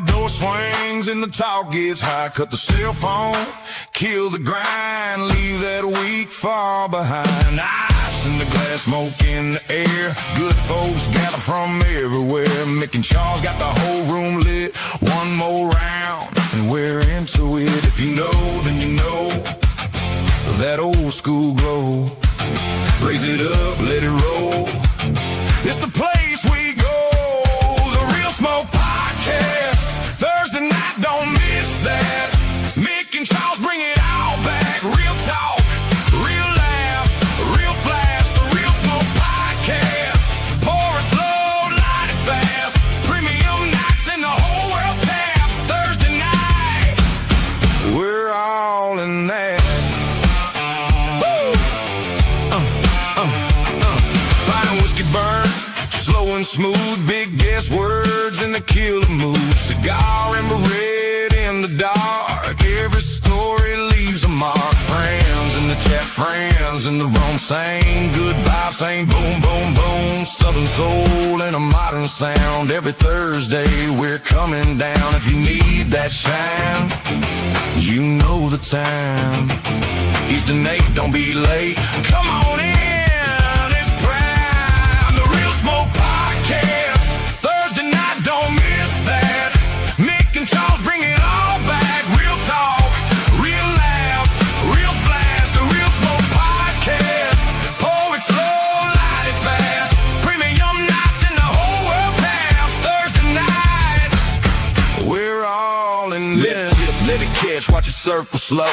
the door swings and the talk gets high. Cut the cell phone, kill the grind, leave that week far behind. Ice in the glass, smoke in the air. Good folks gather from everywhere. Mick and Charles got the whole room lit. One more round and we're into it. If you know, then you know that old school glow. Raise it up, let it roll. It's the place we go. The Real Smoke Podcast. Thursday night, don't miss that. Mick and Charles bring it all back. Real talk, real laughs, real flash. The Real Smoke Podcast. Pour it slow, light it fast. Premium nights and the whole world taps. Thursday night, we're all in that. Burn, slow and smooth, big guess words in the killer mood. Cigar and red in the dark. Every story leaves a mark. Friends in the chat, friends in the room, same good vibes, same boom, boom, boom. Southern soul and a modern sound. Every Thursday we're coming down. If you need that shine, you know the time. Eastern 8, don't be late. Come on in. Smoke Podcast. Thursday night, don't miss that. Mick and Charles bring it all back. Real talk, real laughs, real flash. The Real Smoke Podcast. Pour it slow, light it fast. Premium nights and the whole world taps. Thursday night, we're all in this. Let it catch, watch it circle slow.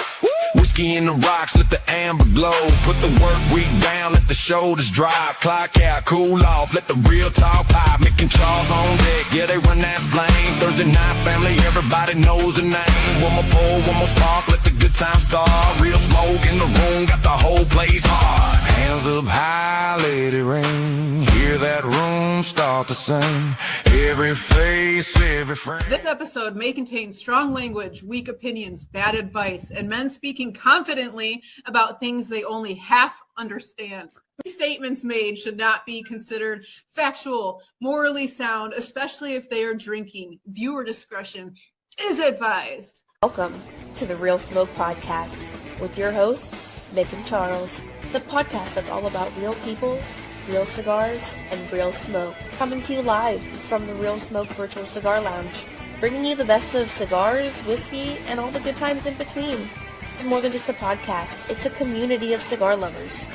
Whiskey in the rocks, let the amber glow. Put the work week down, let the shoulders drop. Clock out, cool off, let the real talk pop. Mick and Charles on deck, yeah, they run that flame. Thursday night family, everybody knows the name. One more pull, one more spark, let the good time start. Real smoke in the room, got the whole place hard. Hands up high, let it ring. Hear that room start to sing. Every face, every friend. This episode may contain strong language, weak opinions, bad advice, and men speaking confidently about things they only half understand. Statements made should not be considered factual, morally sound, especially if they are drinking. Viewer discretion is advised. Welcome to the Real Smoke Podcast with your hosts, Mick and Charles, the podcast that's all about real people, real cigars, and real smoke. Coming to you live from the Real Smoke Virtual Cigar Lounge, bringing you the best of cigars, whiskey, and all the good times in between. It's more than just a podcast, it's a community of cigar lovers.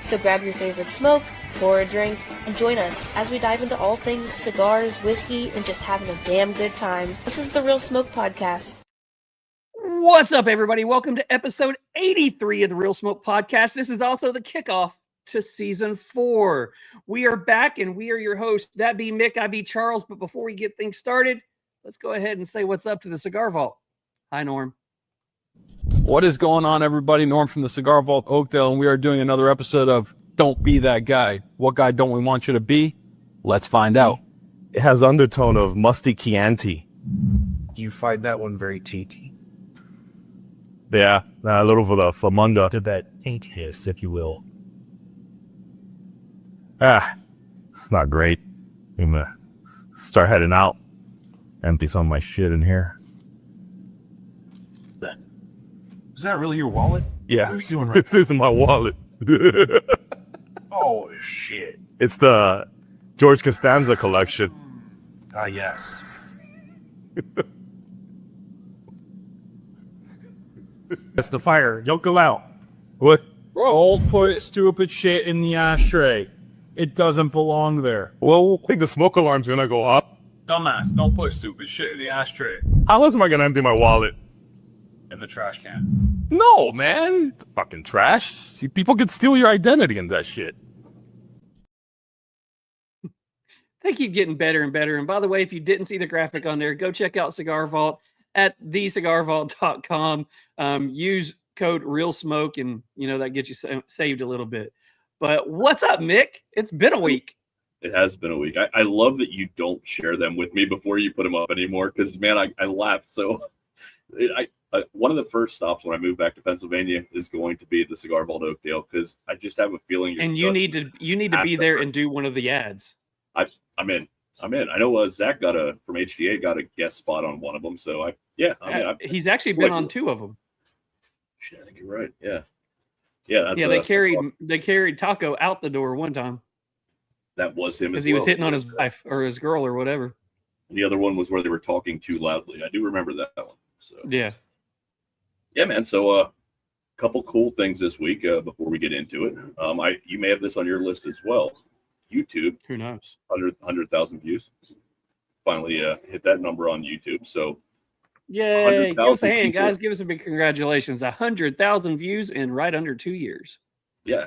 So grab your favorite smoke, pour a drink, and join us as we dive into all things cigars, whiskey, and just having a damn good time. This is the Real Smoke Podcast. What's up, everybody? Welcome to episode 83 of the Real Smoke Podcast. This is also the kickoff to season 4. We are back, and we are your hosts. That be Mick, I be Charles. But before we get things started, let's go ahead and say what's up to the Cigar Vault. Hi, Norm. What is going on, everybody? Norm from the Cigar Vault, Oakdale, and we are doing another episode of Don't Be That Guy. What guy don't we want you to be? Let's find out. It has undertone of musty Chianti. You find that one very teety. Yeah, a little for the Flamunda. To that taint hiss, if you will. It's not great. I'm gonna start heading out. Empty some of my shit in here. Is that really your wallet? Yeah, What are you doing right this isn't my wallet. Oh, shit. It's the George Costanza collection. Ah, yes. That's the fire. Yokel out. What? Don't put stupid shit in the ashtray. It doesn't belong there. Well, I think the smoke alarm's gonna go off. Dumbass, don't put stupid shit in the ashtray. How else am I gonna empty my wallet? In the trash can. No, man. It's fucking trash. See, people could steal your identity in that shit. They keep getting better and better. And by the way, if you didn't see the graphic on there, go check out Cigar Vault at thecigarvault.com. Use code REALSMOKE, and that gets you saved a little bit. But what's up, Mick? It's been a week. It has been a week. I love that you don't share them with me before you put them up anymore, because, man, I laughed so. One of the first stops when I move back to Pennsylvania is going to be the Cigar Vault Oakdale, because I just have a feeling. And you need to be there and do one of the ads. I'm in. I'm in. I know Zach from HGA got a guest spot on one of them. So he's actually been on 2 of them. Shit, I think you're right. Yeah. Yeah. They carried Taco out the door one time. That was him because he was hitting on his wife or his girl or whatever. And the other one was where they were talking too loudly. I do remember that one. So yeah, man. So a couple cool things this week before we get into it. You may have this on your list as well. YouTube. Who knows? 100,000 views. Finally hit that number on YouTube. So yay! Give us a hand, guys. Give us a big congratulations. 100,000 views in right under 2 years. Yeah,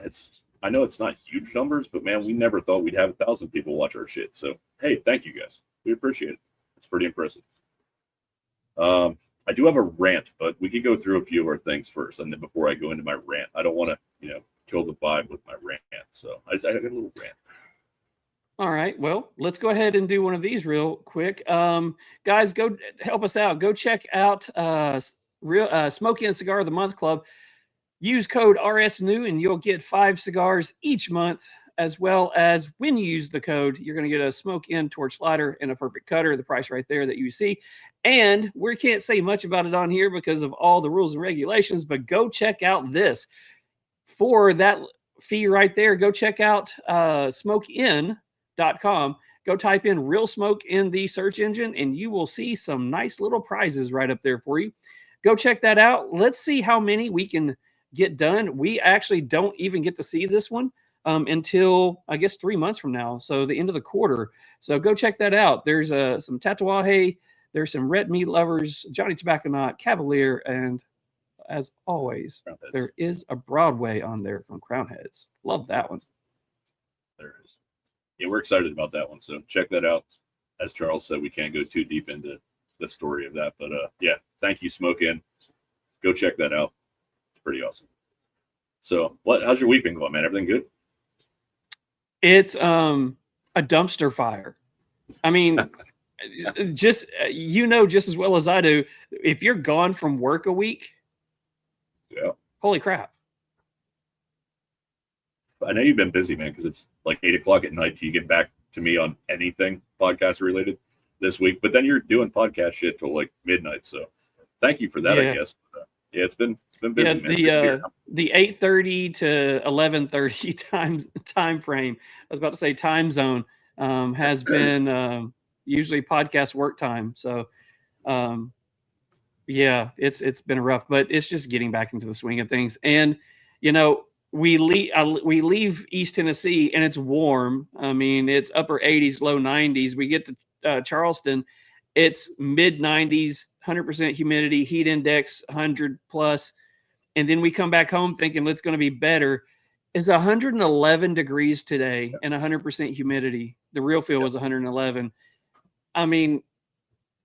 I know it's not huge numbers, but man, we never thought we'd have 1,000 people watch our shit. So hey, thank you guys. We appreciate it. It's pretty impressive. I do have a rant, but we could go through a few of our things first, and then before I go into my rant, I don't want to, kill the vibe with my rant. So I got a little rant. All right. Well, let's go ahead and do one of these real quick. Guys, go help us out. Go check out Smoky and Cigar of the Month Club. Use code RSNEW and you'll get 5 cigars each month, as well as when you use the code, you're going to get a Smoke In torch lighter and a perfect cutter, the price right there that you see. And we can't say much about it on here because of all the rules and regulations, but go check out this. For that fee right there, go check out smokein.com. Go type in Real Smoke in the search engine and you will see some nice little prizes right up there for you. Go check that out. Let's see how many we can get done. We actually don't even get to see this one until I guess 3 months from now. So the end of the quarter. So go check that out. There's some Tatuaje, there's some Red Meat Lovers, Johnny Tobacco Knot, Cavalier, and as always, there is a Broadway on there from Crown Heads. Love that one. There is. Yeah, we're excited about that one. So check that out. As Charles said, we can't go too deep into the story of that, but yeah, thank you, Smoke In. Go check that out. It's pretty awesome. So how's your week been going, man? Everything good? It's a dumpster fire. I mean, just just as well as I do, if you're gone from work a week, yeah, holy crap. I know you've been busy, man, because it's like 8:00 at night till you get back to me on anything podcast related this week. But then you're doing podcast shit till like midnight. So thank you for that, I guess. Yeah, it's been busy. Yeah, the 8:30 to 11:30 time frame. I was about to say time zone has been usually podcast work time. So yeah, it's been rough, but it's just getting back into the swing of things. And we leave East Tennessee and it's warm. I mean, it's upper 80s, low 90s. We get to Charleston, it's mid 90s, 100% humidity, heat index 100 plus. And then we come back home thinking it's going to be better. It's 111 degrees today and 100% humidity. The real feel was 111. I mean,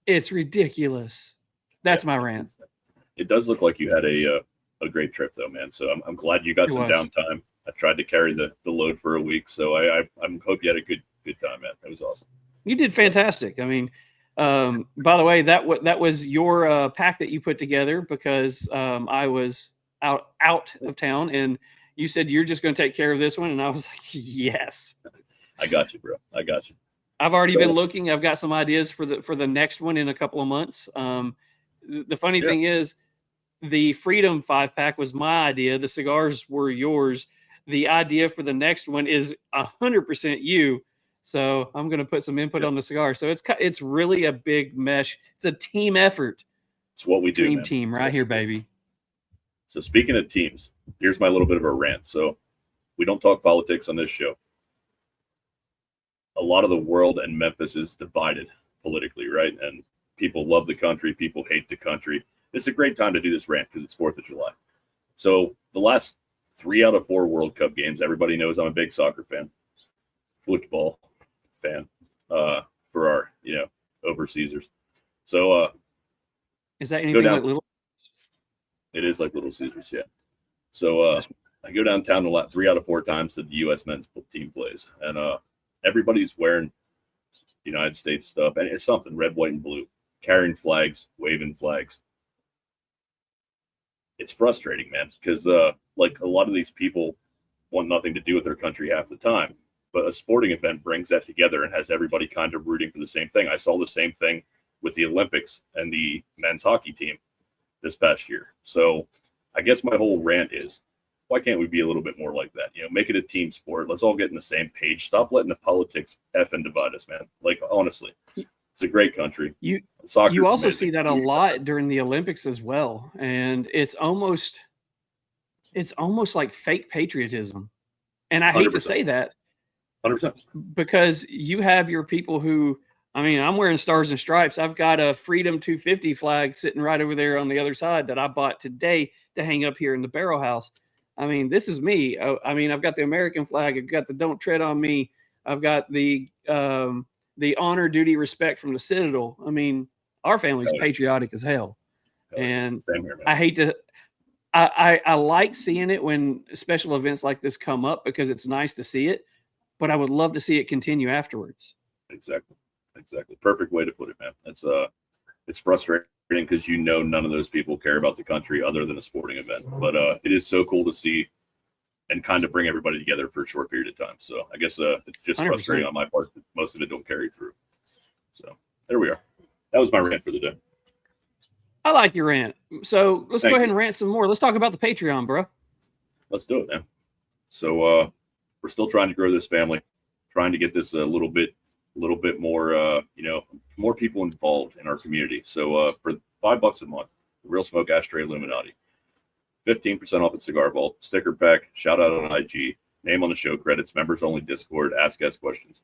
it's ridiculous. That's my rant. It does look like you had a great trip though, man. So I'm glad you got some downtime. I tried to carry the load for a week. So I hope you had a good time, man. It was awesome. You did fantastic. I mean, by the way, that was your pack that you put together because I was out of town and you said you're just going to take care of this one. And I was like, yes. I got you, bro. I got you. I've already been looking. I've got some ideas for the next one in a couple of months. The funny thing is the Freedom 5-pack was my idea. The cigars were yours. The idea for the next one is 100% you. So I'm going to put some input on the cigar. So it's really a big mesh. It's a team effort. It's what we do. Dream team right here, baby. So speaking of teams, here's my little bit of a rant. So we don't talk politics on this show. A lot of the world and Memphis is divided politically, right? And people love the country. People hate the country. It's a great time to do this rant because it's 4th of July. So the last 3 out of 4 World Cup games, everybody knows I'm a big soccer fan, football fan for our, overseasers. So is that anything like Little? It is like Little Caesars, yeah. So I go downtown 3 out of 4 times that the U.S. men's team plays, and everybody's wearing United States stuff, and it's something red, white, and blue, carrying flags, waving flags. It's frustrating, man, because like a lot of these people want nothing to do with their country half the time. But a sporting event brings that together and has everybody kind of rooting for the same thing. I saw the same thing with the Olympics and the men's hockey team this past year. So I guess my whole rant is, why can't we be a little bit more like that? Make it a team sport. Let's all get on the same page. Stop letting the politics effing divide us, man. Like, honestly, it's a great country. You Soccer's also amazing. see that a lot during the Olympics as well. And it's almost like fake patriotism. And I hate 100%. to say that 100%. because you have your people who, I'm wearing Stars and Stripes. I've got a Freedom 250 flag sitting right over there on the other side that I bought today to hang up here in the barrel house. This is me. I've got the American flag. I've got the Don't Tread on Me. I've got the honor, duty, respect from the Citadel. Our family's patriotic as hell. And Same here, man. I hate to, I like seeing it when special events like this come up because it's nice to see it, but I would love to see it continue afterwards. Exactly. Perfect way to put it, man. It's frustrating because none of those people care about the country other than a sporting event. But it is so cool to see and kind of bring everybody together for a short period of time. So I guess it's just 100%. frustrating on my part that most of it don't carry through. So there we are. That was my rant for the day. I like your rant. So let's Thank go ahead you. and rant some more. Let's talk about the Patreon, bro. Let's do it, man. So we're still trying to grow this family, trying to get this a little bit more, more people involved in our community. So for $5 a month, the Real Smoke Ashtray Illuminati, 15% off at Cigar Vault, sticker pack, shout out on IG, name on the show credits, members only Discord, ask us questions.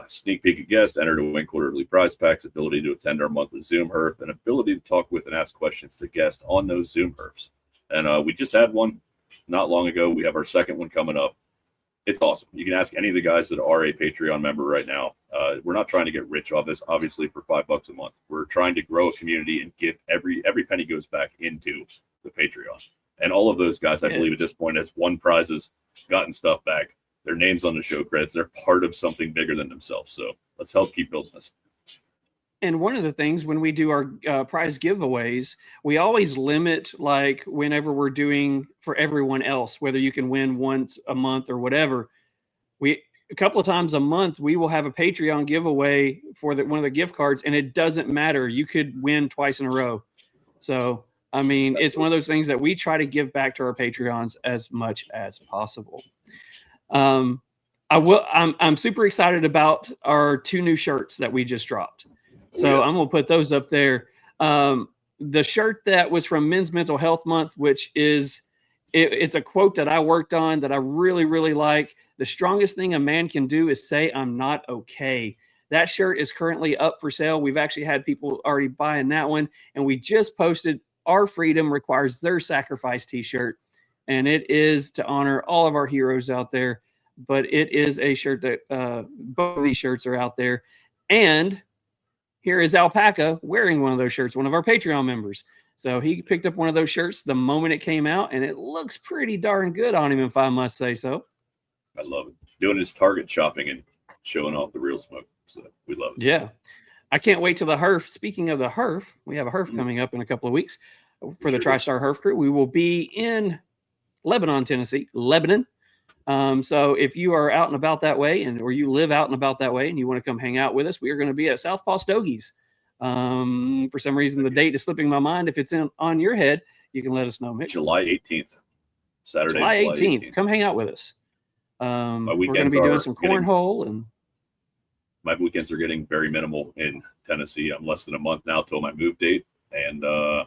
Sneak peek at guests, enter to win quarterly prize packs, ability to attend our monthly Zoom herf, and ability to talk with and ask questions to guests on those Zoom herfs. And we just had one not long ago. We have our second one coming up. It's awesome. You can ask any of the guys that are a Patreon member right now. We're not trying to get rich off this, obviously, for $5 a month. We're trying to grow a community and give every penny goes back into the Patreon. And all of those guys, I believe, at this point, has won prizes, gotten stuff back. Their names on the show credits. They're part of something bigger than themselves. So let's help keep building this. And one of the things when we do our prize giveaways, we always limit, like whenever we're doing for everyone else, whether you can win once a month or whatever. A couple of times a month, we will have a Patreon giveaway for one of the gift cards, and it doesn't matter. You could win twice in a row. So, it's one of those things that we try to give back to our Patreons as much as possible. I'm super excited about our 2 new shirts that we just dropped. So I'm going to put those up there. The shirt that was from Men's Mental Health Month, which is, it's a quote that I worked on that I really, really like. The strongest thing a man can do is say, I'm not okay. That shirt is currently up for sale. We've actually had people already buying that one. And we just posted Our Freedom Requires Their Sacrifice t-shirt. And it is to honor all of our heroes out there. But it is a shirt that both of these shirts are out there. And here is Alpaca wearing one of those shirts, one of our Patreon members. So he picked up one of those shirts the moment it came out, and it looks pretty darn good on him, if I must say so. I love it. Doing his Target shopping and showing off the Real Smoke. So we love it. Yeah. I can't wait till the herf. Speaking of the herf, we have a herf coming up in a couple of weeks for the TriStar Herf Crew. We will be in Lebanon, Tennessee. So if you are out and about that way, or you live out and about that way and you want to come hang out with us, we are going to be at Southpaw Stogies. For some reason, the date is slipping my mind. If it's on your head, you can let us know, Mick. July 18th. Saturday, July 18th. Come hang out with us. We're going to be doing some cornhole. And my weekends are getting very minimal in Tennessee. I'm less than a month now till my move date. And the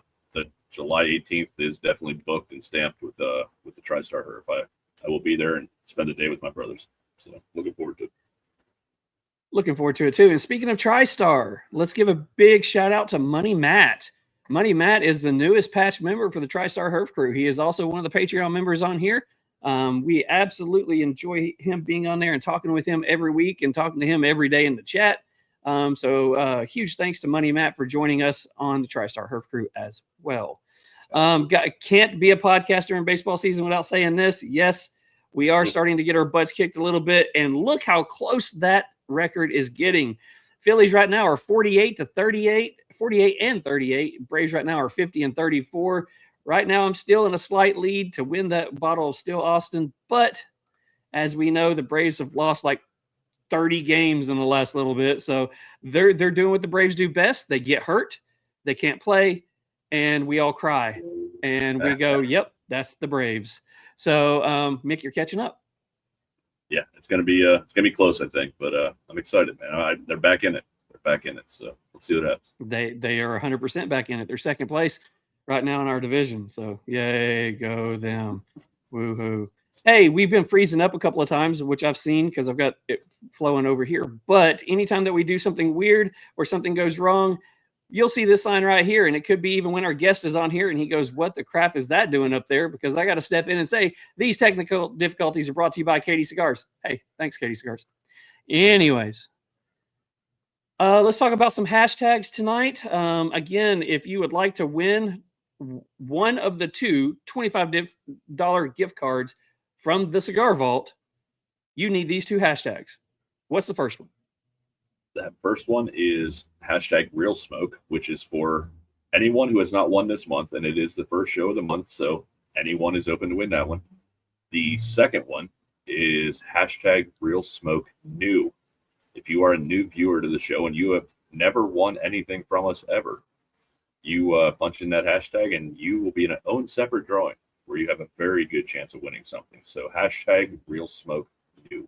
July 18th is definitely booked and stamped with the TriStar Herf. I will be there and spend the day with my brothers. So looking forward to it. Looking forward to it too. And speaking of TriStar, let's give a big shout out to Money Matt. Money Matt is the newest patch member for the TriStar Herf Crew. He is also one of the Patreon members on here. We absolutely enjoy him being on there and talking with him every week and talking to him every day in the chat. So huge thanks to Money Matt for joining us on the TriStar Herf Crew as well. Can't be a podcaster in baseball season without saying this. Yes, we are starting to get our butts kicked a little bit, and look how close that record is getting. Phillies right now are 48-38, 48 and 38. Braves right now are 50 and 34. Right now, I'm still in a slight lead to win that bottle of Still Austin, but as we know, the Braves have lost like 30 games in the last little bit. So they're doing what the Braves do best. They get hurt, they can't play, and we all cry. And we go, yep, that's the Braves. So Mick, you're catching up. Yeah, it's gonna be close, I think, but I'm excited, man. They're back in it. They're back in it. So let's see what happens. They are 100% back in it. They're second place right now in our division. So yay, go them. Woohoo. Hey, we've been freezing up a couple of times, which I've seen because I've got it flowing over here. But anytime that we do something weird or something goes wrong, you'll see this sign right here. And it could be even when our guest is on here and he goes, what the crap is that doing up there? Because I got to step in and say, these technical difficulties are brought to you by Katie Cigars. Hey, thanks, Katie Cigars. Anyways, let's talk about some hashtags tonight. Again, if you would like to win one of the two $25 gift cards from the Cigar Vault, you need these two hashtags. What's the first one? That first one is hashtag Real Smoke, which is for anyone who has not won this month, and it is the first show of the month, so anyone is open to win that one. The second one is hashtag Real Smoke New. If you are a new viewer to the show and you have never won anything from us ever, you punch in that hashtag and you will be in an own separate drawing where you have a very good chance of winning something. So hashtag Real Smoke New.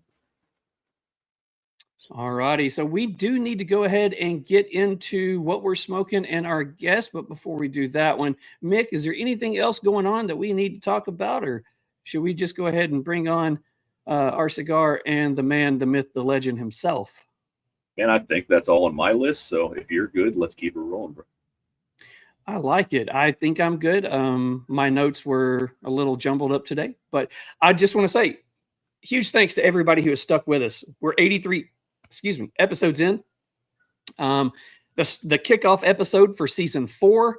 All righty. So we do need to go ahead and get into what we're smoking and our guest. But before we do that one, Mick, is there anything else going on that we need to talk about, or should we just go ahead and bring on our cigar and the man, the myth, the legend himself? And I think that's all on my list. So if you're good, let's keep it rolling, bro. I like it. I think I'm good. My notes were a little jumbled up today, but I just want to say huge thanks to everybody who has stuck with us. We're 83 episodes in. The kickoff episode for season 4,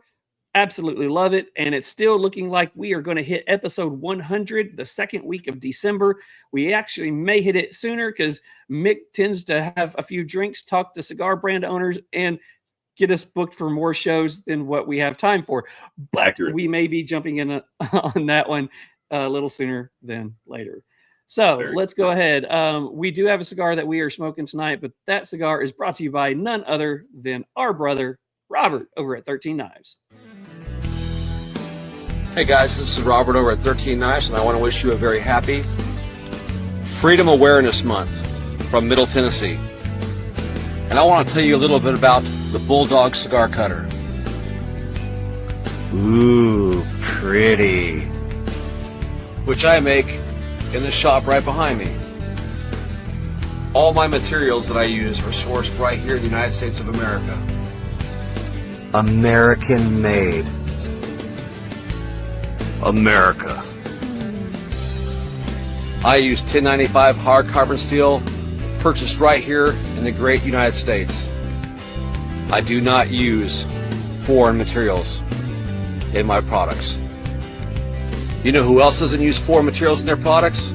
absolutely love it. And it's still looking like we are going to hit episode 100 the second week of December. We actually may hit it sooner because Mick tends to have a few drinks, talk to cigar brand owners, and get us booked for more shows than what we have time for. But Accurate. We may be jumping in on that one a little sooner than later. So let's go ahead. We do have a cigar that we are smoking tonight, but that cigar is brought to you by none other than our brother, Robert, over at 13 Knives. Hey guys, this is Robert over at 13 Knives, and I want to wish you a very happy Freedom Awareness Month from Middle Tennessee. And I want to tell you a little bit about the Bulldog Cigar Cutter. Ooh, pretty. Which I make in the shop right behind me. All my materials that I use are sourced right here in the United States of America. American made. America. I use 1095 hard carbon steel, purchased right here in the great United States. I do not use foreign materials in my products. You know who else doesn't use foreign materials in their products?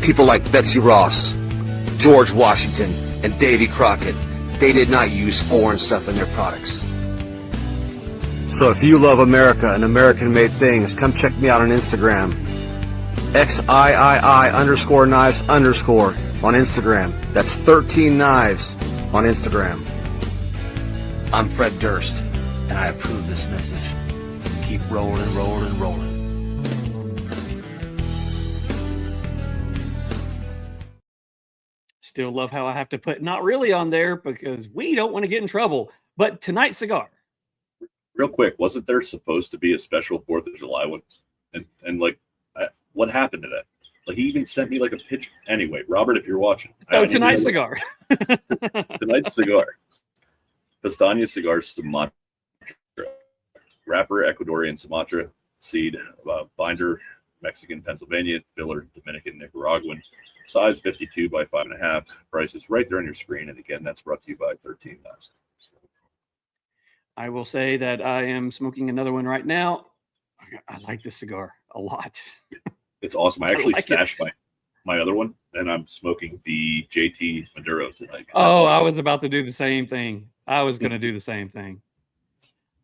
People like Betsy Ross, George Washington, and Davy Crockett. They did not use foreign stuff in their products. So if you love America and American-made things, come check me out on Instagram. XIII_knives_ on Instagram. That's 13 Knives on Instagram. I'm Fred Durst, and I approve this message. Keep rolling, rolling, rolling. Still love how I have to put not really on there because we don't want to get in trouble. But tonight's cigar. Real quick, wasn't there supposed to be a special 4th of July one? And like, what happened to that? Like, he even sent me like a picture. Anyway, Robert, if you're watching. So tonight's cigar. Tonight's cigar. Pestaña Cigars Sumatra. Wrapper, Ecuadorian Sumatra. Seed, binder, Mexican, Pennsylvania. Filler, Dominican, Nicaraguan. Size 52 by 5.5. Price is right there on your screen. And again, that's brought to you by 13 Knives. I will say that I am smoking another one right now. I like this cigar a lot. It's awesome. I actually like stashed my other one, and I'm smoking the JT Maduro tonight. Oh, I was about to do the same thing. I was going to do the same thing.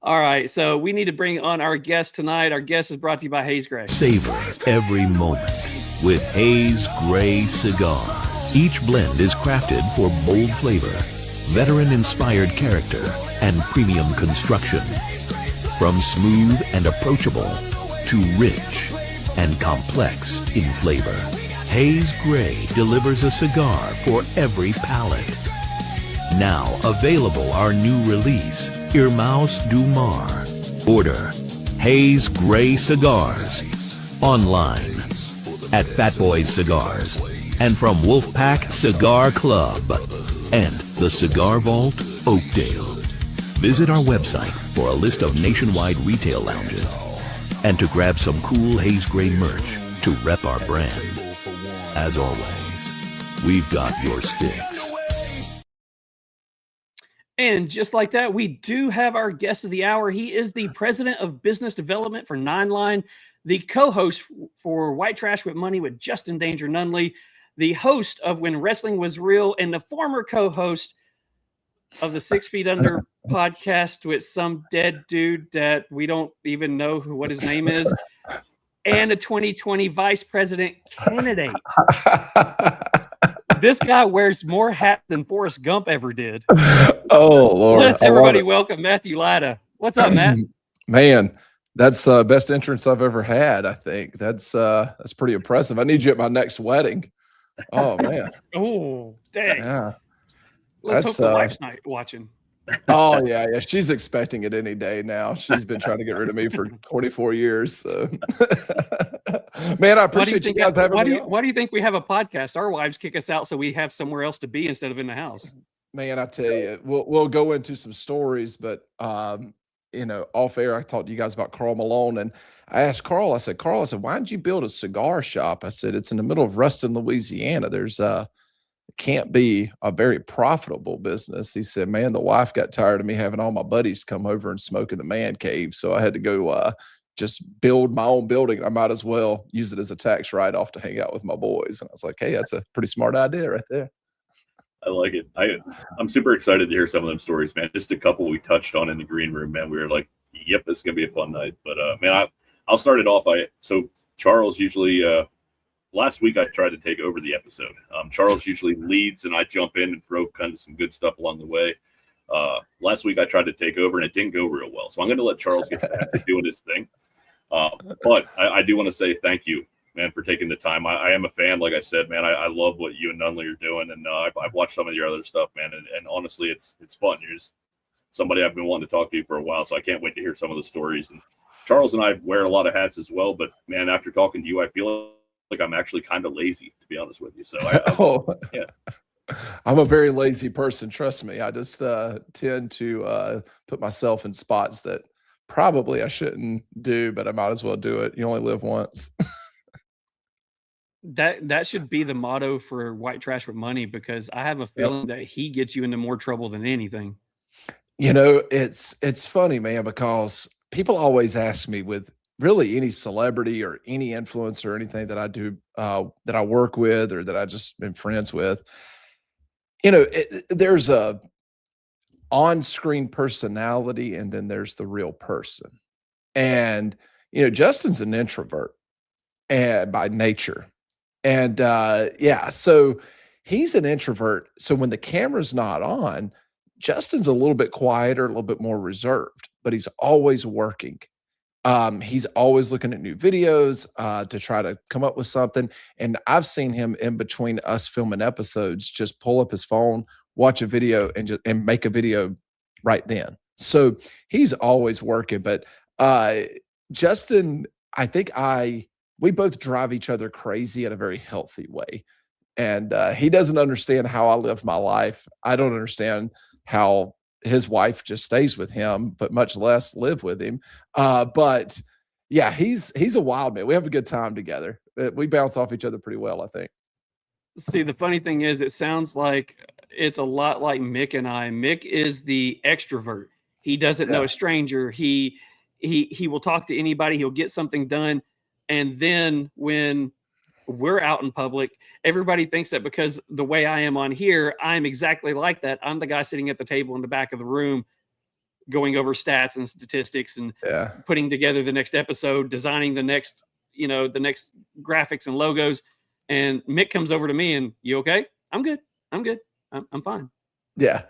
All right, so we need to bring on our guest tonight. Our guest is brought to you by Hayes Gray. Savor every moment. with Hayes Gray Cigar. Each blend is crafted for bold flavor, veteran-inspired character, and premium construction. From smooth and approachable to rich and complex in flavor, Hayes Gray delivers a cigar for every palate. Now available our new release, Irmaus du Mar. Order Hayes Gray Cigars online at Fat Boys Cigars and from Wolfpack Cigar Club and the Cigar Vault, Oakdale. Visit our website for a list of nationwide retail lounges and to grab some cool Hayes Gray merch to rep our brand. As always, we've got your sticks. And just like that, we do have our guest of the hour. He is the president of business development for Nine Line, the co-host for White Trash with Money with Justin Danger Nunley, the host of When Wrestling Was Real, and the former co-host of the 6 Feet Under podcast with some dead dude that we don't even know what his name is, and a 2020 vice president candidate. This guy wears more hats than Forrest Gump ever did. Oh, Lord. Let's everybody welcome Matthew Lyda. What's up, Matt? Man, that's best entrance I've ever had, I think. That's pretty impressive. I need you at my next wedding. Oh, man. Oh, dang. Yeah. Let's hope the wife's not watching. Oh, yeah. She's expecting it any day now. She's been trying to get rid of me for 24 years. So. Man, I appreciate you guys having me on. Why do you think we have a podcast? Our wives kick us out so we have somewhere else to be instead of in the house. Man, I tell you, we'll go into some stories, but off air, I talked to you guys about Carl Malone, and I asked Carl, I said, why didn't you build a cigar shop? I said, it's in the middle of Ruston, Louisiana. There's can't be a very profitable business. He said, man, the wife got tired of me having all my buddies come over and smoke in the man cave. So I had to go just build my own building. I might as well use it as a tax write-off to hang out with my boys. And I was like, hey, that's a pretty smart idea right there. I like it. I'm super excited to hear some of them stories, man. Just a couple we touched on in the green room, man. We were like, yep, this is going to be a fun night. But, man, I'll start it off. So Charles usually last week I tried to take over the episode. Charles usually leads, and I jump in and throw kind of some good stuff along the way. Last week I tried to take over, and it didn't go real well. So I'm going to let Charles get back to doing his thing. But I do want to say thank you, man, for taking the time. I am a fan, like I said, man. I love what you and Nunley are doing, and I've watched some of your other stuff, man. And honestly, it's fun. You're just somebody I've been wanting to talk to you for a while, so I can't wait to hear some of the stories. And Charles and I wear a lot of hats as well, but man, after talking to you, I feel like I'm actually kind of lazy, to be honest with you. So yeah. I'm a very lazy person. Trust me. I just tend to put myself in spots that probably I shouldn't do, but I might as well do it. You only live once. That should be the motto for White Trash with Money, because I have a feeling that he gets you into more trouble than anything. It's funny, man, because people always ask me with really any celebrity or any influencer or anything that I do, that I work with or that I just been friends with, there's a on-screen personality and then there's the real person. And, Justin's an introvert by nature. And so he's an introvert. So when the camera's not on, Justin's a little bit quieter, a little bit more reserved, but he's always working. He's always looking at new videos to try to come up with something. And I've seen him in between us filming episodes, just pull up his phone, watch a video and make a video right then. So he's always working. But Justin, I think we both drive each other crazy in a very healthy way. And he doesn't understand how I live my life. I don't understand how his wife just stays with him, but much less live with him. But yeah, he's a wild man. We have a good time together. We bounce off each other pretty well, I think. See, the funny thing is, it sounds like it's a lot like Mick and I. Mick is the extrovert. He doesn't know a stranger. He will talk to anybody. He'll get something done. And then when we're out in public, everybody thinks that because the way I am on here, I'm exactly like that. I'm the guy sitting at the table in the back of the room, going over stats and statistics and putting together the next episode, designing the next, the next graphics and logos. And Mick comes over to me and, you okay? I'm good. I'm good. I'm fine. Yeah.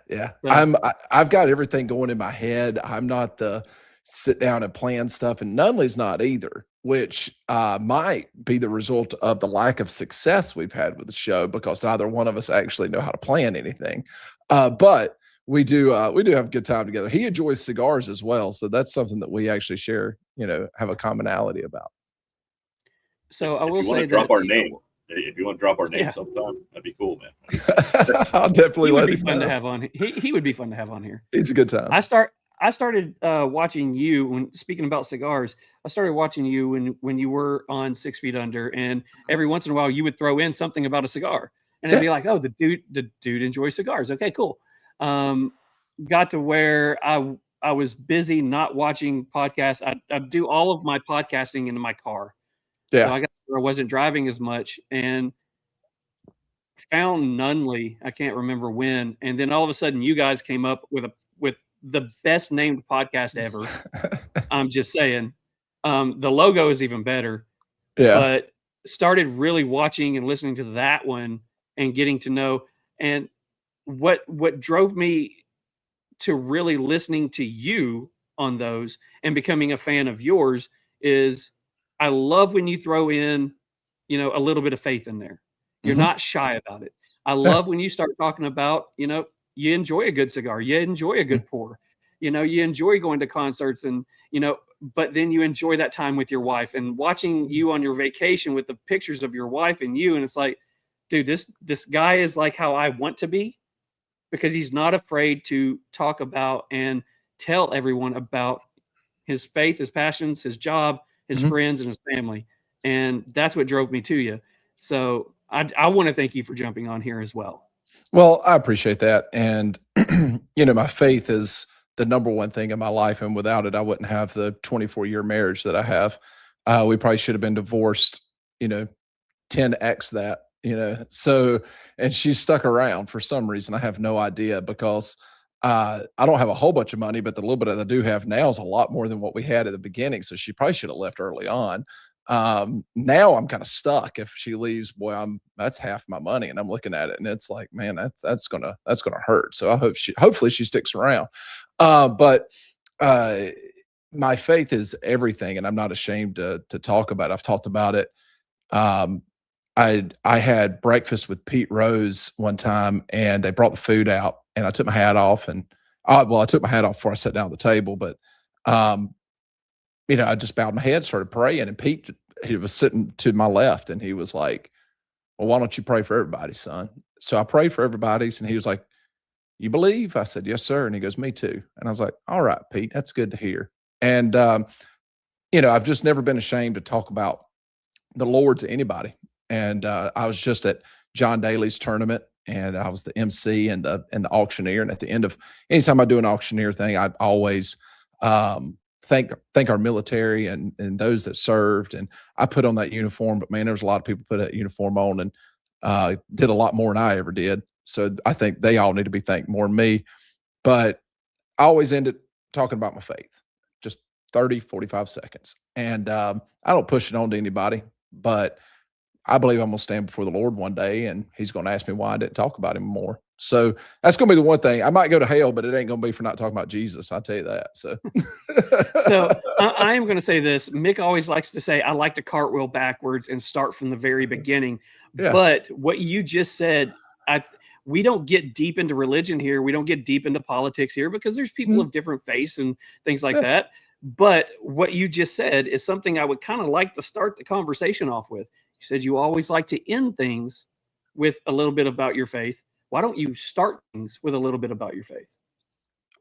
So- I've got everything going in my head. I'm not the sit down and plan stuff, and Nunley's not either, which might be the result of the lack of success we've had with the show, because neither one of us actually know how to plan anything. But we do have a good time together. He enjoys cigars as well, so that's something that we actually share, have a commonality about. So I If will you want say to drop that our name, if you want to drop our name Yeah. sometime, that'd be cool, man. I'll definitely he would let be him fun know. to have on. He would be fun to have on here. It's a good time. I started watching you when speaking about cigars. I started watching you when you were on 6 Feet Under, and every once in a while you would throw in something about a cigar, and it'd be like, oh, the dude enjoys cigars. Okay, cool. Got to where I was busy not watching podcasts. I do all of my podcasting in my car, so I got where I wasn't driving as much, and found Nunley. I can't remember when, and then all of a sudden you guys came up with the best named podcast ever. I'm just saying. The logo is even better. Yeah. But started really watching and listening to that one and getting to know. And what drove me to really listening to you on those and becoming a fan of yours is I love when you throw in, a little bit of faith in there. You're Mhm. not shy about it. I love when you start talking about, you enjoy a good cigar, you enjoy a good pour, you enjoy going to concerts and, but then you enjoy that time with your wife and watching you on your vacation with the pictures of your wife and you. And it's like, dude, this guy is like how I want to be, because he's not afraid to talk about and tell everyone about his faith, his passions, his job, his Mhm. friends, and his family. And that's what drove me to you. So I want to thank you for jumping on here as well. Well, I appreciate that. And, my faith is the number one thing in my life. And without it, I wouldn't have the 24-year marriage that I have. We probably should have been divorced, 10x that, So, and she's stuck around for some reason. I have no idea, because I don't have a whole bunch of money, but the little bit that I do have now is a lot more than what we had at the beginning. So she probably should have left early on. Now I'm kind of stuck. If she leaves, boy, that's half my money, and I'm looking at it and it's like, man, that's gonna hurt. So hopefully she sticks around. But my faith is everything, and I'm not ashamed to talk about it. I've talked about it. I had breakfast with Pete Rose one time, and they brought the food out, and I took my hat off, and I took my hat off before I sat down at the table, but I just bowed my head, started praying, and Pete, he was sitting to my left, and he was like, well, why don't you pray for everybody, son? So I prayed for everybody's, and he was like, you believe? I said, yes, sir. And he goes, me too. And I was like, all right, Pete, that's good to hear. And, I've just never been ashamed to talk about the Lord to anybody. And I was just at John Daly's tournament, and I was the MC and the auctioneer. And at the end of anytime I do an auctioneer thing, I always thank our military and those that served. And I put on that uniform, but man, there was a lot of people put that uniform on and did a lot more than I ever did. So I think they all need to be thanked more than me. But I always end it talking about my faith, just 30, 45 seconds. And I don't push it on to anybody, but I believe I'm going to stand before the Lord one day, and he's going to ask me why I didn't talk about him more. So that's going to be the one thing. I might go to hell, but it ain't going to be for not talking about Jesus. I'll tell you that. So, I am going to say this. Mick always likes to say, I like to cartwheel backwards and start from the very beginning. Yeah. But what you just said, we don't get deep into religion here. We don't get deep into politics here, because there's people of different faiths and things like that. But what you just said is something I would kind of like to start the conversation off with. You said you always like to end things with a little bit about your faith. Why don't you start things with a little bit about your faith?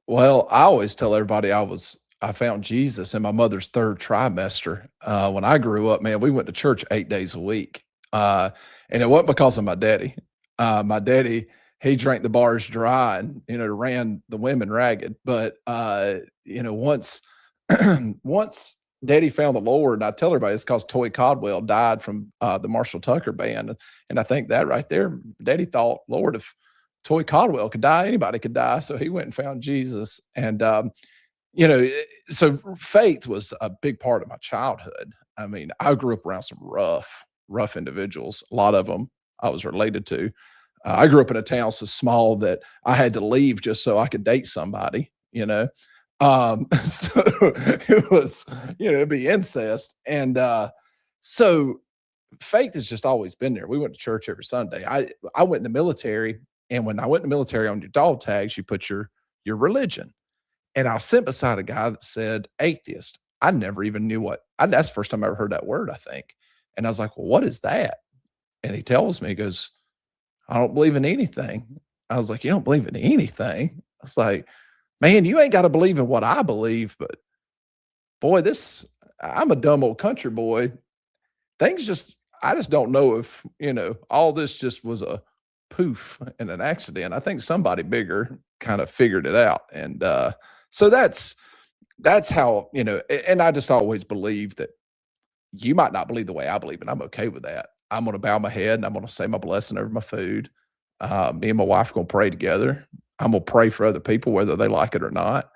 Well, I always tell everybody I found Jesus in my mother's third trimester. When I grew up, man, we went to church 8 days a week. And it wasn't because of my daddy. My daddy, he drank the bars dry and, ran the women ragged. But, once, once Daddy found the Lord, and I tell everybody it's because Toy Codwell died from the Marshall Tucker band. And I think that right there, Daddy thought, Lord, if Toy Codwell could die, anybody could die. So he went and found Jesus. And, so faith was a big part of my childhood. I mean, I grew up around some rough individuals. A lot of them I was related to. I grew up in a town so small that I had to leave just so I could date somebody, you know. So it was, it'd be incest. And so faith has just always been there. We went to church every Sunday. I went in the military, and when I went in the military, on your dog tags, you put your religion. And I was sitting beside a guy that said atheist. I never even knew that's the first time I ever heard that word, I think. And I was like, well, what is that? And he tells me, he goes, I don't believe in anything. I was like, you don't believe in anything? I was like, man, you ain't got to believe in what I believe, but boy, I'm a dumb old country boy. I just don't know if, all this just was a poof and an accident. I think somebody bigger kind of figured it out. And so that's how, and I just always believe that you might not believe the way I believe, and I'm okay with that. I'm going to bow my head and I'm going to say my blessing over my food. Me and my wife are going to pray together. I'm going to pray for other people, whether they like it or not.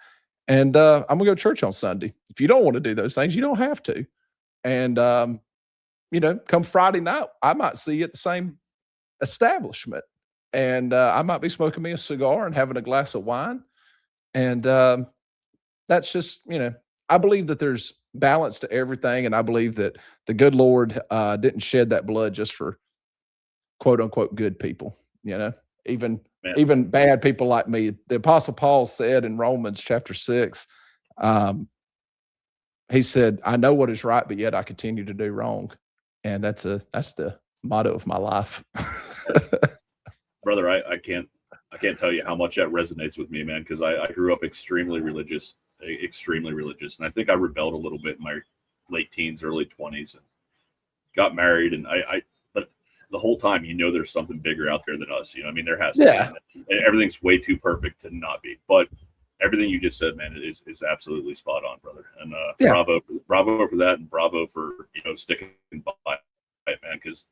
And I'm going to go to church on Sunday. If you don't want to do those things, you don't have to. And, come Friday night, I might see you at the same establishment. And I might be smoking me a cigar and having a glass of wine. And that's just, I believe that there's balance to everything. And I believe that the good Lord didn't shed that blood just for quote unquote good people, even bad people like me. The Apostle Paul said in Romans chapter 6, he said, I know what is right, but yet I continue to do wrong. And that's the motto of my life. Brother, I can't tell you how much that resonates with me, man, because I grew up extremely religious. And I think I rebelled a little bit in my late teens, early 20s, and got married. And but the whole time, there's something bigger out there than us. There has to be. Everything's way too perfect to not be. But everything you just said, man, is absolutely spot on, brother. And bravo for that, and bravo for sticking by it, man. Because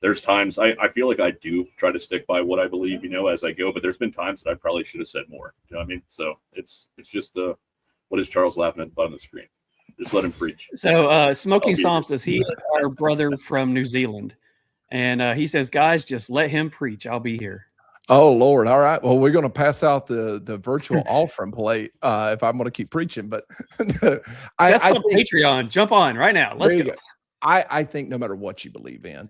there's times I feel like I do try to stick by what I believe, as I go. But there's been times that I probably should have said more. You know what I mean? So it's just what is Charles laughing at the bottom of the screen? Just let him preach. So Smoking Psalm says he is our brother from New Zealand. And he says, guys, just let him preach. I'll be here. Oh, Lord. All right. Well, we're going to pass out the virtual offering plate if I'm going to keep preaching. But that's on Patreon. Jump on right now. Let's go. I think no matter what you believe in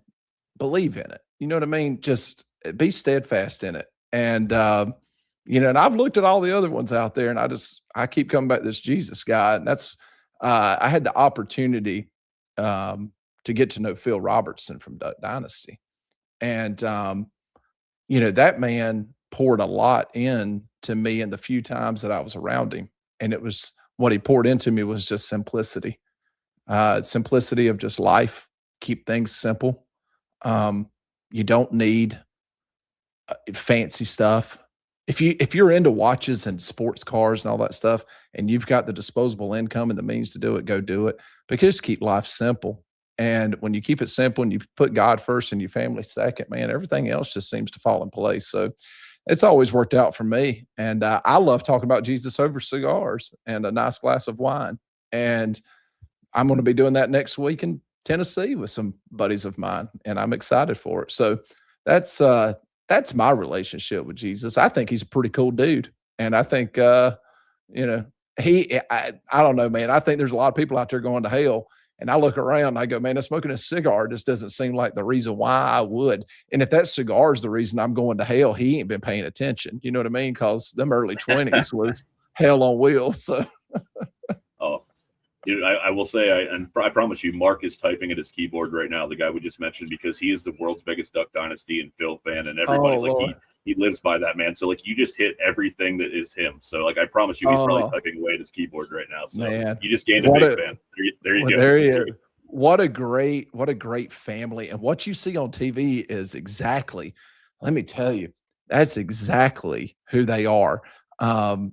it. You know what I mean? Just be steadfast in it. And, and I've looked at all the other ones out there, and I keep coming back to this Jesus guy. And that's, I had the opportunity to get to know Phil Robertson from Duck Dynasty. And, that man poured a lot in to me in the few times that I was around him. And it was, what he poured into me was just simplicity. Simplicity of just life. Keep things simple. You don't need fancy stuff. If you're into watches and sports cars and all that stuff, and you've got the disposable income and the means to do it, go do it. But just keep life simple. And when you keep it simple and you put God first and your family second, man, everything else just seems to fall in place. So it's always worked out for me. And I love talking about Jesus over cigars and a nice glass of wine. And I'm going to be doing that next week in Tennessee with some buddies of mine, and I'm excited for it. So that's my relationship with Jesus. I think he's a pretty cool dude. And I think, I don't know, man, I think there's a lot of people out there going to hell. And I look around and I go, man, smoking a cigar just doesn't seem like the reason why I would. And if that cigar is the reason I'm going to hell, he ain't been paying attention. You know what I mean? Because them early 20s was hell on wheels. So. Oh, dude, I will say, I promise you, Mark is typing at his keyboard right now, the guy we just mentioned, because he is the world's biggest Duck Dynasty and Phil fan, and everybody he lives by that, man. So you just hit everything that is him. So I promise you, he's probably typing away at his keyboard right now. So man, you just gained a big fan. There you go. There he is. What a great family. And what you see on TV is exactly, let me tell you, that's exactly who they are. I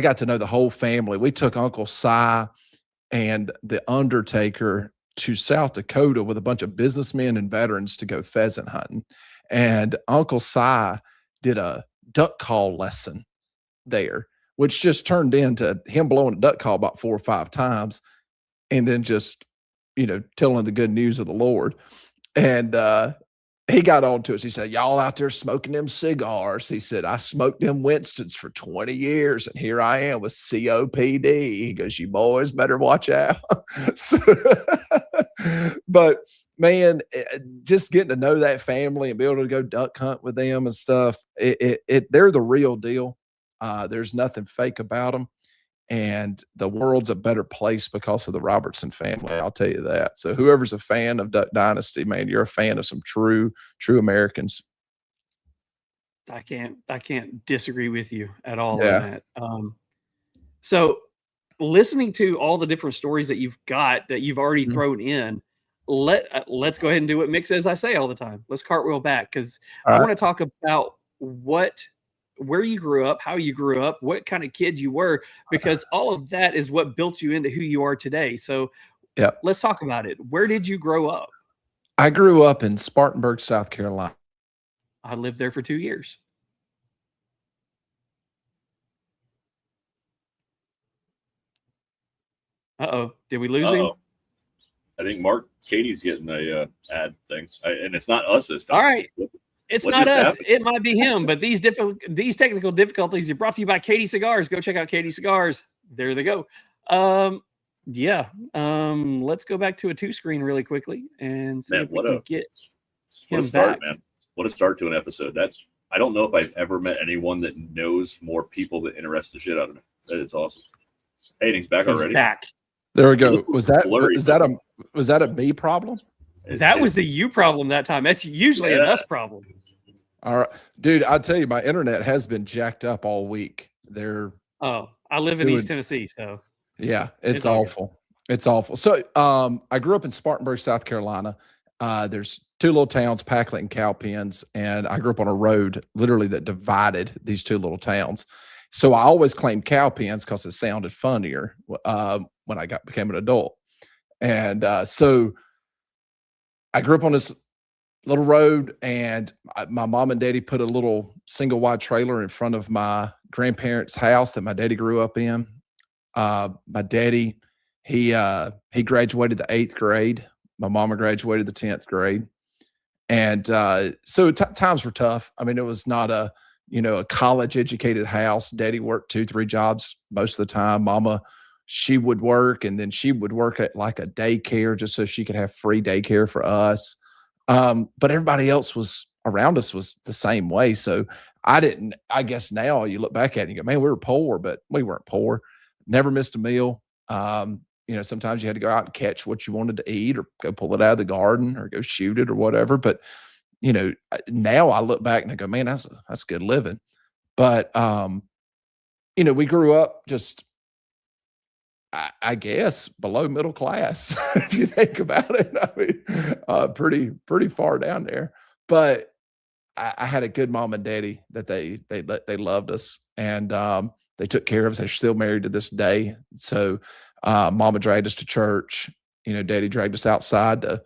got to know the whole family. We took Uncle Si and the Undertaker to South Dakota with a bunch of businessmen and veterans to go pheasant hunting. And Uncle Si did a duck call lesson there, which just turned into him blowing a duck call about 4 or 5 times. and then just, telling the good news of the Lord. And he got on to us. He said, y'all out there smoking them cigars. He said, I smoked them Winstons for 20 years, and here I am with COPD. He goes, you boys better watch out. So, but man, just getting to know that family and be able to go duck hunt with them and stuff, they're the real deal. There's nothing fake about them. And the world's a better place because of the Robertson family. I'll tell you that. So whoever's a fan of Duck Dynasty, man, you're a fan of some true Americans. I can't disagree with you at all Yeah. on that. So listening to all the different stories that you've got that you've already Mhm. thrown in, let's go ahead and do what Mick says I say all the time. Let's cartwheel back, because All I right. want to talk about where you grew up, how you grew up, what kind of kid you were, because all of that is what built you into who you are today. So Yep. let's talk about it. Where did you grow up? I grew up in Spartanburg, South Carolina. I lived there for 2 years. Uh-oh. Did we lose him? Uh-oh. I think Mark Katie's getting a ad thing, and it's not us this time. All right. It's What not just us. happened? It might be him, but these technical difficulties are brought to you by Katie Cigars. Go check out Katie Cigars. There they go. Let's go back to a 2-screen really quickly and see Man, if we what can a get what a him start, back. man! What a start to an episode. I don't know if I've ever met anyone that knows more people that interest the shit out of me. It's awesome. Hey, and he's back He's already. back. There we He go. looks Was that blurry, was that a me problem? That was a you problem that time. That's usually an us problem. All right, dude. I'll tell you, my internet has been jacked up all week. They're I live in East Tennessee, so yeah, it's all good. awful. It's awful. So I grew up in Spartanburg, South Carolina. There's 2 little towns, Packlet and Cowpens, and I grew up on a road literally that divided these 2 little towns. So I always claimed Cowpens because it sounded funnier when I became an adult. And so I grew up on this little road, and my mom and daddy put a little single wide trailer in front of my grandparents' house that my daddy grew up in. My daddy, he graduated the 8th grade. My mama graduated the 10th grade. And so times were tough. I mean, it was not a college educated house. Daddy worked 2-3 jobs most of the time. Mama, she would work, and then she would work at like a daycare just so she could have free daycare for us. But everybody else was around us was the same way. So I guess now you look back at it and you go, man, we were poor, but we weren't poor. Never missed a meal. Sometimes you had to go out and catch what you wanted to eat or go pull it out of the garden or go shoot it or whatever. But, now I look back and I go, man, that's good living. But, we grew up just, I guess, below middle class, if you think about it. I mean, pretty far down there. But I had a good mom and daddy that they loved us, and they took care of us. They're still married to this day. So mama dragged us to church. Daddy dragged us outside to,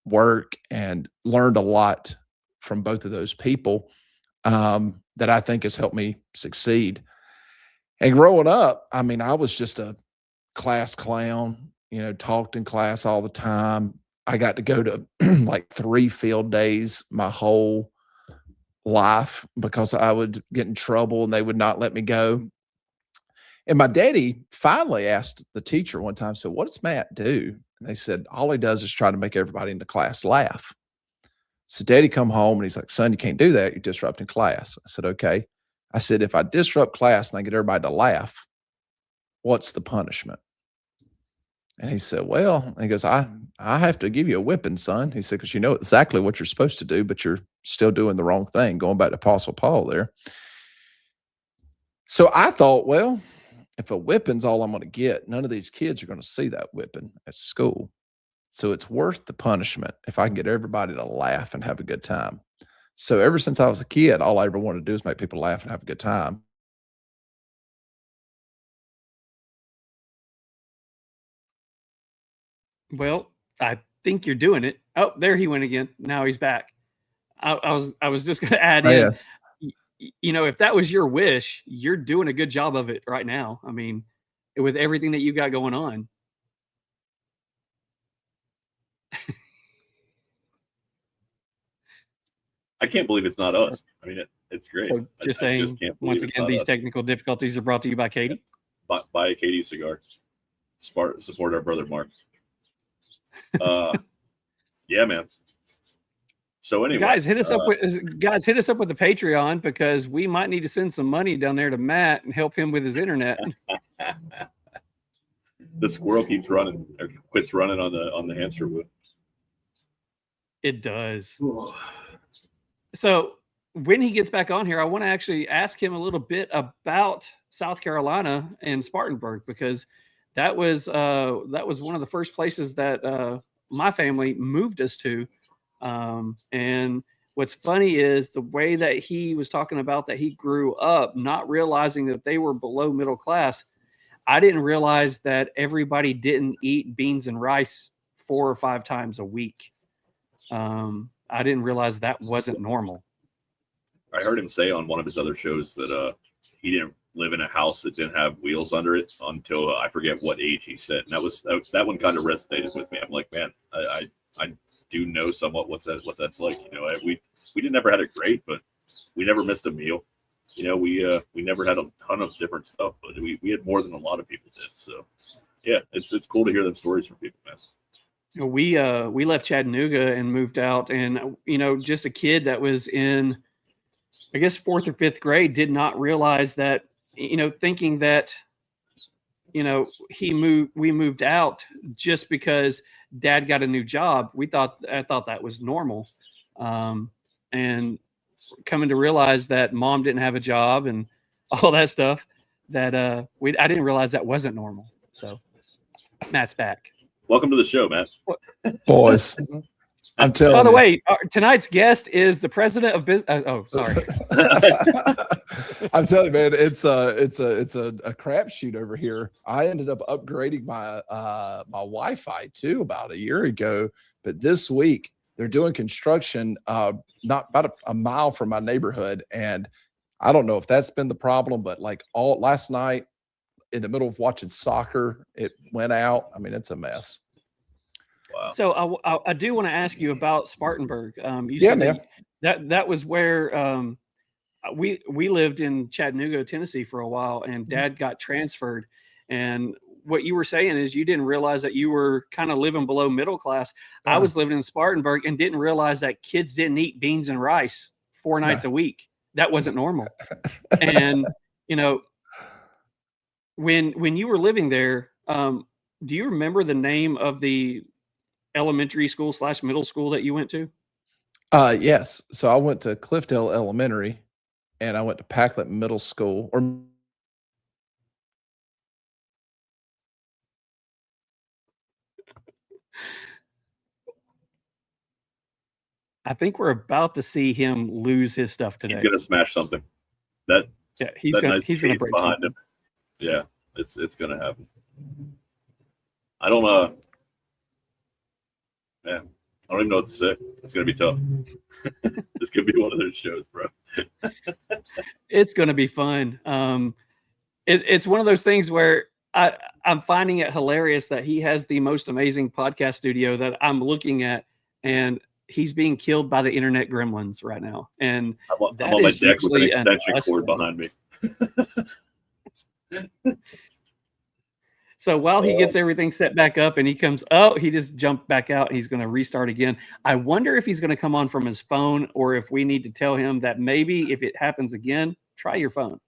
work, and learned a lot from both of those people that I think has helped me succeed. And growing up, I mean, I was just a class clown, talked in class all the time. I got to go to like 3 field days my whole life because I would get in trouble and they would not let me go. And my daddy finally asked the teacher one time, said, what does Matt do? And they said, all he does is try to make everybody in the class laugh. So daddy come home and he's like, son, you can't do that. You're disrupting class. I said, okay. I said, if I disrupt class and I get everybody to laugh, what's the punishment? And he said, well, he goes, I have to give you a whipping, son. He said, because you know exactly what you're supposed to do, but you're still doing the wrong thing, going back to Apostle Paul there. So I thought, well, if a whipping's all I'm going to get, none of these kids are going to see that whipping at school. So it's worth the punishment if I can get everybody to laugh and have a good time. So ever since I was a kid, all I ever wanted to do is make people laugh and have a good time. Well, I think you're doing it. Oh, there he went again. Now he's back. I was just going to add in, if that was your wish, you're doing a good job of it right now. I mean, with everything that you got going on. I can't believe it's not us. I mean, it's great. So just I saying, just can't once believe it's again, not these us. technical difficulties are brought to you by Katie. Buy a Katie cigar. Support our brother Mark. Yeah, man. So anyway, Guys, hit us up with the Patreon, because we might need to send some money down there to Matt and help him with his internet. the squirrel keeps running or quits running on the hamster wheel. It does. So when he gets back on here, I want to actually ask him a little bit about South Carolina and Spartanburg, because that was one of the first places that my family moved us to. And what's funny is the way that he was talking about that he grew up not realizing that they were below middle class. I didn't realize that everybody didn't eat beans and rice 4 or 5 times a week. I didn't realize that wasn't normal. I heard him say on one of his other shows that he didn't live in a house that didn't have wheels under it until I forget what age he said. And that one kind of resonated with me. I'm like, man, I do know somewhat what that's like. You know, we never had it great, but we never missed a meal. You know, we never had a ton of different stuff, but we had more than a lot of people did. So yeah, it's cool to hear them stories from people, man. You know, we left Chattanooga and moved out, and you know, just a kid that was in, I guess, 4th or 5th grade did not realize that, you know, thinking that, you know, we moved out just because dad got a new job. I thought that was normal. And coming to realize that mom didn't have a job and all that stuff, that I didn't realize that wasn't normal. So Matt's back. Welcome to the show, Matt. Boys, I'm telling you. By the way, tonight's guest is the president of business. Oh, sorry. I'm telling you, man, it's a crapshoot over here. I ended up upgrading my my Wi-Fi too about a year ago, but this week they're doing construction not about a mile from my neighborhood, and I don't know if that's been the problem, but like last night in the middle of watching soccer, it went out. I mean, it's a mess. Wow. So I do want to ask you about Spartanburg. You Yeah, said man. that was where we lived in Chattanooga, Tennessee for a while, and Dad got transferred. And what you were saying is you didn't realize that you were kind of living below middle class. I was living in Spartanburg and didn't realize that kids didn't eat beans and rice 4 nights a week. That wasn't normal. And you know, when you were living there, do you remember the name of the elementary school / middle school that you went to? Yes. So I went to Cliffdale Elementary, and I went to Packlet Middle School. I think we're about to see him lose his stuff today. He's gonna smash something. That he's that gonna nice he's gonna case break behind something. him. Yeah, it's gonna happen. I don't man, I don't even know what to say. It's gonna be tough. This could be one of those shows, bro. It's gonna be fun. It's one of those things where I'm finding it hilarious that he has the most amazing podcast studio that I'm looking at, and he's being killed by the internet gremlins right now. And I'm on my deck with an extension cord behind me. So while he gets everything set back up and he just jumped back out and he's going to restart again. I wonder if he's going to come on from his phone, or if we need to tell him that maybe if it happens again, try your phone.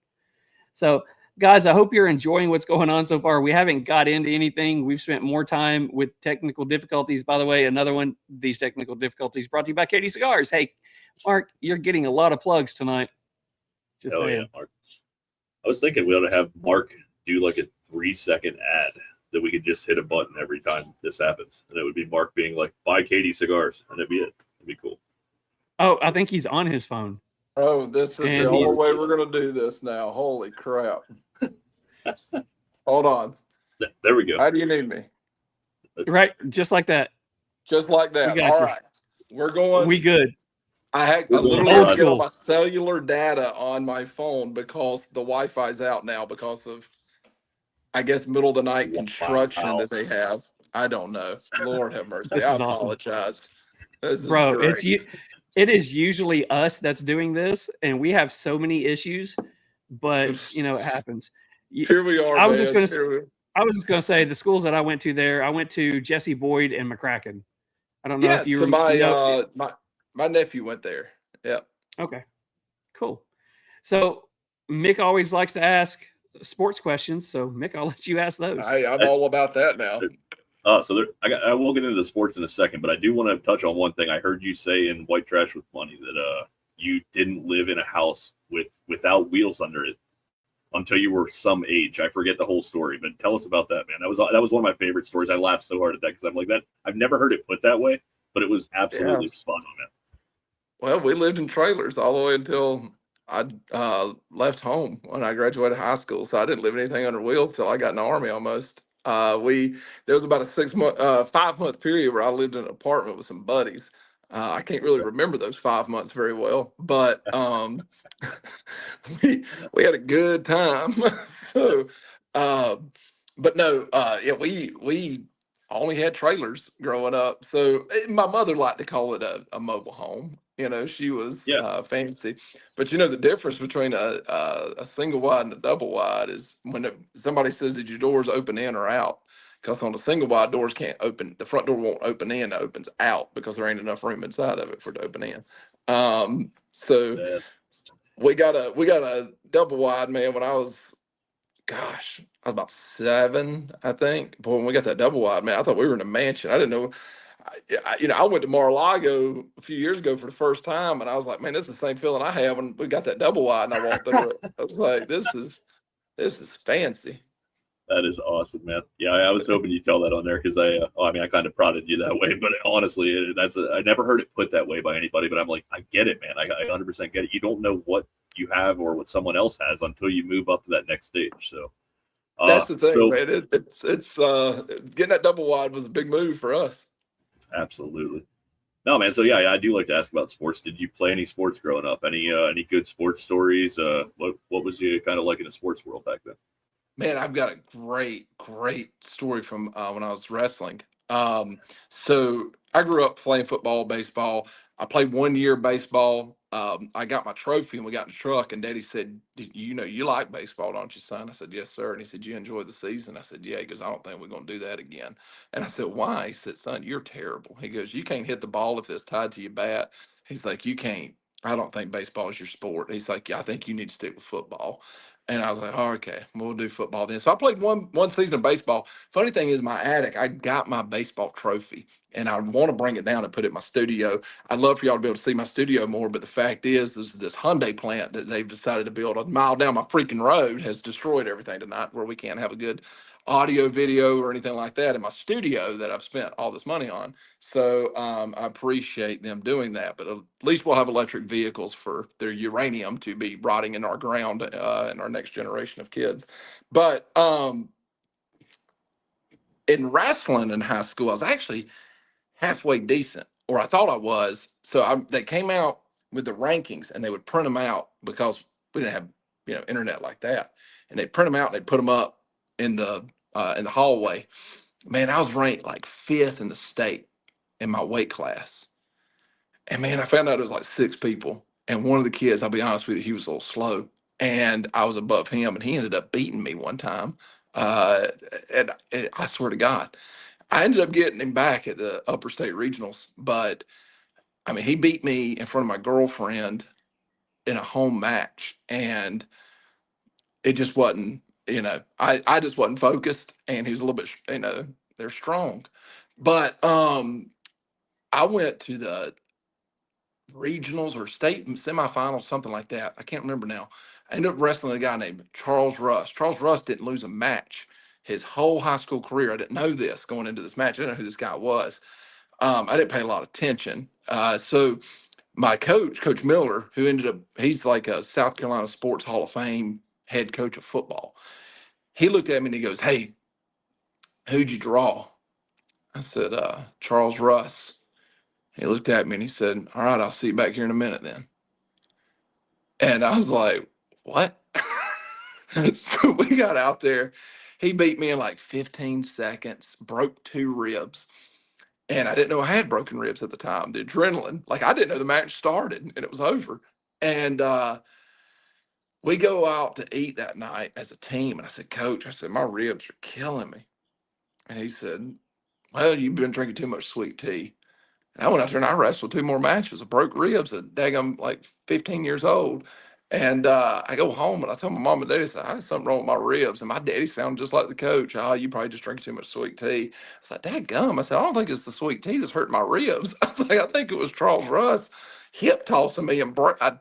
So guys, I hope you're enjoying what's going on so far. We haven't got into anything. We've spent more time with technical difficulties. By the way, another one, these technical difficulties brought to you by Katie Cigars. Hey, Mark, you're getting a lot of plugs tonight. Just saying. Yeah, Mark. I was thinking we ought to have Mark do like a 3-second ad that we could just hit a button every time this happens. And it would be Mark being like, buy Katie Cigars. And that'd be it. It'd be cool. Oh, I think he's on his phone. Oh, this is the only way we're going to do this now. Holy crap. Hold on. There we go. How do you need me? Right. Just like that. Just like that. All right. We're going. We good. I literally have to get all my cellular data on my phone because the Wi-Fi's out now because of, I guess, middle of the night construction that they have. I don't know. Lord have mercy. I apologize. Bro, it's you. it is usually us that's doing this, and we have so many issues, but it happens. Here we are, I was just man. going to. I was just going to say the schools that I went to there. I went to Jesse Boyd and McCracken. I don't know Yeah. if you So know. my nephew went there. Yeah. Okay, cool. So Mick always likes to ask sports questions. So Mick, I'll let you ask those. I'm all about that now. I will get into the sports in a second, but I do want to touch on one thing. I heard you say in White Trash with Money that you didn't live in a house without wheels under it until you were some age. I forget the whole story, but tell us about that, man. That was one of my favorite stories. I laughed so hard at that because I'm like that. I've never heard it put that way, but it was absolutely spot on, man. Well, we lived in trailers all the way until I left home when I graduated high school. So I didn't live anything under wheels till I got in the army almost. There was about a 5 month period where I lived in an apartment with some buddies. I can't really remember those 5 months very well, but we had a good time. So, uh, but no, yeah, we only had trailers growing up. So my mother liked to call it a mobile home. She was fancy. But the difference between a single wide and a double wide is when somebody says that your doors open in or out. Because on the single wide, doors can't open. The front door won't open in; it opens out because there ain't enough room inside of it for it to open in. So we got a double wide, man. When I was about 7, I think. But when we got that double wide, man, I thought we were in a mansion. I didn't know. I went to Mar-a-Lago a few years ago for the first time, and I was like, man, this is the same feeling I have when we got that double wide, and I walked through it. I was like, this is fancy. That is awesome, man. Yeah, I was hoping you'd tell that on there because I kind of prodded you that way, but honestly, I never heard it put that way by anybody. But I'm like, I get it, man. I 100% get it. You don't know what you have or what someone else has until you move up to that next stage. So that's the thing, man. It's getting that double wide was a big move for us. Absolutely. No, man. So yeah, I do like to ask about sports. Did you play any sports growing up? Any good sports stories? What was you kind of like in the sports world back then? Man, I've got a great story from when I was wrestling. So I grew up playing football, baseball. I played 1 year baseball. I got my trophy and we got in the truck and Daddy said, you like baseball, don't you, son? I said, yes, sir. And he said, you enjoyed the season? I said, yeah. He goes, I don't think we're going to do that again. And I said, why? He said, son, you're terrible. He goes, you can't hit the ball if it's tied to your bat. He's like, you can't. I don't think baseball is your sport. He's like, yeah, I think you need to stick with football. And I was like, oh, okay, we'll do football then. So I played one season of baseball. Funny thing is, my attic, I got my baseball trophy, and I want to bring it down and put it in my studio. I'd love for y'all to be able to see my studio more, but the fact is this Hyundai plant that they've decided to build a mile down my freaking road has destroyed everything tonight, where we can't have a good audio, video, or anything like that in my studio that I've spent all this money on. So I appreciate them doing that, but at least we'll have electric vehicles for their uranium to be rotting in our ground in our next generation of kids. But in wrestling in high school, I was actually halfway decent, or I thought I was. So they came out with the rankings, and they would print them out because we didn't have internet like that, and they print them out and they put them up in the hallway. Man, I was ranked like 5th in the state in my weight class. And man, I found out it was like 6 people. And one of the kids, I'll be honest with you, he was a little slow. And I was above him, and he ended up beating me one time. Uh, and I swear to God, I ended up getting him back at the upper state regionals. But I mean, he beat me in front of my girlfriend in a home match. And it just wasn't, I just wasn't focused. And he was a little bit, they're strong. But I went to the regionals or state semifinals, something like that. I can't remember now. I ended up wrestling a guy named Charles Russ. Charles Russ didn't lose a match his whole high school career. I didn't know this going into this match. I didn't know who this guy was. I didn't pay a lot of attention. So my coach, Coach Miller, who he's like a South Carolina Sports Hall of Fame head coach of football. He looked at me and he goes, "Hey, who'd you draw?" I said, Charles Russ. He looked at me and he said, "All right, I'll see you back here in a minute then." And I was like, what? So we got out there. He beat me in like 15 seconds, broke 2 ribs. And I didn't know I had broken ribs at the time. The adrenaline, like I didn't know the match started and it was over. And we go out to eat that night as a team. And I said, Coach, I said, my ribs are killing me. And he said, well, you've been drinking too much sweet tea. And I went out there and I wrestled 2 more matches. I broke ribs at daggum like 15 years old. And I go home and I tell my mom and daddy, I said, I had something wrong with my ribs. And my daddy sounded just like the coach. Oh, you probably just drinking too much sweet tea. I was like, dadgum. I said, I don't think it's the sweet tea that's hurting my ribs. I was like, I think it was Charles Russ hip tossing me and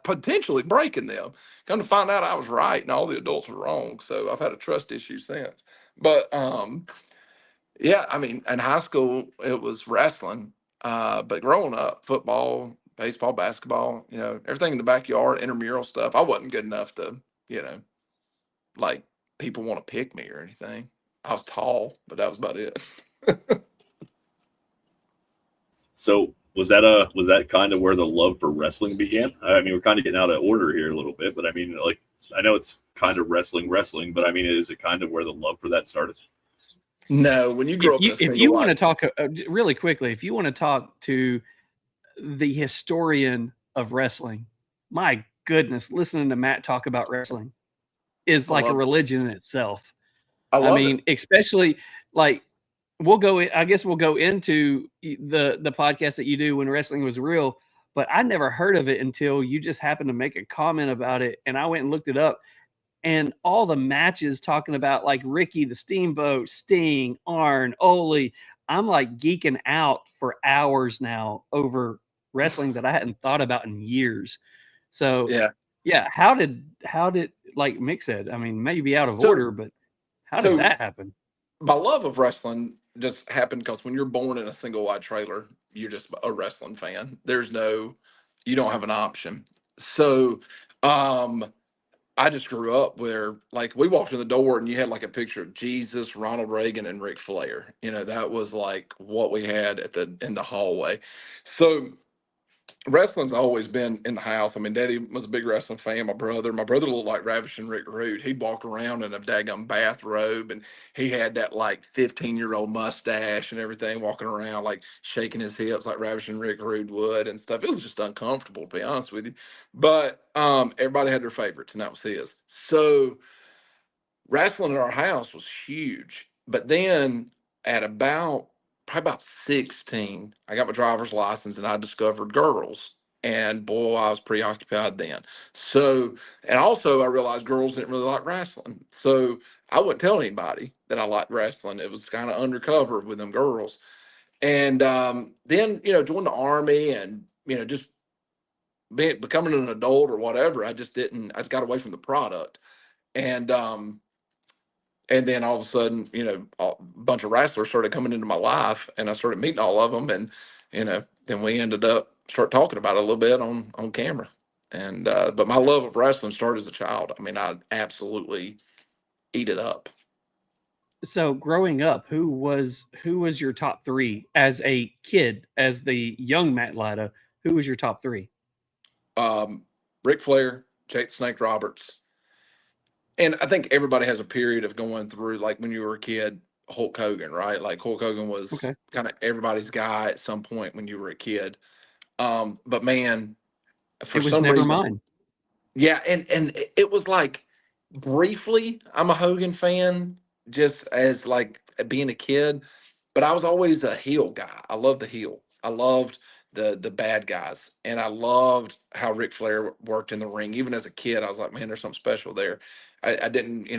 potentially breaking them. Come to find out I was right and all the adults were wrong. So I've had a trust issue since. But yeah, I mean, in high school it was wrestling, but growing up, football, baseball, basketball, everything in the backyard, intramural stuff. I wasn't good enough to, you know, like people want to pick me or anything. I was tall, but that was about it. So was that kind of where the love for wrestling began? I mean, we're kind of getting out of order here a little bit, but I mean, like, I know it's kind of wrestling, but I mean, is it kind of where the love for that started? No, when you grow up in a If single you want to wide, talk really quickly, if you want to talk to the historian of wrestling, my goodness, listening to Matt talk about wrestling is I like a love, religion in itself. I I love it. mean, especially like I guess we'll go into the podcast that you do when wrestling was real, but I never heard of it until you just happened to make a comment about it, and I went and looked it up. And all the matches talking about like Ricky the Steamboat, Sting, Arn, Ole, I'm like geeking out for hours now over wrestling that I hadn't thought about in years. So Yeah. yeah, how did like Mick said, I mean, maybe out of So, order, but how did so that happen? my love of wrestling just happened because when you're born in a single wide trailer, you're just a wrestling fan. You don't have an option. So, um, I just grew up where, like, we walked in the door and you had like a picture of Jesus, Ronald Reagan, and Ric Flair. That was like what we had in the hallway. So wrestling's always been in the house. I mean, Daddy was a big wrestling fan. My brother looked like Ravishing Rick Rude. He'd walk around in a daggum bathrobe, and he had that like 15-year-old mustache and everything, walking around like shaking his hips like Ravishing Rick Rude would and stuff. It was just uncomfortable, to be honest with you. But everybody had their favorites, and that was his. So wrestling in our house was huge. But then at probably about 16, I got my driver's license and I discovered girls. And boy, I was preoccupied then. So, and also I realized girls didn't really like wrestling. So I wouldn't tell anybody that I liked wrestling. It was kind of undercover with them girls. And then, joined the army and, just becoming an adult or whatever. I got away from the product. And, and then all of a sudden, a bunch of wrestlers started coming into my life, and I started meeting all of them, and then we ended up start talking about it a little bit on camera. And but my love of wrestling started as a child. I mean, I absolutely eat it up. So growing up, who was your top three as a kid, as the young Matt Lyda? Who was your top three? Ric Flair, Jake the Snake Roberts, and I think everybody has a period of going through, like when you were a kid, Hulk Hogan, right? Like Hulk Hogan was Okay. kind of everybody's guy at some point when you were a kid. But man, for It was some never reason, mine. yeah, and it was like briefly, I'm a Hogan fan, just as like being a kid, but I was always a heel guy. I loved the heel. I loved the bad guys, and I loved how Ric Flair worked in the ring. Even as a kid, I was like, man, there's something special there. I didn't,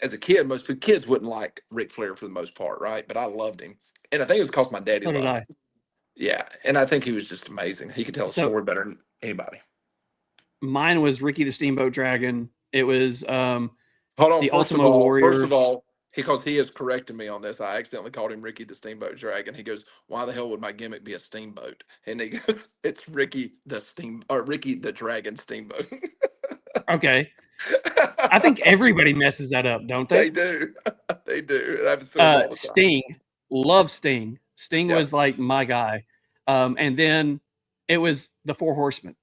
as a kid, most kids wouldn't like Ric Flair for the most part, right? But I loved him, and I think it was because my daddy So did loved I. him. Yeah, and I think he was just amazing. He could tell a So story better than anybody. mine was Ricky the Steamboat Dragon. It was Hold on. the First of Ultimo all, Warrior. because he has corrected me on this. I accidentally called him Ricky the Steamboat Dragon. He goes, "Why the hell would my gimmick be a steamboat?" And he goes, "It's Ricky the Dragon Steamboat." Okay. I think everybody messes that up, don't They they? do. They do. It happens to him all the time. Sting. Love Sting. Sting Yeah. was like my guy. And then it was the Four Horsemen.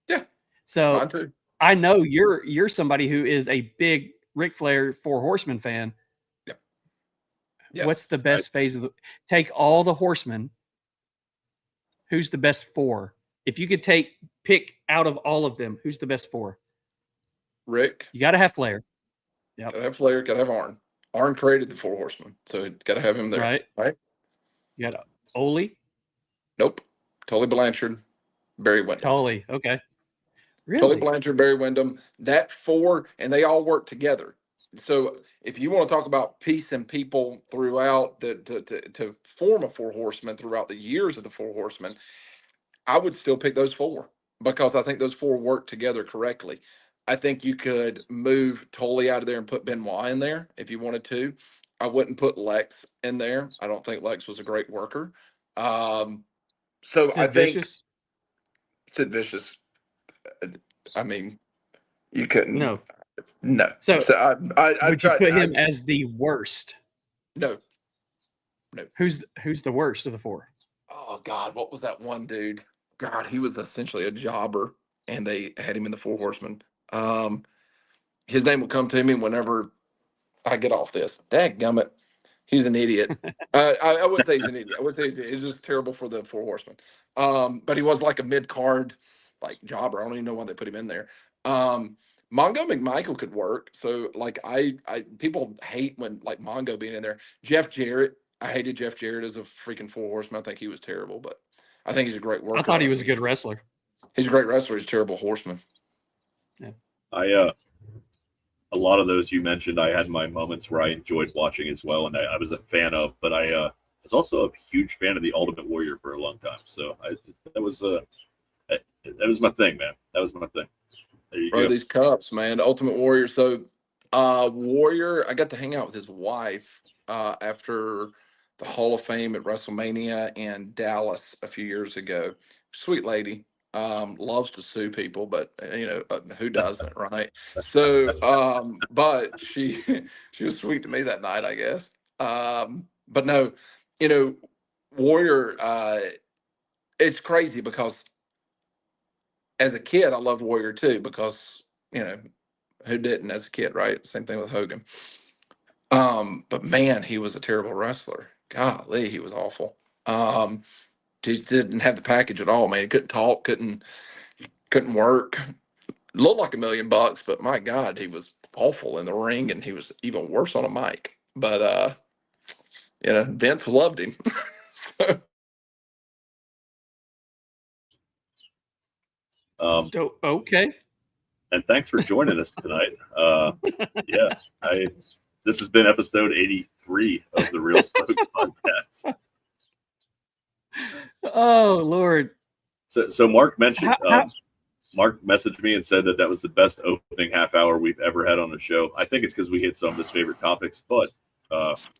Yeah. So Mine too. I know you're somebody who is a big Ric Flair Four Horsemen fan. Yeah. What's Yes. the best phase of take all the horsemen who's the best 4? If you could pick out of all of them, who's the best 4? Rick. You got to have Flair. Yep. Gotta have Flair, gotta have Arn. Arn created the Four Horsemen, so gotta have him there. Right. Right? You got Ole. Nope. Tully Blanchard, Barry Windham. Tully. Okay. Really? Tully Blanchard, Barry Windham. That 4, and they all work together. So if you want to talk about peace and people throughout to form a Four Horsemen throughout the years of the Four Horsemen, I would still pick those 4 because I think those 4 work together correctly. I think you could move Tully out of there and put Benoit in there if you wanted to. I wouldn't put Lex in there. I don't think Lex was a great worker. So Sid I think Vicious? Sid Vicious. I mean, you couldn't. No. No. So I would you put him as the worst? No. Who's the worst of the 4? Oh God, what was that one dude? God, he was essentially a jobber, and they had him in the Four Horsemen. His name will come to me whenever I get off this. Dadgummit. He's an idiot. I wouldn't say he's an idiot. I would say he's just terrible for the Four Horsemen. But he was like a mid-card, like jobber. I don't even know why they put him in there. Mongo McMichael could work. So like I people hate when like Mongo being in there. Jeff Jarrett. I hated Jeff Jarrett as a freaking Four Horseman. I think he was terrible, but I think he's a great worker. I thought he was a good wrestler. He's a great wrestler. He's a terrible horseman. Yeah. A lot of those you mentioned, I had my moments where I enjoyed watching as well, and I was a fan of. But I was also a huge fan of the Ultimate Warrior for a long time. So that was my thing, man. That was my thing. There you Bro, go. these cups, man. Ultimate Warrior. So, Warrior, I got to hang out with his wife after the Hall of Fame at WrestleMania in Dallas a few years ago. Sweet lady. Loves to sue people, but who doesn't, right? So, but she was sweet to me that night, I guess. But no, Warrior. It's crazy because as a kid, I loved Warrior too because who didn't as a kid, right? Same thing with Hogan. But man, he was a terrible wrestler. Golly, he was awful. Just didn't have the package at all, man. He couldn't talk, couldn't work. Looked like $1 million, but my God, he was awful in the ring, and he was even worse on a mic. But Vince loved him. Okay. And thanks for joining us tonight. This has been episode 83 of the Real Smoke Podcast. Oh Lord! So Mark mentioned. Mark messaged me and said that was the best opening half hour we've ever had on the show. I think it's because we hit some of his favorite topics, but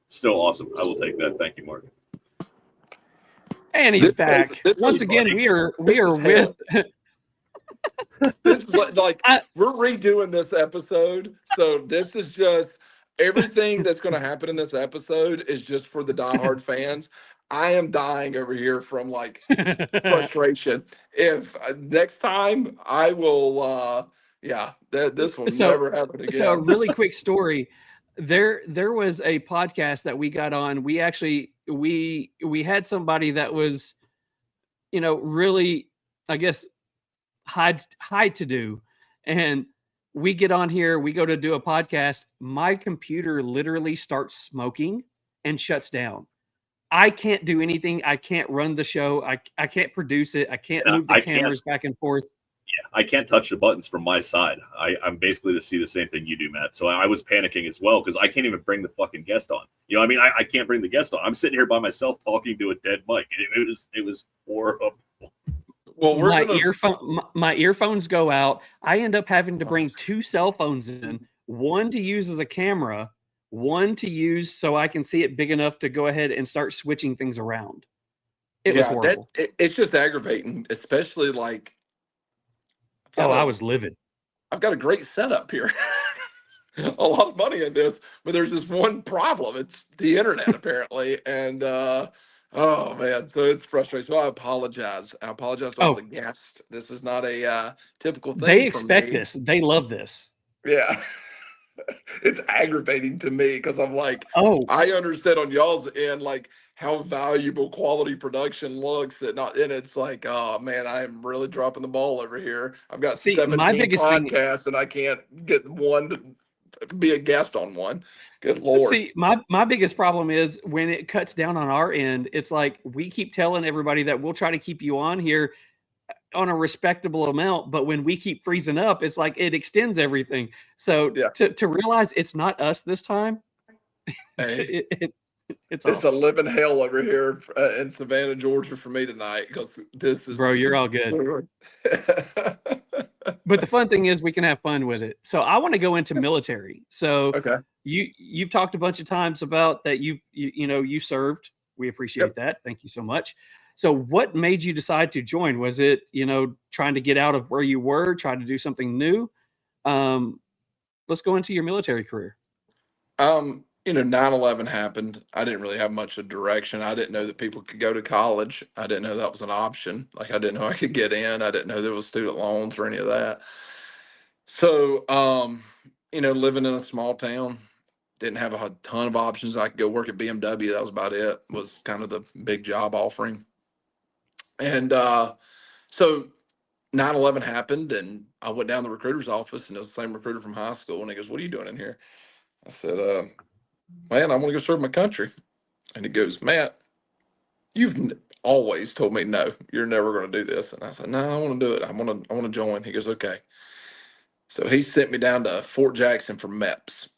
still awesome. I will take that. Thank you, Mark. And he's back once again. We are with. This is like we're redoing this episode, so this is just everything that's going to happen in this episode is just for the diehard fans. I am dying over here from like frustration. If next time I will, this will never happen again. So a really quick story. There was a podcast that we got on. We actually we had somebody that was, really, I guess, high to do, and we get on here. We go to do a podcast. My computer literally starts smoking and shuts down. I can't do anything. I can't run the show. I can't produce it. I can't move the cameras back and forth. Yeah, I can't touch the buttons from my side. I'm basically to see the same thing you do, Matt. So I was panicking as well because I can't even bring the fucking guest on. I can't bring the guest on. I'm sitting here by myself talking to a dead mic. It was horrible. Well, my earphones go out. I end up having to bring 2 cell phones in, one to use as a camera, one to use so I can see it big enough to go ahead and start switching things around. It was horrible. It's just aggravating, especially like. I was livid. I've got a great setup here. A lot of money in this, but there's just one problem. It's the internet, apparently. And oh man, so it's frustrating. So I apologize. I apologize to all the guests. This is not a typical thing. They expect this. They love this. Yeah. it's aggravating to me because I'm like, Oh, I understand on y'all's end, like how valuable quality production looks and it's like, oh man, I am really dropping the ball over here. I've got see, my 17 biggest thing. podcasts and I can't get one to be a guest on one. Good Lord. See, my biggest problem is when it cuts down on our end, it's like we keep telling everybody that we'll try to keep you on here on a respectable amount, but when we keep freezing up, it's like it extends everything. So Yeah. to realize it's not us this time, Hey, it's it's a awesome. living hell over here in Savannah, Georgia for me tonight because this Bro, is you're all good. so. But the fun thing is we can have fun with it. So I want to go into military. So Okay. you've talked a bunch of times about that you served. We appreciate Yep. that. Thank you so much. So what made you decide to join? Was it, trying to get out of where you were, trying to do something new? Let's go into your military career. 9/11 happened. I didn't really have much of direction. I didn't know that people could go to college. I didn't know that was an option. Like I didn't know I could get in. I didn't know there was student loans or any of that. So, living in a small town, didn't have a ton of options. I could go work at BMW. That was about it. Was kind of the big job offering. And so 9/11 happened, and I went down to the recruiter's office, and it was the same recruiter from high school. And he goes, "What are you doing in here?" I said, "Man, I want to go serve my country." And he goes, "Matt, always told me no. You're never going to do this." And I said, "No, I want to do it. I want to join." He goes, "Okay." So he sent me down to Fort Jackson for MEPS.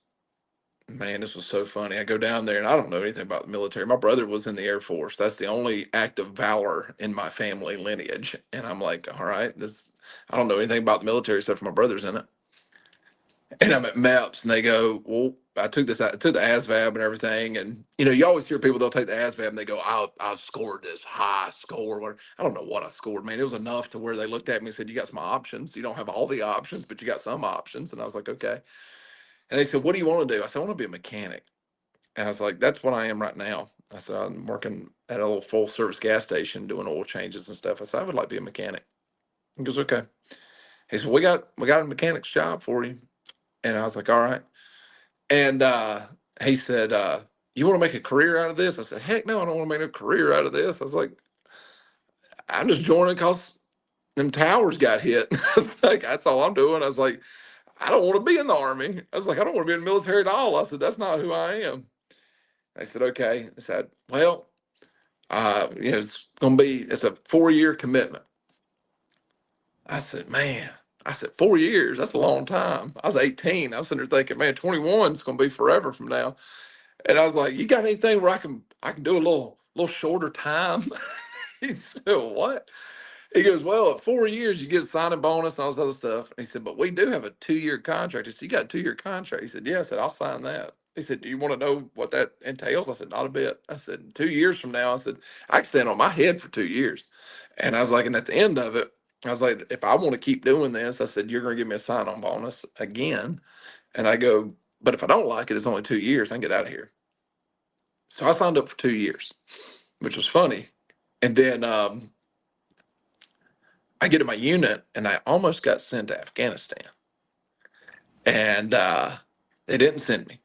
Man, this was so funny. I go down there and I don't know anything about the military. My brother was in the Air Force. That's the only act of valor in my family lineage. And I'm like, all right, I don't know anything about the military except for my brother's in it. And I'm at MEPS and they go, well, I took the ASVAB and everything. And, you always hear people, they'll take the ASVAB and they go, I scored this high score. I don't know what I scored, man. It was enough to where they looked at me and said, you got some options. You don't have all the options, but you got some options. And I was like, okay. And they said, what do you want to do? I said, I want to be a mechanic. And I was like, that's what I am right now. I said, I'm working at a little full service gas station doing oil changes and stuff. I said, I would like to be a mechanic. He goes, okay. He said, we got a mechanic's job for you. And I was like, all right. And he said, you want to make a career out of this? I said, heck no, I don't want to make a career out of this. I was like, I'm just joining because them towers got hit. I was like, that's all I'm doing. I was like, I don't want to be in the Army. I was like, I don't want to be in the military at all. I said, that's not who I am. I said, okay. I said, well, it's a 4-year commitment. I said, man, 4 years, that's a long time. I was 18. I was sitting there thinking, man, 21 is going to be forever from now. And I was like, you got anything where I can do a little shorter time? He said, what? He goes, well, at 4 years, you get a signing bonus and all this other stuff. And he said, but we do have a 2-year contract. He said, you got a 2-year contract? He said, yeah. I said, I'll sign that. He said, do you want to know what that entails? I said, not a bit. I said, 2 years from now, I said, I can stand on my head for 2 years. And I was like, and at the end of it, I was like, if I want to keep doing this, I said, you're going to give me a sign-on bonus again. And I go, but if I don't like it, it's only 2 years. I can get out of here. So I signed up for 2 years, which was funny. And then I get to my unit and I almost got sent to Afghanistan. And they didn't send me.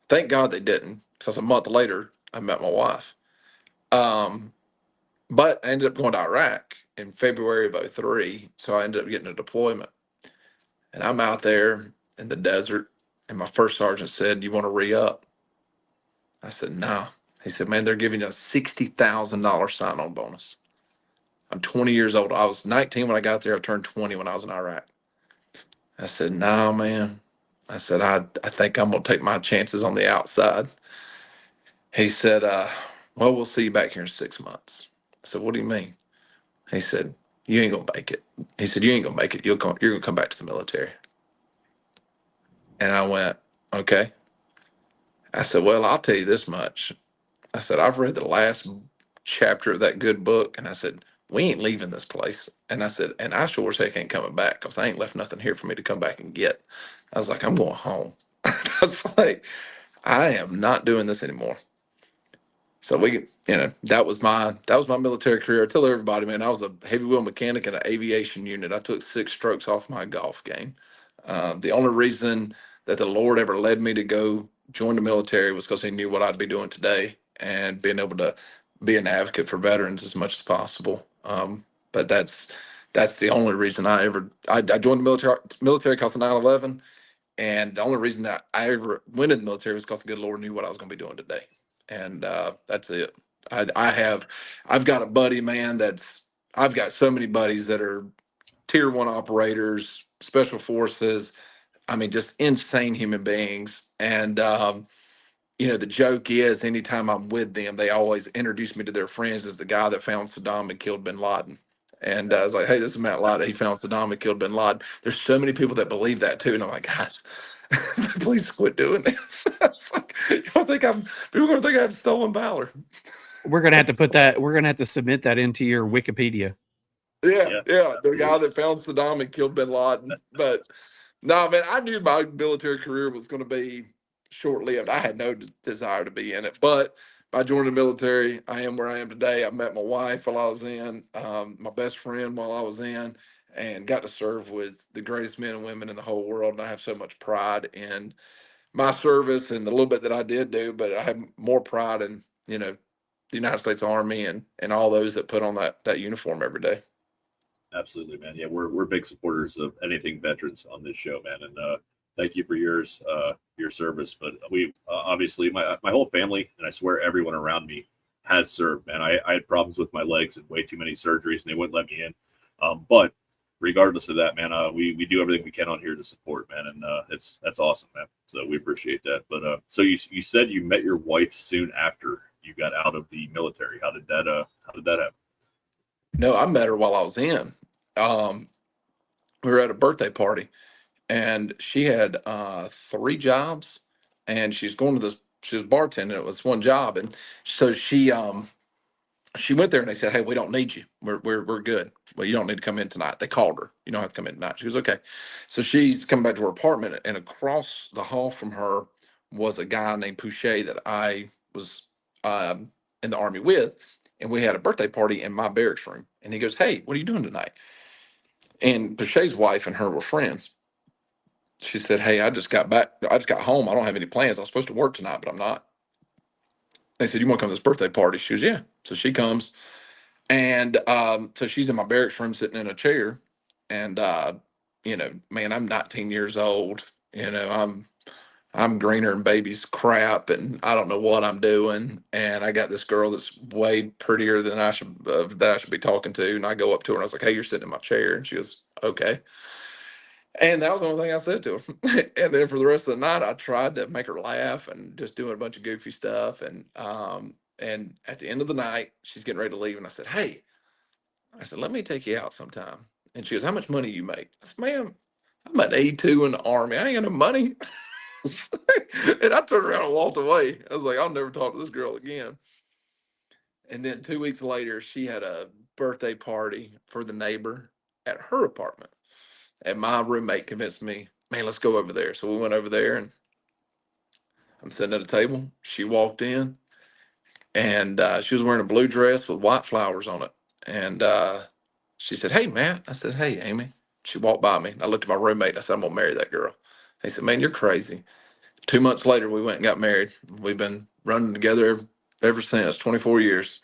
Thank God they didn't, because a month later I met my wife. But I ended up going to Iraq in February of 03. So I ended up getting a deployment. And I'm out there in the desert. And my first sergeant said, you want to re-up? I said, no. He said, man, they're giving you a $60,000 sign-on bonus. I'm 20 years old. I was 19 when I got there. I turned 20 when I was in Iraq. I said, no, man. I said, I think I'm going to take my chances on the outside. He said, well, we'll see you back here in 6 months. I said, what do you mean? He said, you ain't going to make it. He said, you ain't going to make it. You're going to come back to the military. And I went, okay. I said, well, I'll tell you this much. I said, I've read the last chapter of that good book. And I said, we ain't leaving this place. And I said, and I sure as heck ain't coming back because I ain't left nothing here for me to come back and get. I was like, I'm going home. I was like, I am not doing this anymore. So that was my military career. I tell everybody, man, I was a heavy wheel mechanic in an aviation unit. I took 6 strokes off my golf game. The only reason that the Lord ever led me to go join the military was because He knew what I'd be doing today, and being able to be an advocate for veterans as much as possible. But that's the only reason I joined the military because of 9/11, and the only reason that I ever went in the military was because the good Lord knew what I was going to be doing today, and that's it. I've got a buddy, man. I've got so many buddies that are tier one operators, special forces. I mean, just insane human beings. And the joke is, anytime I'm with them, they always introduce me to their friends as the guy that found Saddam and killed bin Laden. And I was like, hey, this is Matt Lyda. He found Saddam and killed bin Laden. There's so many people that believe that too. And I'm like, guys, please quit doing this. It's like, people are going to think I have stolen valor. We're gonna have to put that. We're gonna have to submit that into your Wikipedia. Yeah, the guy that found Saddam and killed bin Laden. But no, man, I knew my military career was going to be short lived. I had no desire to be in it. But by joining the military, I am where I am today. I met my wife while I was in, my best friend while I was in, and got to serve with the greatest men and women in the whole world. And I have so much pride in my service and the little bit that I did do, but I have more pride in, the United States Army and all those that put on that uniform every day. Absolutely, man. Yeah, we're big supporters of anything veterans on this show, man. And thank you for your service. But we obviously my whole family, and I swear everyone around me has served, man. I had problems with my legs and way too many surgeries, and they wouldn't let me in. But regardless of that, man, we do everything we can on here to support, man, and that's awesome, man. So we appreciate that. But so you said you met your wife soon after you got out of the military. How did that happen? No, I met her while I was in. We were at a birthday party, and she had 3 jobs, and she's going to this. She was bartending. It was one job, and so she went there, and they said, "Hey, we don't need you. We're good. Well, you don't need to come in tonight." They called her. You don't have to come in tonight. She was okay. So she's coming back to her apartment, and across the hall from her was a guy named Pouchet that I was in the Army with, and we had a birthday party in my barracks room. And he goes, "Hey, what are you doing tonight?" And Pouchet's wife and her were friends. She said, "Hey, I just got back. I just got home. I don't have any plans. I was supposed to work tonight, but I'm not." They said, "You want to come to this birthday party?" She goes, "Yeah." So she comes, and so she's in my barracks room sitting in a chair. And man, I'm 19 years old. I'm greener than baby's crap, and I don't know what I'm doing. And I got this girl that's way prettier than that I should be talking to. And I go up to her and I was like, "Hey, you're sitting in my chair." And she goes, "Okay." And that was the only thing I said to her. And then for the rest of the night, I tried to make her laugh and just doing a bunch of goofy stuff. And at the end of the night, she's getting ready to leave, and I said, "Hey," I said, "let me take you out sometime." And she goes, "How much money you make?" I said, "Ma'am, I'm an A2 in the Army. I ain't got no money." And I turned around and walked away. I was like, I'll never talk to this girl again. And then 2 weeks later, she had a birthday party for the neighbor at her apartment. And my roommate convinced me, "Man, let's go over there." So we went over there, and I'm sitting at a table. She walked in, and she was wearing a blue dress with white flowers on it. And she said, "Hey, Matt." I said, "Hey, Amy." She walked by me. I looked at my roommate, and I said, "I'm going to marry that girl." He said, "Man, you're crazy." 2 months later, we went and got married. We've been running together ever since, 24 years.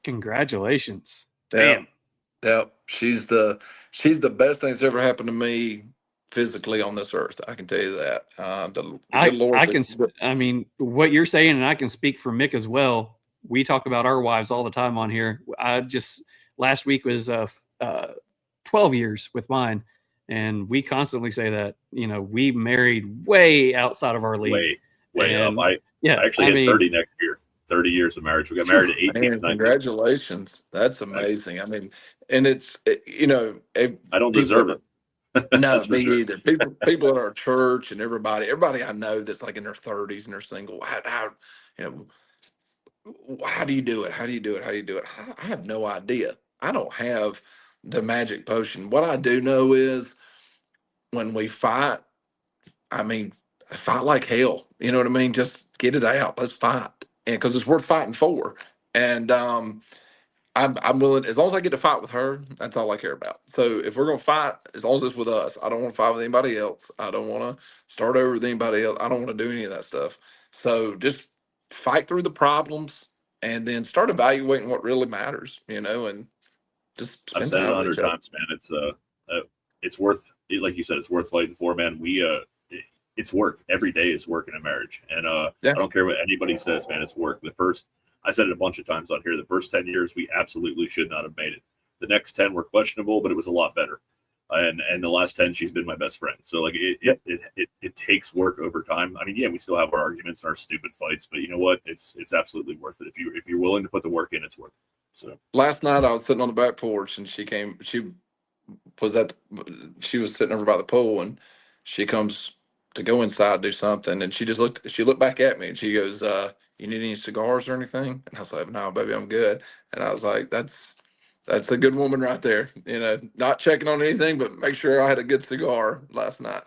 Congratulations. Yeah. Damn. Yeah. She's the best thing that's ever happened to me physically on this earth. I can tell you that. The good Lord. I mean, what you're saying, and I can speak for Mick as well. We talk about our wives all the time on here. Last week was 12 years with mine. And we constantly say that, we married way outside of our league. Way up. I actually hit 30 next year. 30 years of marriage. We got married at 18. Man, congratulations. That's amazing. I mean, and it's, I don't deserve it. No, me either. People at our church and everybody I know that's like in their 30s and they're single. How do you do it? How do you do it? How do you do it? I have no idea. I don't have the magic potion. What I do know is when we fight, I mean, fight like hell. You know what I mean? Just get it out. Let's fight, and because it's worth fighting for. And I'm willing, as long as I get to fight with her, that's all I care about. So if we're gonna fight, as long as it's with us, I don't want to fight with anybody else. I don't want to start over with anybody else. I don't want to do any of that stuff. So just fight through the problems and then start evaluating what really matters, and just I've spend said it time a with hundred each other. times, man. It's worth, like you said, it's worth fighting for, man. It's work. Every day is work in a marriage, and I Yeah. don't care what anybody says, man. It's work. I said it a bunch of times on here. The first 10 years, we absolutely should not have made it. The next 10 were questionable, but it was a lot better. And the last 10, she's been my best friend. So like it takes work over time. I mean, yeah, we still have our arguments and our stupid fights, but you know what? It's absolutely worth it. If you're willing to put the work in, it's worth it. So Last night I was sitting on the back porch and she came. She was sitting over by the pool and she comes to go inside do something and she looked back at me and she goes, "You need any cigars or anything?" And I was like, "No, baby, I'm good." And I was like, That's a good woman right there. Not checking on anything, but make sure I had a good cigar last night.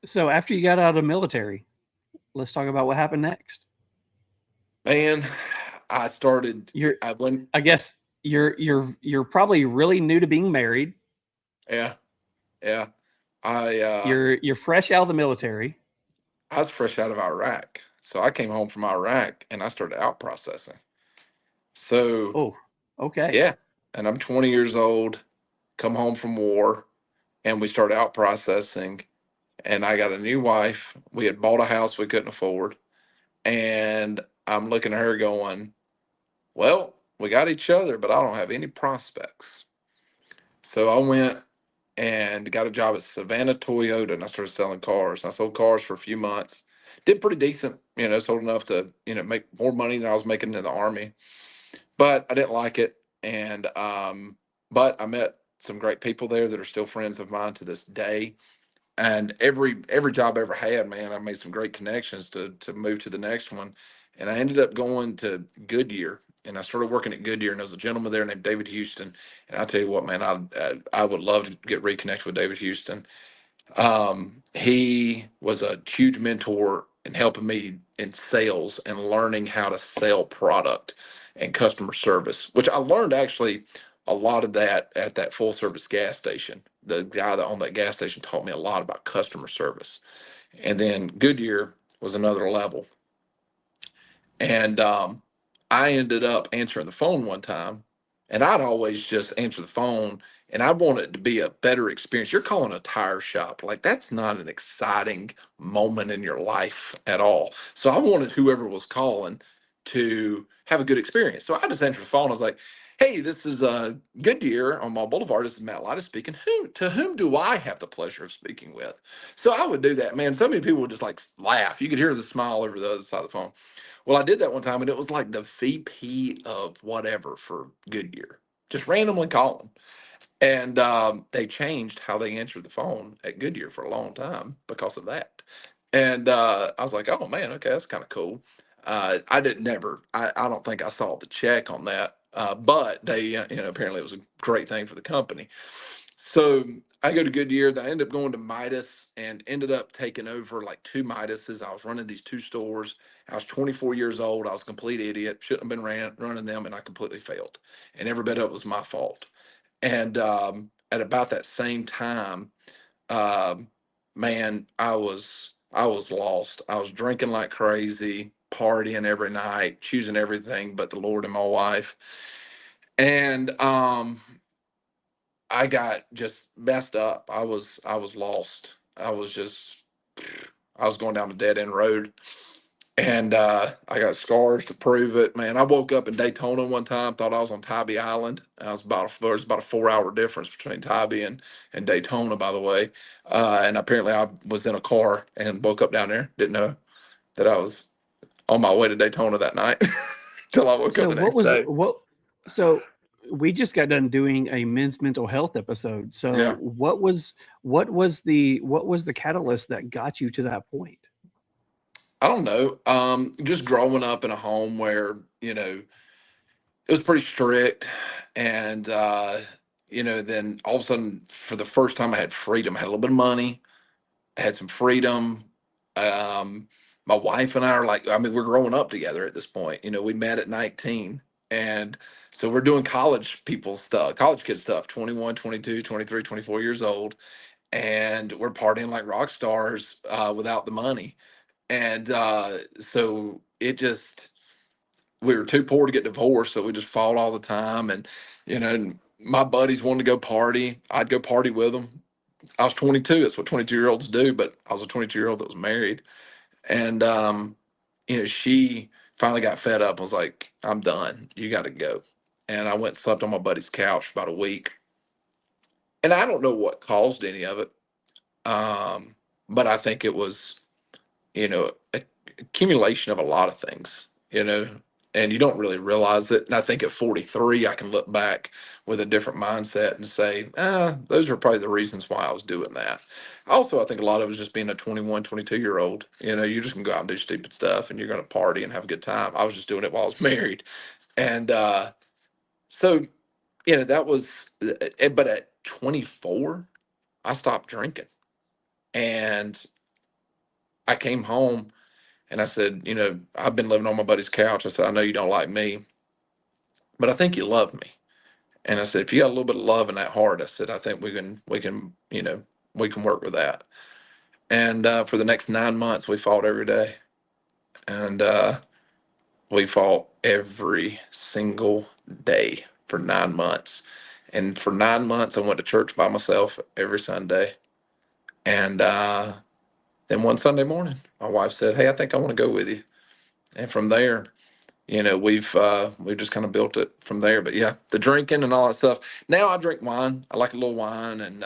So after you got out of the military, let's talk about what happened next. Man, I started. You're, I went. I guess you're probably really new to being married. Yeah, yeah. You're fresh out of the military. I was fresh out of Iraq, so I came home from Iraq and I started out processing. So Oh, okay. yeah, and I'm 20 years old. Come home from war, and we started out processing. And I got a new wife. We had bought a house we couldn't afford, and I'm looking at her going, "Well, we got each other, but I don't have any prospects." So I went and got a job at Savannah Toyota and I started selling cars. I sold cars for a few months. Did pretty decent, sold enough to, make more money than I was making in the army. But I didn't like it. And but I met some great people there that are still friends of mine to this day. And every job I ever had, man, I made some great connections to move to the next one. And I ended up going to Goodyear, and I started working at Goodyear. And there was a gentleman there named David Houston. And I tell you what, man, I would love to get reconnected with David Houston. He was a huge mentor in helping me in sales and learning how to sell product and customer service, which I learned actually a lot of that at that full service gas station. The guy that owned that gas station taught me a lot about customer service. And then Goodyear was another level. And I ended up answering the phone one time, and I'd always just answer the phone, and I want it to be a better experience. You're calling a tire shop. Like, that's not an exciting moment in your life at all. So I wanted whoever was calling to have a good experience. So I just answered the phone. I was like, "Hey, this is Goodyear on Mall Boulevard. This is Matt Lyda speaking. To whom do I have the pleasure of speaking with?" So I would do that, man. So many people would just like laugh. You could hear the smile over the other side of the phone. Well, I did that one time, and it was like the VP of whatever for Goodyear, just randomly calling. And they changed how they answered the phone at Goodyear for a long time because of that. And I was like, "Oh man, okay, that's kind of cool." I didn't never. I don't think I saw the check on that, but they, apparently it was a great thing for the company. So I go to Goodyear. Then I ended up going to Midas and ended up taking over like two Midases. I was running these two stores. I was 24 years old. I was a complete idiot. Shouldn't have been running them, and I completely failed. And every bit of it was my fault. And at about that same time, um, man, I was lost. I was drinking like crazy, partying every night, choosing everything but the Lord and my wife. And I got just messed up. I was lost. I was going down a dead end road. And I got scars to prove it. Man, I woke up in Daytona one time, thought I was on Tybee Island. There was about a 4 hour difference between Tybee and Daytona, by the way. And apparently I was in a car and woke up down there. Didn't know that I was on my way to Daytona that night till I woke up So the next day. so we just got done doing a men's mental health episode. So Yeah. what was the catalyst that got you to that point? I don't know. Just growing up in a home where, it was pretty strict. And, then all of a sudden, for the first time, I had freedom. I had a little bit of money, I had some freedom. Um, my wife and I are like, I mean, we're growing up together at this point. You know, we met at 19. And so we're doing college people stuff, college kid stuff, 21, 22, 23, 24 years old. And we're partying like rock stars without the money. And so it just, we were too poor to get divorced. So we just fought all the time. And, you know, and my buddies wanted to go party. I'd go party with them. I was 22. That's what 22-year-olds do. But I was a 22-year-old that was married. And, you know, she finally got fed up and was like, I'm done. You got to go. And I went and slept on my buddy's couch for about a week. And I don't know what caused any of it. But I think it was, you know, accumulation of a lot of things, you know, and you don't really realize it. And I think at 43, I can look back with a different mindset and say, those are probably the reasons why I was doing that. Also, I think a lot of it was just being a 21, 22-year old. You know, you're just going to go out and do stupid stuff and you're going to party and have a good time. I was just doing it while I was married. And so, you know, that was, but at 24, I stopped drinking. And I came home and I said, you know, I've been living on my buddy's couch. I said, I know you don't like me, but I think you love me. And I said, if you got a little bit of love in that heart, I said, I think you know, we can work with that. And for the next 9 months, we fought every day. And we fought every single day for 9 months. And for 9 months, I went to church by myself every Sunday. And then one Sunday morning, my wife said, hey, I think I want to go with you. And from there, you know, we've just kind of built it from there. But yeah, the drinking and all that stuff. Now I drink wine. I like a little wine, and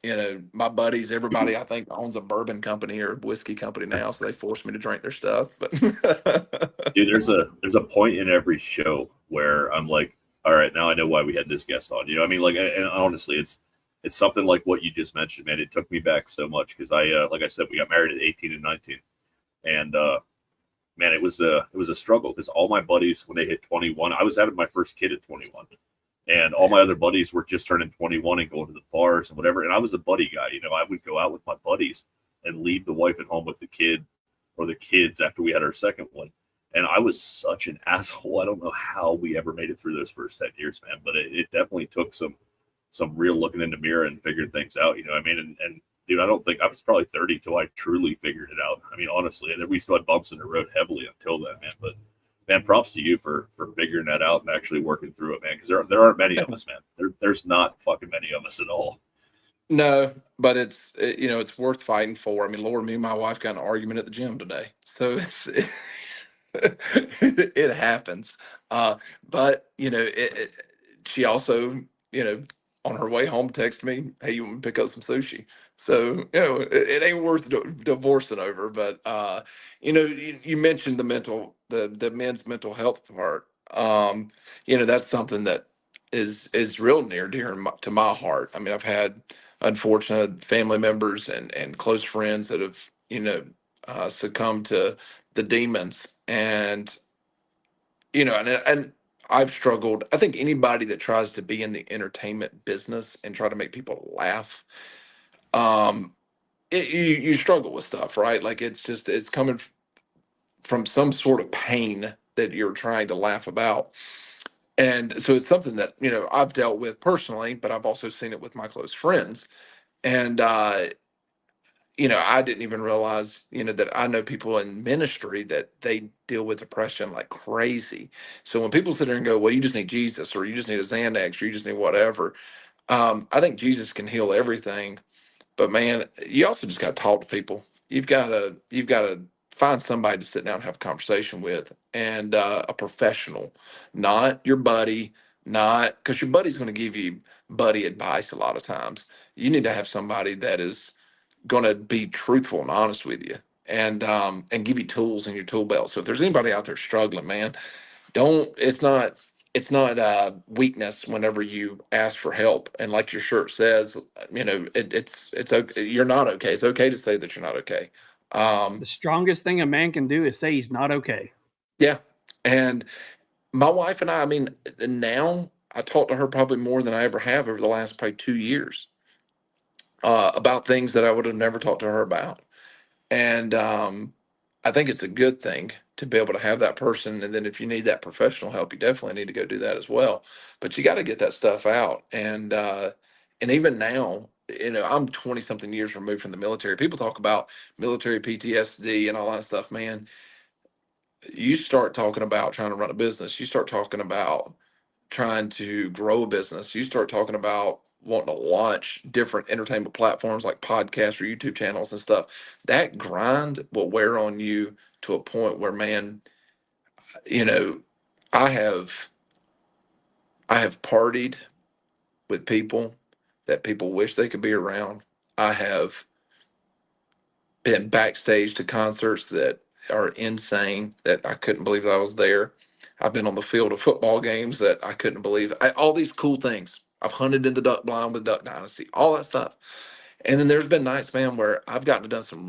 you know, my buddies, everybody I think owns a bourbon company or whiskey company now, so they force me to drink their stuff. But Dude, there's a point in every show where I'm like, all right, now I know why we had this guest on. You know, what I mean, like, and honestly, it's something like what you just mentioned, man. It took me back so much because like I said, we got married at 18 and 19, and man, it was a struggle because all my buddies, when they hit 21, I was having my first kid at 21, and all my other buddies were just turning 21 and going to the bars and whatever. And I was a buddy guy, you know. I would go out with my buddies and leave the wife at home with the kid or the kids after we had our second one. And I was such an asshole. I don't know how we ever made it through those first 10 years, man. But it definitely took some real looking in the mirror and figured things out. You know what I mean? And dude, I don't think I was probably 30 till I truly figured it out. I mean, honestly, and we still had bumps in the road heavily until then, man. But man, props to you for figuring that out and actually working through it, man. Because there aren't many of us, man. There's not fucking many of us at all. no, but you know, it's worth fighting for. I mean, Lord, me and my wife got in an argument at the gym today, so it happens. But you know, she also, you know, on her way home texted me, hey, you want to pick up some sushi? So, you know, it ain't worth divorcing over. But you know, you mentioned the men's mental health part. You know, that's something that is real near dear to my heart. I mean, I've had unfortunate family members and close friends that have, you know, succumbed to the demons. And you know, and I've struggled. I think anybody that tries to be in the entertainment business and try to make people laugh, um you struggle with stuff, right? Like it's coming from some sort of pain that you're trying to laugh about. And so it's something that, you know, I've dealt with personally, but I've also seen it with my close friends. And you know, I didn't even realize, you know, that I know people in ministry that they deal with depression like crazy. So when people sit there and go, well, you just need Jesus, or you just need a Xanax, or you just need whatever, I think Jesus can heal everything. But man, you also just got to talk to people. You've got to find somebody to sit down and have a conversation with, and a professional, not your buddy, not because your buddy's going to give you buddy advice a lot of times. You need to have somebody that is going to be truthful and honest with you, and give you tools in your tool belt. So if there's anybody out there struggling, man, don't it's not weakness whenever you ask for help. And like your shirt says, you know, it's okay. You're not okay. It's okay to say that you're not okay. The strongest thing a man can do is say he's not okay. Yeah. And my wife and I mean, now I talk to her probably more than I ever have over the last probably 2 years, about things that I would have never talked to her about. And I think it's a good thing to be able to have that person. And then if you need that professional help, you definitely need to go do that as well. But you got to get that stuff out. And even now, I'm 20 something years removed from the military. People talk about military PTSD and all that stuff, man. You start talking about trying to run a business, you start talking about trying to grow a business, you start talking about wanting to launch different entertainment platforms like podcasts or YouTube channels and stuff. That grind will wear on you to a point where, man, you know, I have I have partied with people that people wish they could be around. I have been backstage to concerts that are insane that I couldn't believe that I was there. I've been on the field of football games that I couldn't believe. All these cool things. I've hunted in the duck blind with Duck Dynasty, all that stuff. And then there's been nights, man, where I've gotten to done some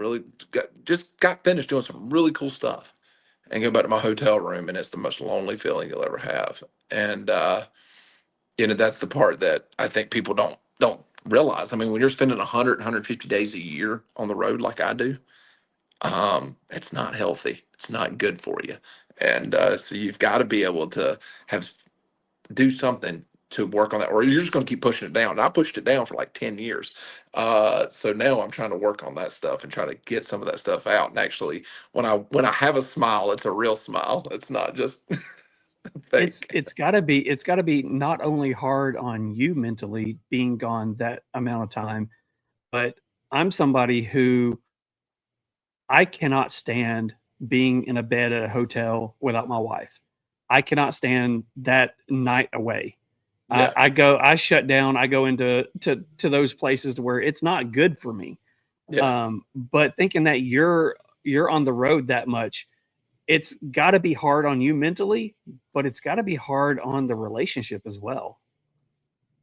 just got finished doing some really cool stuff and go back to my hotel room, and it's the most lonely feeling you'll ever have. And that's the part that I think people don't realize. I mean, when you're spending 100, 150 days a year on the road like I do, it's not healthy. It's not good for you. And so you've got to be able to do something to work on that, or you're just going to keep pushing it down. And I pushed it down for like 10 years. So now I'm trying to work on that stuff and try to get some of that stuff out. And actually, when I have a smile, it's a real smile. It's not just fake. It's got to be not only hard on you mentally being gone that amount of time, but I'm somebody who I cannot stand being in a bed at a hotel without my wife. I cannot stand that night away. Yeah. I shut down. I go into those places to where it's not good for me. Yeah. But thinking that you're on the road that much, it's got to be hard on you mentally, but it's got to be hard on the relationship as well.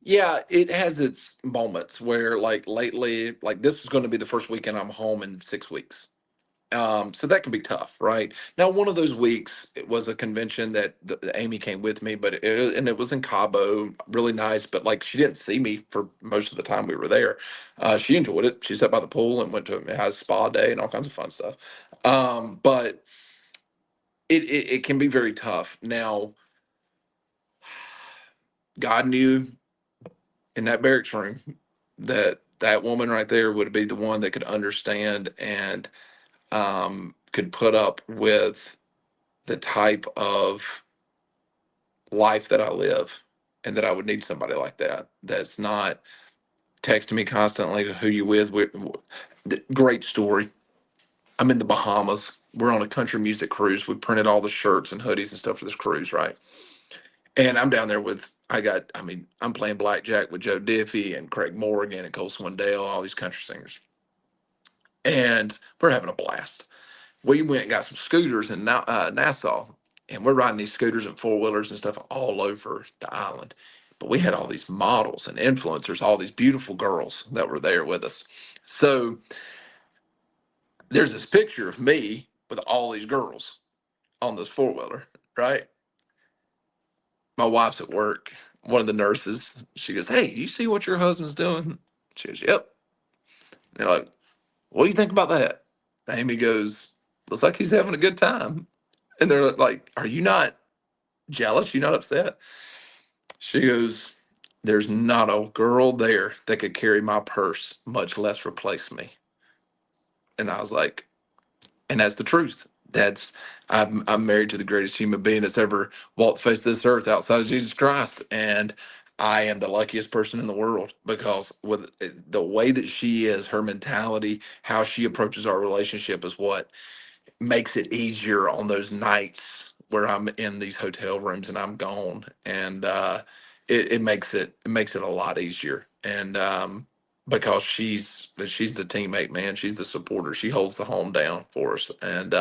Yeah, it has its moments where, like, lately, like this is going to be the first weekend I'm home in 6 weeks. So that can be tough, right? Now, one of those weeks, it was a convention that Amy came with me, but it was in Cabo, really nice. But like, she didn't see me for most of the time we were there. She enjoyed it. She sat by the pool and went to it has a spa day and all kinds of fun stuff. But it can be very tough. Now, God knew in that barracks room that woman right there would be the one that could understand and could put up with the type of life that I live, and that I would need somebody like that. That's not texting me constantly, who you with? Great story. I'm in the Bahamas. We're on a country music cruise. We printed all the shirts and hoodies and stuff for this cruise, right? And I'm down there I'm playing blackjack with Joe Diffie and Craig Morgan and Cole Swindell, all these country singers. And we're having a blast. We went and got some scooters in Nassau, and we're riding these scooters and four-wheelers and stuff all over the island. But we had all these models and influencers, all these beautiful girls that were there with us. So there's this picture of me with all these girls on this four-wheeler, right? My wife's at work. One of the nurses, she goes, "Hey, you see what your husband's doing?" She goes, "Yep." And they're like, "What do you think about that?" Amy goes, "Looks like he's having a good time." And they're like, "Are you not jealous? You not upset?" She goes, "There's not a girl there that could carry my purse, much less replace me." And I was like, and that's the truth. I'm married to the greatest human being that's ever walked the face of this earth outside of Jesus Christ. And I am the luckiest person in the world because with the way that she is, her mentality, how she approaches our relationship is what makes it easier on those nights where I'm in these hotel rooms and I'm gone. And it makes it a lot easier. And because she's the teammate, man. She's the supporter. She holds the home down for us. And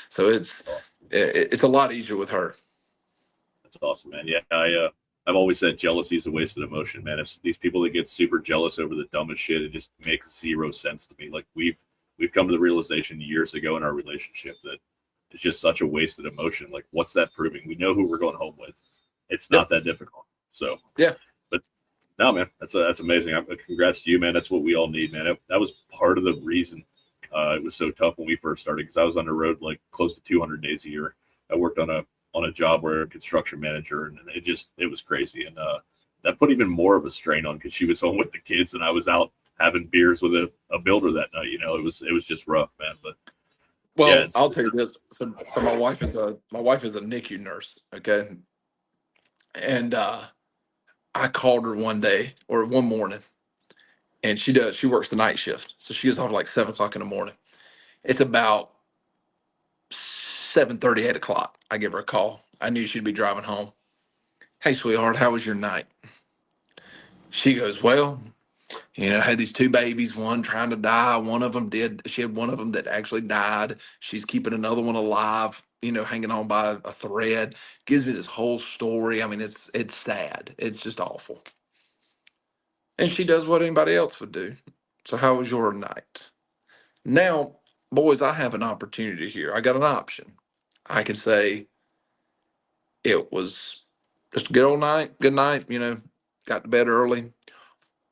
so it's a lot easier with her. That's awesome, man. Yeah, I've always said jealousy is a wasted emotion, man. If these people that get super jealous over the dumbest shit, it just makes zero sense to me. Like we've come to the realization years ago in our relationship that it's just such a wasted emotion. Like, what's that proving? We know who we're going home with. It's not that difficult. So yeah. But no, man, that's amazing. Congrats to you, man. That's what we all need, man. That was part of the reason It was so tough when we first started because I was on the road like close to 200 days a year. I worked on a job where a construction manager, and it was crazy. And that put even more of a strain on because she was home with the kids and I was out having beers with a builder that night. You know, it was just rough, man. But Well, yeah, I'll tell you this. So my wife is a NICU nurse. Okay. And I called her one day or one morning, and she works the night shift. So she gets off at like 7 o'clock in the morning. It's about 7:30, 8 o'clock. I give her a call. I knew she'd be driving home. Hey, sweetheart, how was your night? She goes, well, I had these two babies, one trying to die. She had one of them that actually died. She's keeping another one alive, hanging on by a thread. Gives me this whole story. I mean, it's sad. It's just awful. And she does what anybody else would do. So how was your night? Now, boys, I have an opportunity here. I got an option. I could say it was just a good old night, good night, got to bed early.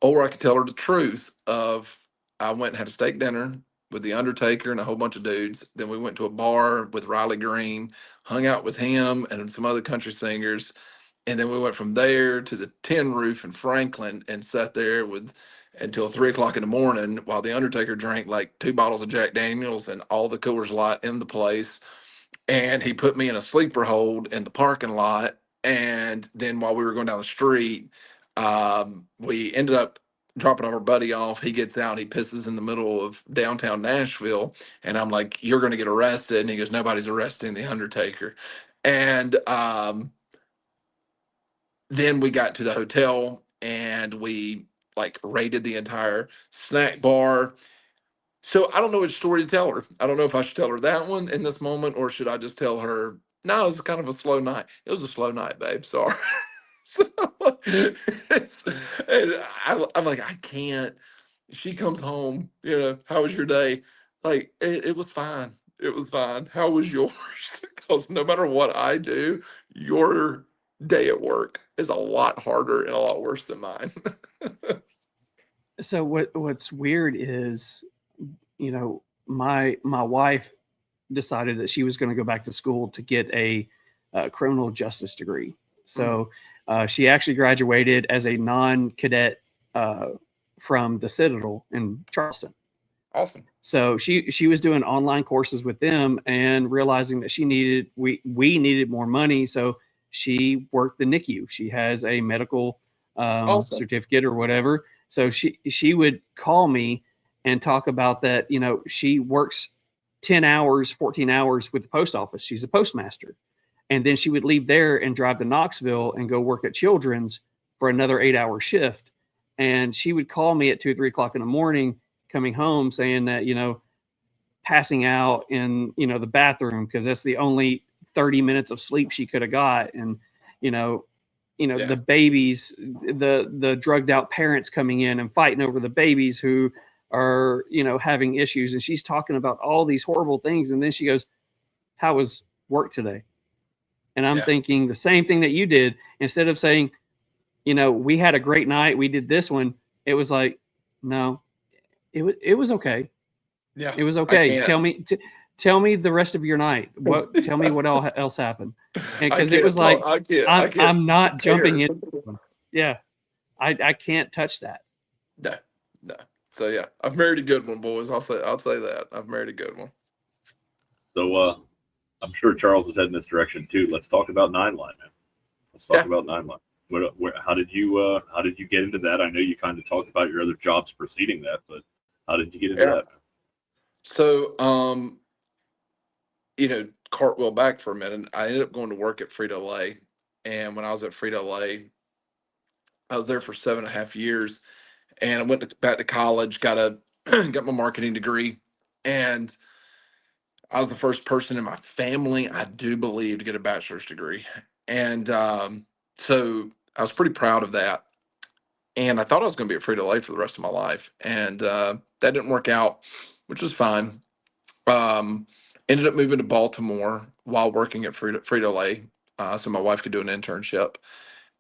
Or I could tell her the truth of I went and had a steak dinner with the Undertaker and a whole bunch of dudes. Then we went to a bar with Riley Green, hung out with him and some other country singers. And then we went from there to the Tin Roof in Franklin and sat there until 3 o'clock in the morning while the Undertaker drank like 2 bottles of Jack Daniels and all the Coors Light in the place. And he put me in a sleeper hold in the parking lot. And then while we were going down the street, we ended up dropping our buddy off. He gets out, he pisses in the middle of downtown Nashville. And I'm like, you're going to get arrested. And he goes, nobody's arresting the Undertaker. And then we got to the hotel and we like raided the entire snack bar. So I don't know which story to tell her. I don't know if I should tell her that one in this moment or should I just tell her, no, it was kind of a slow night. It was a slow night, babe. Sorry. So I'm like, I can't. She comes home, how was your day? Like, it was fine. It was fine. How was yours? Because no matter what I do, your day at work is a lot harder and a lot worse than mine. So what's weird is, my wife decided that she was going to go back to school to get a criminal justice degree. So she actually graduated as a non-cadet from the Citadel in Charleston. Awesome. So she was doing online courses with them and realizing that we needed more money. So she worked the NICU. She has a medical Awesome. certificate or whatever. So she would call me and talk about that. She works 10 hours, 14 hours with the post office. She's a postmaster. And then she would leave there and drive to Knoxville and go work at Children's for another 8-hour shift. And she would call me at 2 or 3 o'clock in the morning coming home saying that, passing out in, the bathroom because that's the only 30 minutes of sleep she could have got. And, the babies, the drugged out parents coming in and fighting over the babies who are, having issues. And she's talking about all these horrible things. And then she goes, how was work today? And I'm thinking the same thing that you did. Instead of saying, we had a great night, we did this one. It was like, no, it was okay. Yeah, it was okay. Tell me the rest of your night. Tell me what else happened. And because it was like, I'm not jumping in. Yeah, I can't touch that. No. So yeah, I've married a good one, boys. I'll say that I've married a good one. So I'm sure Charles is heading this direction too. Let's talk about Nine Line, man. Let's talk about Nine Line. How did you get into that? I know you kind of talked about your other jobs preceding that, but how did you get into that? So, cartwheel back for a minute. I ended up going to work at Frito-Lay, and when I was at Frito-Lay, I was there for 7.5 years, and I went back to college, got my marketing degree, and I was the first person in my family, I do believe, to get a bachelor's degree. And so I was pretty proud of that. And I thought I was going to be at Frito-Lay for the rest of my life. And that didn't work out, which was fine. Ended up moving to Baltimore while working at Frito-Lay so my wife could do an internship.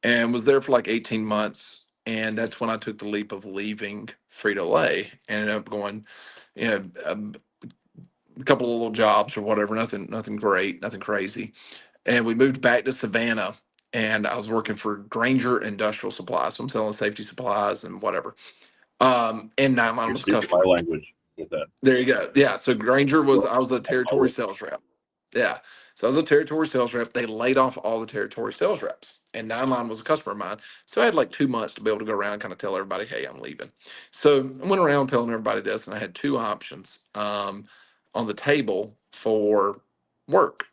And was there for like 18 months. And that's when I took the leap of leaving Frito-Lay and ended up going, a couple of little jobs or whatever, nothing great, nothing crazy. And we moved back to Savannah, and I was working for Granger Industrial Supplies. So I'm selling safety supplies and whatever. And 9 Line You're was a speaking my customer. language with that. There you go. Yeah. So Granger was, Well, I was a territory oh, sales rep. Yeah. So I was a territory sales rep. They laid off all the territory sales reps, and 9 Line was a customer of mine. So I had like 2 months to be able to go around and kind of tell everybody, hey, I'm leaving. So I went around telling everybody this, and I had two options on the table for work.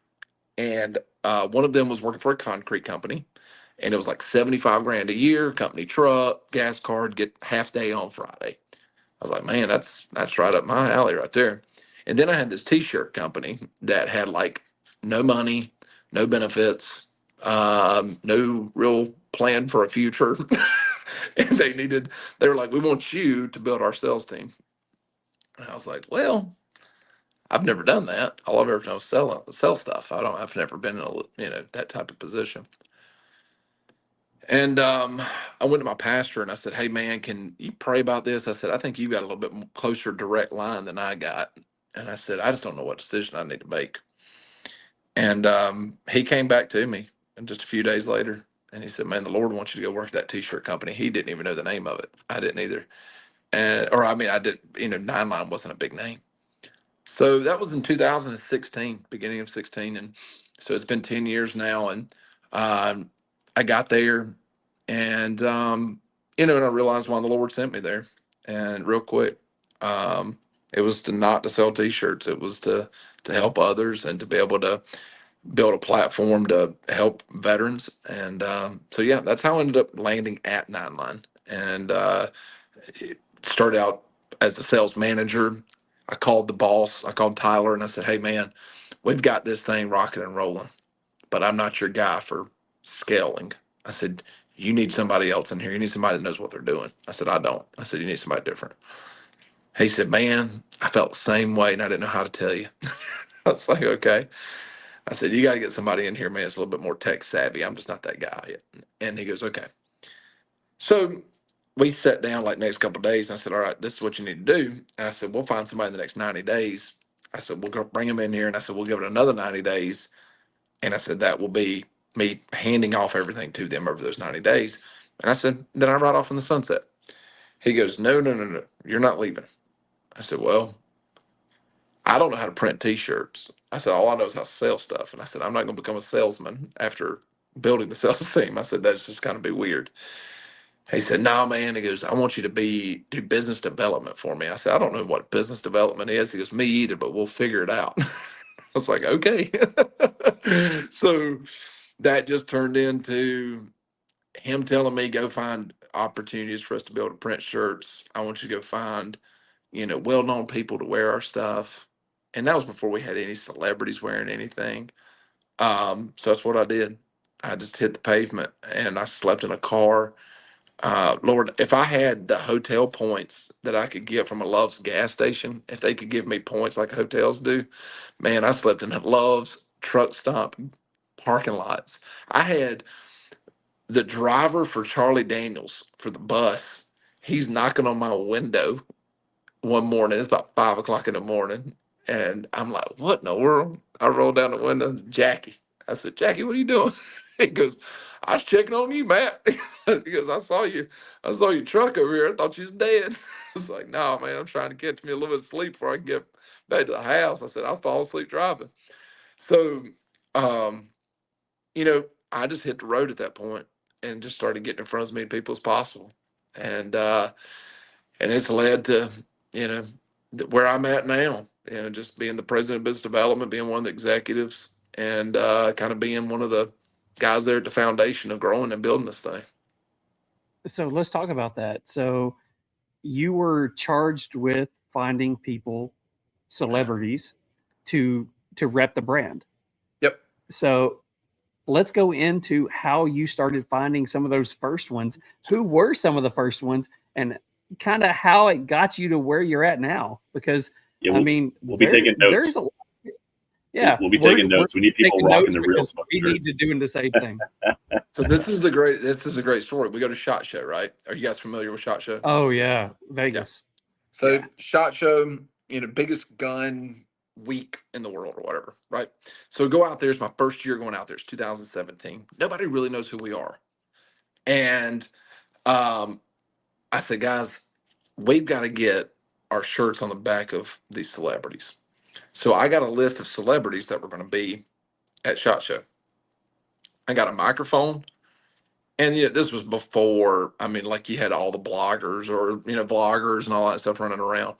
And one of them was working for a concrete company, and it was like 75 grand a year, company truck, gas card, get half day on Friday. I was like, man, that's right up my alley right there. And then I had this t-shirt company that had like no money, no benefits, no real plan for a future. And they were like, we want you to build our sales team. And I was like, well, I've never done that. All I've ever done is sell stuff. I've never been in that type of position. And I went to my pastor and I said, hey, man, can you pray about this? I said, I think you got a little bit closer direct line than I got. And I said, I just don't know what decision I need to make. And he came back to me and just a few days later, and he said, man, the Lord wants you to go work at that t-shirt company. He didn't even know the name of it. I didn't either. I did, 9 Line wasn't a big name. So that was in 2016, beginning of 16. And so it's been 10 years now. And I got there and, and I realized why the Lord sent me there. And real quick, it was not to sell t-shirts. It was to help others and to be able to build a platform to help veterans. And so, yeah, that's how I ended up landing at 9 Line. And it started out as a sales manager. I called the boss. I called Tyler and I said, hey, man, we've got this thing rocking and rolling, but I'm not your guy for scaling. I said, you need somebody else in here. You need somebody that knows what they're doing. I said, I don't. I said, you need somebody different. He said, man, I felt the same way and I didn't know how to tell you. I was like, okay. I said, you got to get somebody in here, man. It's a little bit more tech savvy. I'm just not that guy yet. And he goes, okay. So we sat down like next couple of days and I said, all right, this is what you need to do. And I said, we'll find somebody in the next 90 days. I said, we'll go bring them in here. And I said, we'll give it another 90 days. And I said, that will be me handing off everything to them over those 90 days. And I said, then I ride off in the sunset. He goes, no, no, no, no, you're not leaving. I said, well, I don't know how to print t-shirts. I said, all I know is how to sell stuff. And I said, I'm not going to become a salesman after building the sales team. I said, that's just kind of be weird. He said, no, man. He goes, I want you to do business development for me. I said, I don't know what business development is. He goes, me either, but we'll figure it out. I was like, okay. So that just turned into him telling me, go find opportunities for us to be able to print shirts. I want you to go find, well-known people to wear our stuff. And that was before we had any celebrities wearing anything. So that's what I did. I just hit the pavement and I slept in a car. Lord, if I had the hotel points that I could get from a Love's gas station, if they could give me points like hotels do, man, I slept in a Love's truck stop parking lots. I had the driver for Charlie Daniels for the bus. He's knocking on my window one morning. It's about 5 o'clock in the morning. And I'm like, what in the world? I rolled down the window, Jackie. I said, Jackie, what are you doing? He goes, I was checking on you, Matt. He goes, I saw your truck over here. I thought you was dead. I was like, no, man, I'm trying to catch me a little bit of sleep before I can get back to the house. I said, I'll fall asleep driving. So, um, I just hit the road at that point and just started getting in front of as many people as possible. And it's led to, where I'm at now, just being the president of business development, being one of the executives, and kind of being one of the guys there at the foundation of growing and building this thing. So let's talk about that. So you were charged with finding people, celebrities, to rep the brand. Yep. So let's go into how you started finding some of those first ones. Who were some of the first ones, and kind of how it got you to where you're at now? Because we'll be taking notes. We'll be taking notes. We need people rocking the real smoke. We need to doing the same thing. So this is a great story. We go to SHOT Show, right? Are you guys familiar with SHOT Show? Oh yeah, Vegas. Yeah. So SHOT Show, biggest gun week in the world or whatever, right? So go out there. It's my first year going out there. It's 2017. Nobody really knows who we are. And I said, guys, we've got to get our shirts on the back of these celebrities. So I got a list of celebrities that were going to be at SHOT Show. I got a microphone. And this was before, I mean, like you had all the bloggers or, vloggers and all that stuff running around.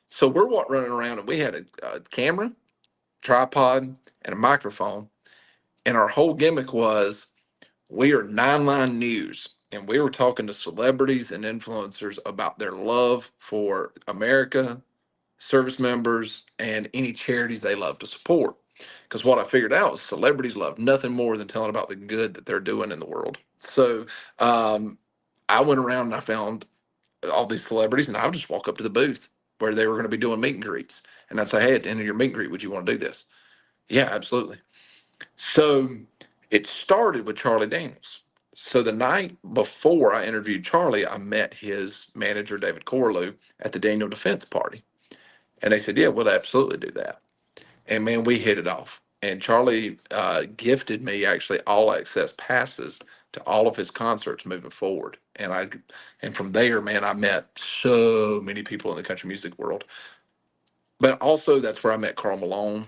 So we're running around and we had a camera, tripod, and a microphone. And our whole gimmick was we are Nine Line News. And we were talking to celebrities and influencers about their love for America, service members, and any charities they love to support. Because what I figured out was celebrities love nothing more than telling about the good that they're doing in the world. So I went around and I found all these celebrities, and I would just walk up to the booth where they were going to be doing meet and greets. And I'd say, hey, at the end of your meet and greet, would you want to do this? Yeah, absolutely. So it started with Charlie Daniels. So the night before I interviewed Charlie, I met his manager, David Corlew, at the Daniel Defense Party. And they said, yeah, we'll absolutely do that. And man, we hit it off. And Charlie gifted me actually all access passes to all of his concerts moving forward. And from there, man, I met so many people in the country music world. But also that's where I met Carl Malone,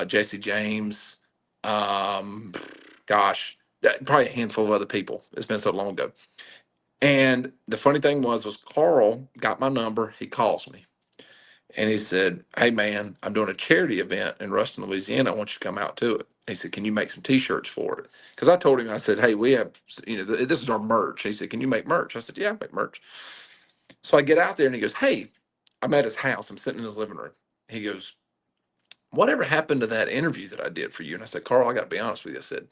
Jesse James, probably a handful of other people. It's been so long ago. And the funny thing was Carl got my number. He calls me. And he said, hey, man, I'm doing a charity event in Ruston, Louisiana. I want you to come out to it. He said, can you make some T-shirts for it? Because I told him, I said, hey, we have, this is our merch. He said, can you make merch? I said, yeah, I make merch. So I get out there and he goes, hey, I'm at his house. I'm sitting in his living room. He goes, whatever happened to that interview that I did for you? And I said, Carl, I got to be honest with you. I said,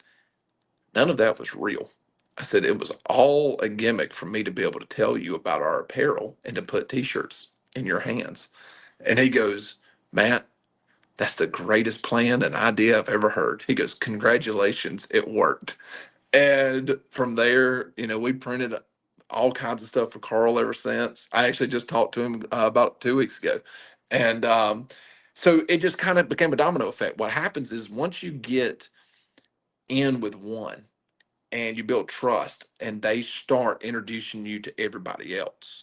none of that was real. I said, it was all a gimmick for me to be able to tell you about our apparel and to put T-shirts in your hands. And he goes, Matt, that's the greatest plan and idea I've ever heard. He goes, congratulations, it worked. And from there, we printed all kinds of stuff for Carl ever since. I actually just talked to him about 2 weeks ago. And so it just kind of became a domino effect. What happens is once you get in with one and you build trust and they start introducing you to everybody else.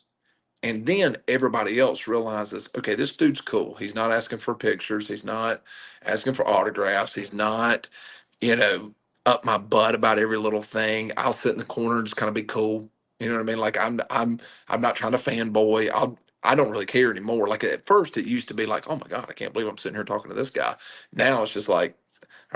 And then everybody else realizes, okay, this dude's cool. He's not asking for pictures. He's not asking for autographs. He's not, up my butt about every little thing. I'll sit in the corner and just kind of be cool. You know what I mean? Like I'm not trying to fanboy. I don't really care anymore. Like at first it used to be like, oh my God, I can't believe I'm sitting here talking to this guy. Now it's just like,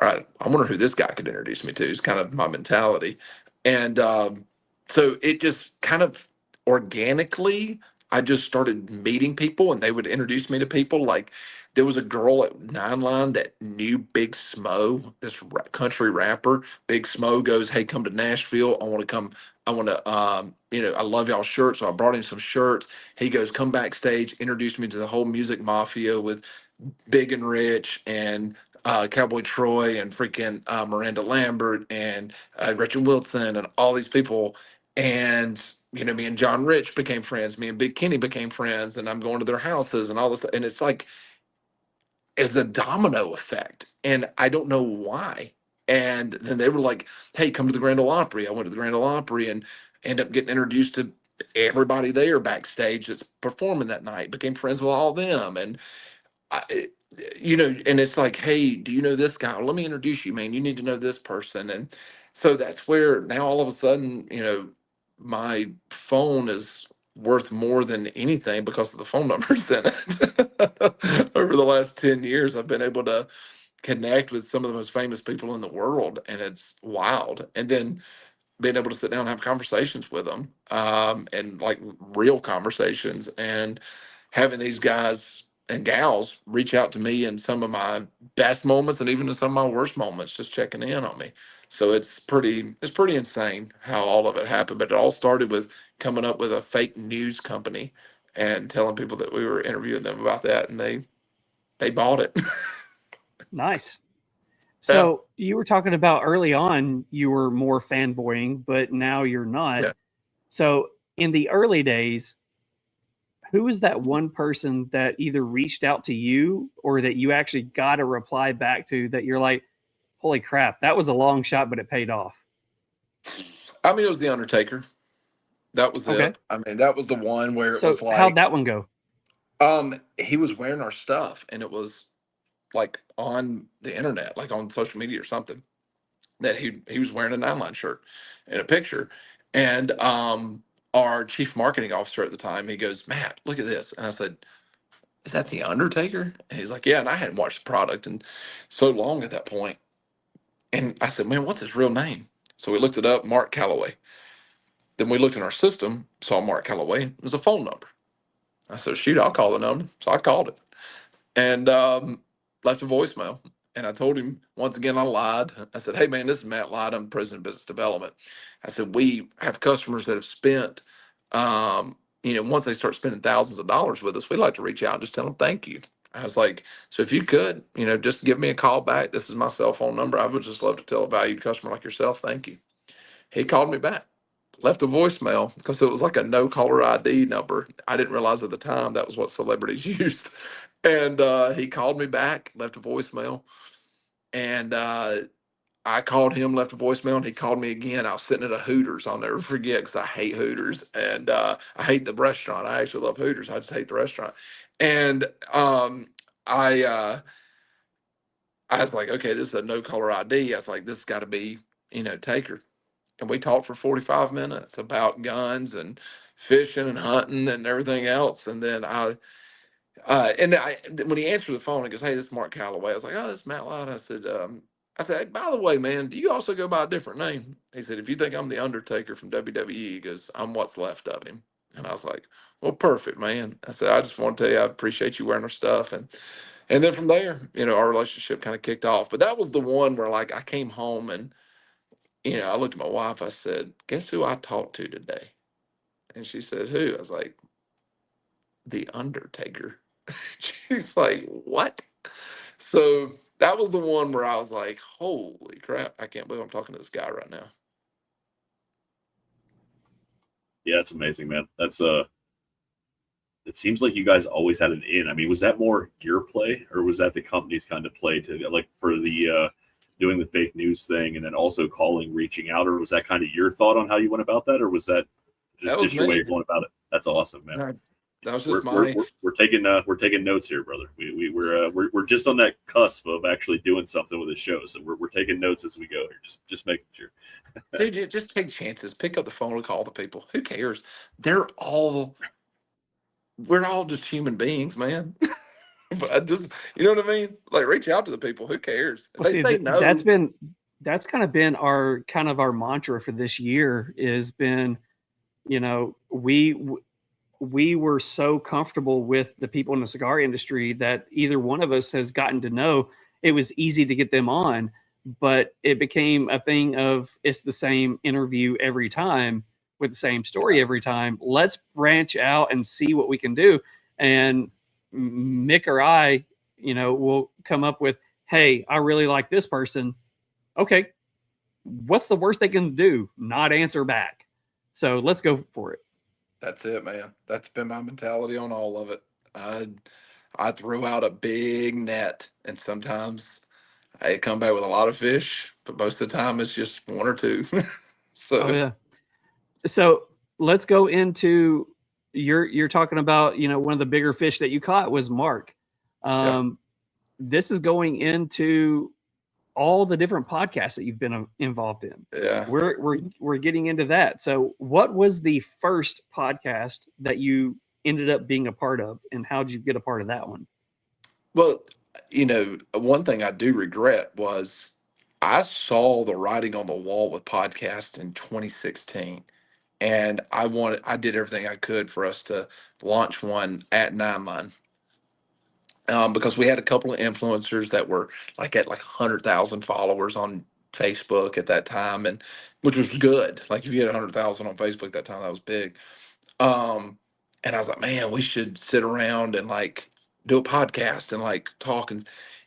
all right, I wonder who this guy could introduce me to is kind of my mentality. And so it just kind of organically, I just started meeting people and they would introduce me to people. Like there was a girl at Nine Line that knew Big Smo, this country rapper. Big Smo goes, hey, come to Nashville. I want to come. I want to, I love y'all shirts. So I brought him some shirts. He goes, come backstage, introduced me to the whole music mafia with Big and Rich and Cowboy Troy and freaking Miranda Lambert and Gretchen Wilson and all these people. And, me and John Rich became friends. Me and Big Kenny became friends. And I'm going to their houses and all this. And it's like, it's a domino effect. And I don't know why. And then they were like, hey, come to the Grand Ole Opry. I went to the Grand Ole Opry and ended up getting introduced to everybody there backstage that's performing that night, became friends with all them. And and it's like, hey, do you know this guy? Well, let me introduce you, man. You need to know this person. And so that's where now all of a sudden, my phone is worth more than anything because of the phone numbers in it. Over the last 10 years, I've been able to connect with some of the most famous people in the world, and it's wild. And then being able to sit down and have conversations with them, and like real conversations, and having these guys and gals reach out to me in some of my best moments and even in some of my worst moments, just checking in on me. So it's pretty insane how all of it happened. But it all started with coming up with a fake news company and telling people that we were interviewing them about that, and they bought it. Nice. So you were talking about early on, you were more fanboying, but now you're not. Yeah. So in the early days, who was that one person that either reached out to you or that you actually got a reply back to that you're like, holy crap, that was a long shot, but it paid off? I mean, it was The Undertaker. That was Okay. it. I mean, that was the one where it So was how'd like, that one go? he was wearing our stuff, and it was like on the internet, like on social media or something, that he was wearing a 9 line shirt in a picture. And our chief marketing officer at the time, he goes, Matt, look at this. And I said, is that The Undertaker? And he's like, yeah. And I hadn't watched the product in so long at that point. And I said, man, what's his real name? So we looked it up, Mark Calloway. Then we looked in our system, saw Mark Calloway. It was a phone number. I said, shoot, I'll call the number. So I called it and left a voicemail. And I told him, once again, I lied. I said, hey, man, this is Matt Lyda. I'm president of business development. I said, we have customers that have spent, once they start spending thousands of dollars with us, we like to reach out and just tell them thank you. I was like, so if you could, just give me a call back. This is my cell phone number. I would just love to tell a valued customer like yourself, thank you. He called me back, left a voicemail because it was like a no caller ID number. I didn't realize at the time that was what celebrities used. And he called me back, left a voicemail. And I called him, left a voicemail, and he called me again. I was sitting at a Hooters. I'll never forget because I hate Hooters. And I hate the restaurant. I actually love Hooters. I just hate the restaurant. And I was like, okay, this is a no caller ID. I was like, this has got to be, Taker. And we talked for 45 minutes about guns and fishing and hunting and everything else. And then when he answered the phone, he goes, hey, this is Mark Calloway. I was like, oh, this is Matt Lyda. I said, hey, by the way, man, do you also go by a different name? He said, if you think I'm the Undertaker from WWE, he goes, I'm what's left of him. And I was like, well, perfect, man. I said, I just want to tell you, I appreciate you wearing our stuff. And then from there, our relationship kind of kicked off. But that was the one where like I came home and, I looked at my wife, I said, guess who I talked to today? And she said, who? I was like, the Undertaker. She's like, what? So that was the one where I was like, holy crap, I can't believe I'm talking to this guy right now. Yeah, it's amazing, man. That's it seems like you guys always had an in. I mean, was that more your play or was that the company's kind of play to like for the doing the fake news thing and then also calling, reaching out, or was that kind of your thought on how you went about that, or was that just your way of going about it? That's awesome, man. Right. That was just we're taking notes here, brother. We're just on that cusp of actually doing something with the show, so we're taking notes as we go here. Just making sure. Dude, just take chances. Pick up the phone and call the people. Who cares? We're all just human beings, man. But I just, you know what I mean? Like reach out to the people. Who cares? If Well, they see, say no. that's kind of been our mantra for this year is been, we were so comfortable with the people in the cigar industry that either one of us has gotten to know. It was easy to get them on, but it became a thing of it's the same interview every time with the same story every time. Let's branch out and see what we can do. And Mick or I, will come up with, hey, I really like this person. Okay, what's the worst they can do? Not answer back. So let's go for it. That's it, man. That's been my mentality on all of it. I throw out a big net, and sometimes I come back with a lot of fish, but most of the time it's just one or two. Oh yeah. So let's go into you're talking about, one of the bigger fish that you caught was Mark. This is going into all the different podcasts that you've been involved in. Yeah. We're getting into that. So what was the first podcast that you ended up being a part of, and how did you get a part of that one? Well, one thing I do regret was I saw the writing on the wall with podcasts in 2016. And I did everything I could for us to launch one at 9line. Because we had a couple of influencers that were at 100,000 followers on Facebook at that time, and which was good. Like if you had 100,000 on Facebook at that time, that was big. And I was like, man, we should sit around and do a podcast and talk.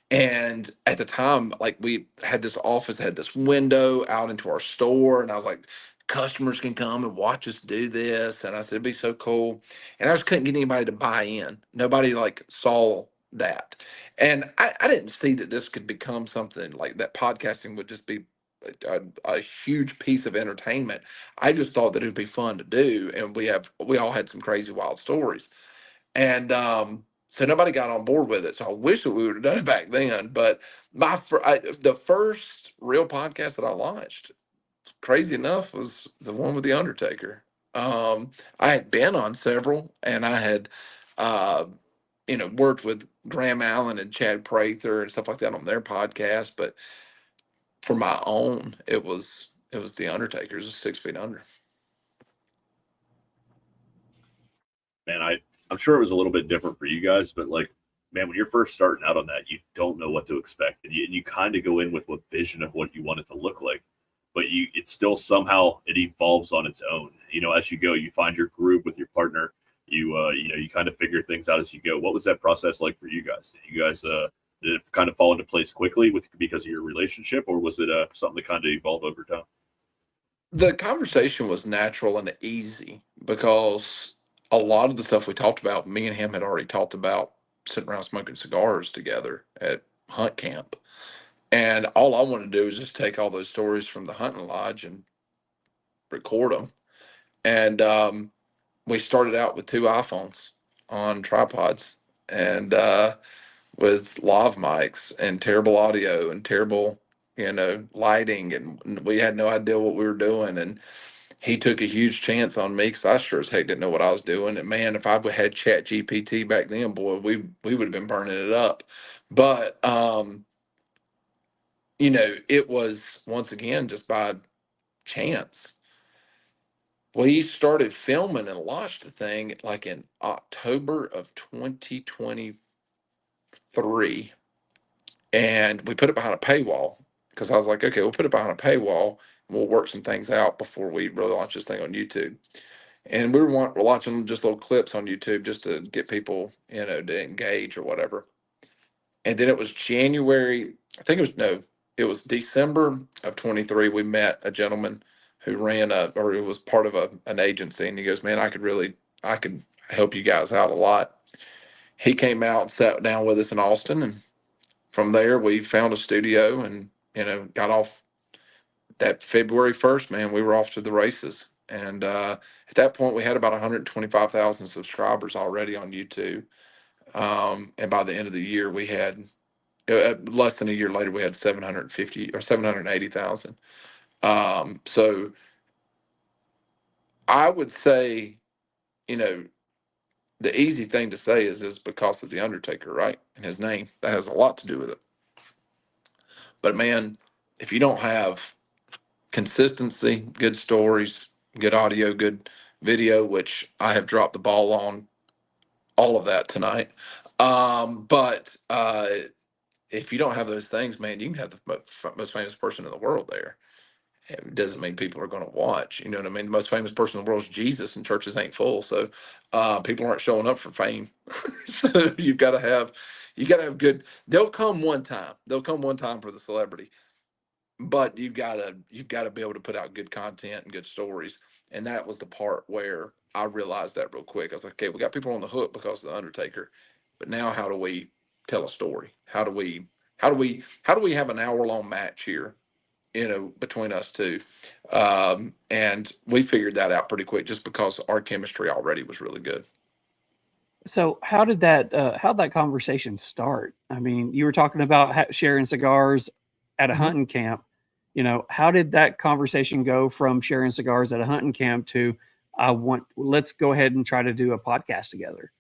And at the time, we had this office, had this window out into our store, and I was like, customers can come and watch us do this. And I said, it'd be so cool. And I just couldn't get anybody to buy in. Nobody like saw that. And I didn't see that this could become something like that. Podcasting would just be a huge piece of entertainment. I just thought that it would be fun to do. And we all had some crazy wild stories. And so nobody got on board with it. So I wish that we would have done it back then. But the first real podcast that I launched, crazy enough, was the one with the Undertaker. I had been on several, and I had, uh, worked with Graham Allen and Chad Prather and stuff like that on their podcast. But for my own, it was the Undertaker's 6 feet under. Man, I'm sure it was a little bit different for you guys, but like, man, when you're first starting out on that, you don't know what to expect, and you kind of go in with what vision of what you want it to look like, but it's still somehow it evolves on its own. As you go, you find your groove with your partner. You kind of figure things out as you go. What was that process like for you guys? Did it kind of fall into place quickly because of your relationship, or was it something that kind of evolved over time? The conversation was natural and easy because a lot of the stuff we talked about, me and him had already talked about sitting around smoking cigars together at hunt camp. And all I wanted to do was just take all those stories from the hunting lodge and record them. And we started out with 2 iPhones on tripods and with lav mics and terrible audio and terrible, lighting. And we had no idea what we were doing. And he took a huge chance on me because I sure as heck didn't know what I was doing. And man, if I would had Chat GPT back then, boy, we would have been burning it up. But it was once again just by chance. We started filming and launched the thing like in October of 2023. And we put it behind a paywall because I was like, okay, we'll put it behind a paywall and we'll work some things out before we really launch this thing on YouTube. And we're watching just little clips on YouTube just to get people, to engage or whatever. And then it was January, I think it was December of 23. We met a gentleman who who was part of an agency. And he goes, man, I could help you guys out a lot. He came out and sat down with us in Austin. And from there, we found a studio and, got off that February 1st, man, we were off to the races. And at that point, we had about 125,000 subscribers already on YouTube. And by the end of the year, we had less than a year later, we had 750 or 780,000. So I would say, the easy thing to say is because of the Undertaker, right? And his name, that has a lot to do with it. But man, if you don't have consistency, good stories, good audio, good video, which I have dropped the ball on all of that tonight. But if you don't have those things, man, you can have the most famous person in the world there. It doesn't mean people are going to watch. You know what I mean? The most famous person in the world is Jesus, and churches ain't full. So people aren't showing up for fame. So you got to have good. They'll come one time. They'll come one time for the celebrity, but you've got to be able to put out good content and good stories. And that was the part where I realized that real quick. I was like, okay, we got people on the hook because of the Undertaker, but now how do we tell a story? How do we have an hour-long match here, between us two? And we figured that out pretty quick just because our chemistry already was really good. So how'd that conversation start? I mean, you were talking about sharing cigars at a hunting camp. How did that conversation go from sharing cigars at a hunting camp to let's go ahead and try to do a podcast together?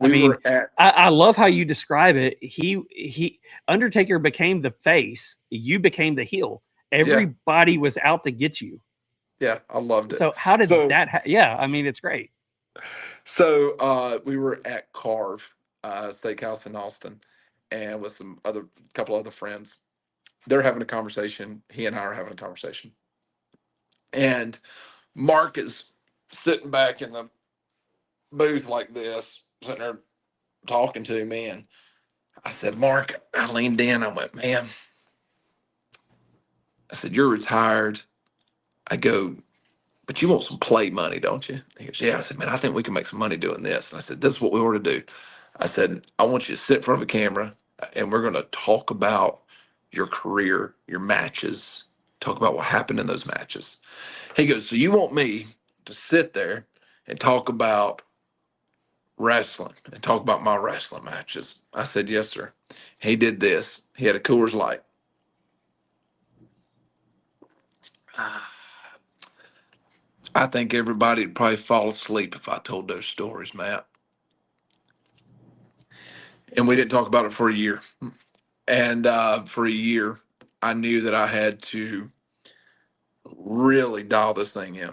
I love how you describe it. He Undertaker became the face, you became the heel. Everybody was out to get you. Yeah, I loved it. So how did that? Yeah, I mean, it's great. So we were at Carve Steakhouse in Austin, and with couple other friends. They're having a conversation. He and I are having a conversation, and Mark is sitting back in the booth like this, sitting there talking to me. And I said, Mark, I leaned in. I went, man. I said, you're retired. I go, but you want some play money, don't you? He goes, yeah. I said, man, I think we can make some money doing this. And I said, this is what we ought to do. I said, I want you to sit in front of a camera and we're going to talk about your career, your matches, talk about what happened in those matches. He goes, so you want me to sit there and talk about wrestling and talk about my wrestling matches? I said, yes, sir. He did this. He had a Coors Light. I think everybody would probably fall asleep if I told those stories, Matt. And we didn't talk about it for a year. And for a year, I knew that I had to really dial this thing in.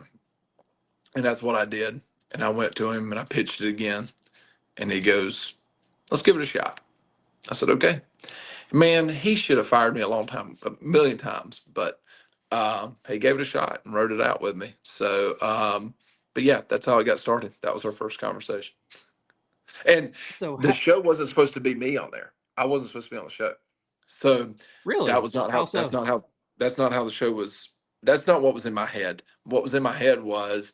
And that's what I did. And I went to him and I pitched it again. And he goes, let's give it a shot. I said, okay. Man, he should have fired me a long time, a million times. But he gave it a shot and wrote it out with me. So, but yeah, that's how I got started. That was our first conversation. And So the show wasn't supposed to be me on there. I wasn't supposed to be on the show. So that really, was not how how so? that's not how the show was. That's not what was in my head. What was in my head was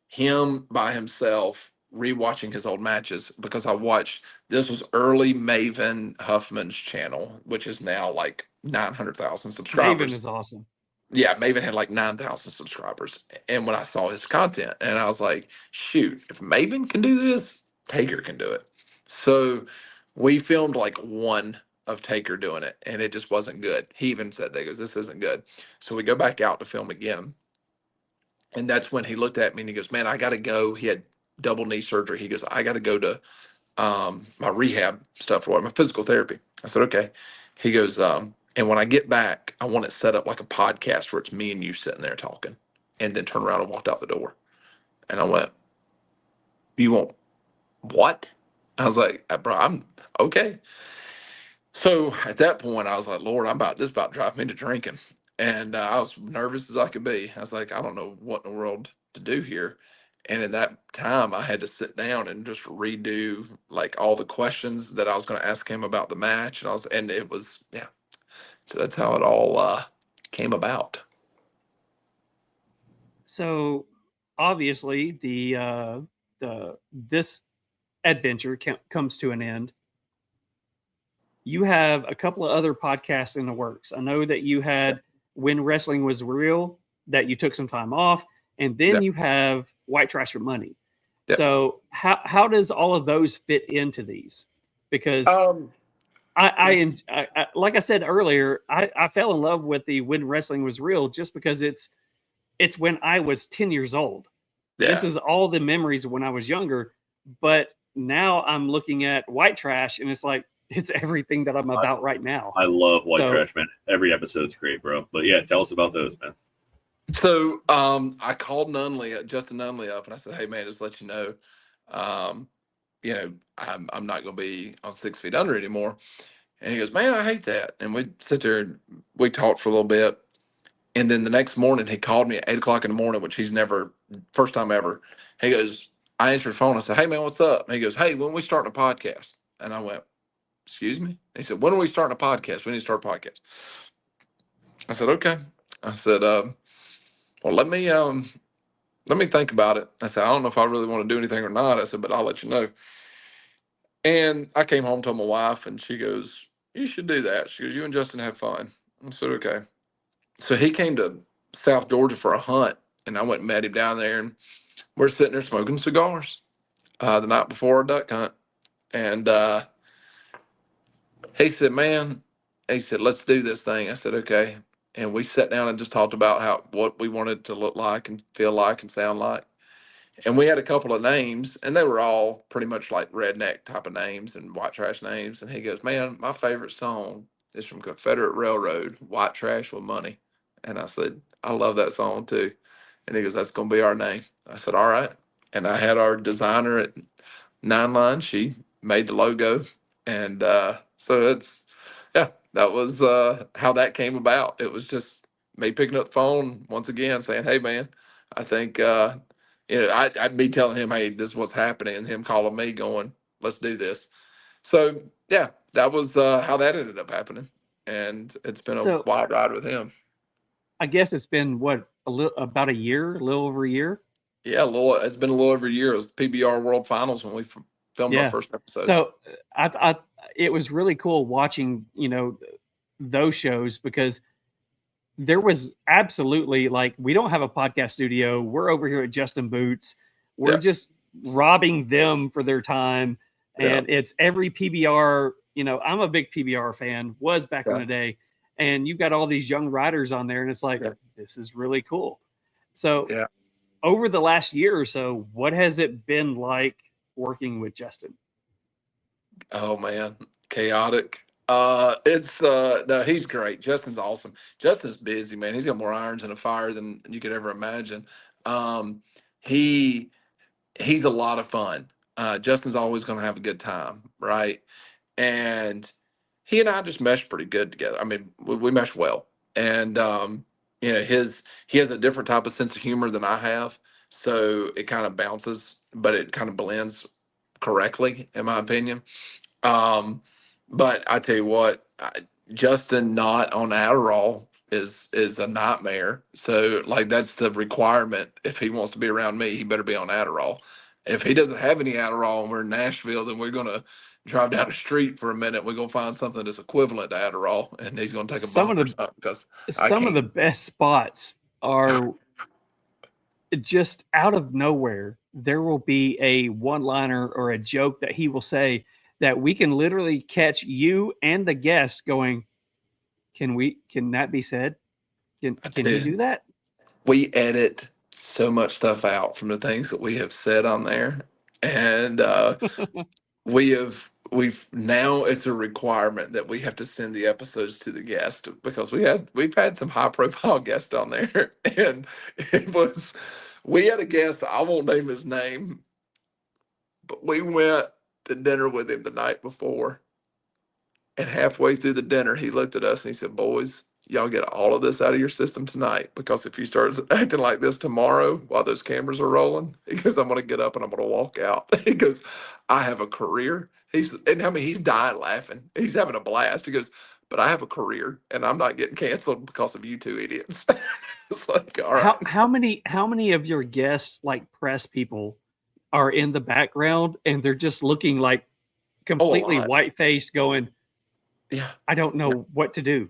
him by himself rewatching his old matches, because I watched, this was early Maven Huffman's channel, which is now like 900,000 Maven subscribers. is awesome. Yeah, Maven had like 9,000 subscribers. And when I saw his content, and I was like, shoot, if Maven can do this, Taker can do it. So we filmed like one of Taker doing it, and it just wasn't good. He even said, "They goes, this isn't good." So we go back out to film again. And that's when he looked at me and he goes, man, I got to go. He had double knee surgery. He goes, I got to go to my rehab stuff for my physical therapy. I said, okay. He goes, and when I get back, I want it set up like a podcast where it's me and you sitting there talking, and then turn around and walked out the door. And I went, you want what? I was like, bro, I'm okay. So at that point, I was like, Lord, this about to drive me to drinking. And I was nervous as I could be. I was like, I don't know what in the world to do here. And in that time, I had to sit down and just redo like all the questions that I was going to ask him about the match. And it was, yeah. So that's how it all came about. So obviously this adventure comes to an end. You have a couple of other podcasts in the works. I know that you had When Wrestling Was Real, that you took some time off, and then Yeah. you have White Trash or Money. Yeah. So how does all of those fit into these? Because I like I said earlier, I fell in love with the When Wrestling Was Real just because it's when I was 10 years old. This Yeah. is all the memories of when I was younger, but now I'm looking at White Trash and it's like it's everything that I'm about right now. I love White So- Trash, man. Every episode's great, bro. But yeah, tell us about those, man. So I called Justin Nunley up, and I said, hey, man, just let you know, I'm not going to be on 6 Feet Under anymore. And he goes, man, I hate that. And we sit there and we talked for a little bit. And then the next morning, he called me at 8 o'clock in the morning, which he's never, first time ever. He goes, I answered the phone. I said, hey, man, what's up? And he goes, hey, when we starting a podcast? And I went, excuse me? He said, when are we starting a podcast? We need to start a podcast. I said, okay. I said, well, let me think about it. I said, I don't know if I really want to do anything or not. I said, but I'll let you know. And I came home, told my wife, and she goes, you should do that. She goes, you and Justin have fun. I said, okay. So he came to South Georgia for a hunt, and I went and met him down there, and we're sitting there smoking cigars the night before our duck hunt. And he said, man, he said, let's do this thing. I said, okay. And we sat down and just talked about what we wanted to look like and feel like and sound like. And we had a couple of names, and they were all pretty much like redneck type of names and white trash names. And he goes, man, my favorite song is from Confederate Railroad, White Trash with Money. And I said, I love that song too. And he goes, that's going to be our name. I said, all right. And I had our designer at Nine Line. She made the logo. And so that was how that came about. It was just me picking up the phone once again saying, hey, man, I think, I'd be telling him, hey, this is what's happening. And him calling me going, let's do this. So, yeah, that was how that ended up happening. And it's been a So- wild ride with him. I guess it's been about a year, a little over a year. Yeah, it's been a little over a year. It was PBR World Finals when we filmed our Yeah. first episodes. So it was really cool watching, those shows, because there was absolutely, like, we don't have a podcast studio. We're over here at Justin Boots. We're Yeah. just robbing them for their time. Yeah. And it's every PBR, I'm a big PBR fan, was back in Yeah. the day. And you've got all these young writers on there, and it's like, Yeah. this is really cool. So Yeah. over the last year or so, what has it been like working with Justin? Oh man, chaotic. It's no, he's great. Justin's awesome. Justin's busy, man. He's got more irons in a fire than you could ever imagine. Um, he he's a lot of fun. Justin's always going to have a good time, right? And he and I just mesh pretty good together. I mean, we mesh well, and he has a different type of sense of humor than I have, so it kind of bounces, but it kind of blends correctly, in my opinion. But I tell you what, Justin not on Adderall is a nightmare. So like that's the requirement. If he wants to be around me, he better be on Adderall. If he doesn't have any Adderall and we're in Nashville, then we're gonna drive down the street for a minute. We're gonna find something that's equivalent to Adderall, and he's gonna take a Some bump of or something because Some of the best spots are just out of nowhere. There will be a one-liner or a joke that he will say that we can literally catch you and the guest going, can that be said? Can he do that? we edit so much stuff out from the things that we have said on there, and we've now it's a requirement that we have to send the episodes to the guest because we've had some high profile guests on there, and we had a guest, I won't name his name, but we went to dinner with him the night before, and halfway through the dinner he looked at us and he said, boys, y'all get all of this out of your system tonight, because if you start acting like this tomorrow while those cameras are rolling, he goes, I'm going to get up and I'm going to walk out. He goes, I have a career. He's dying laughing. He's having a blast. He goes, but I have a career and I'm not getting canceled because of you two idiots. It's like, all right. How many of your guests, like press people, are in the background and they're just looking like completely lot. white faced, going, Yeah, I don't know what to do.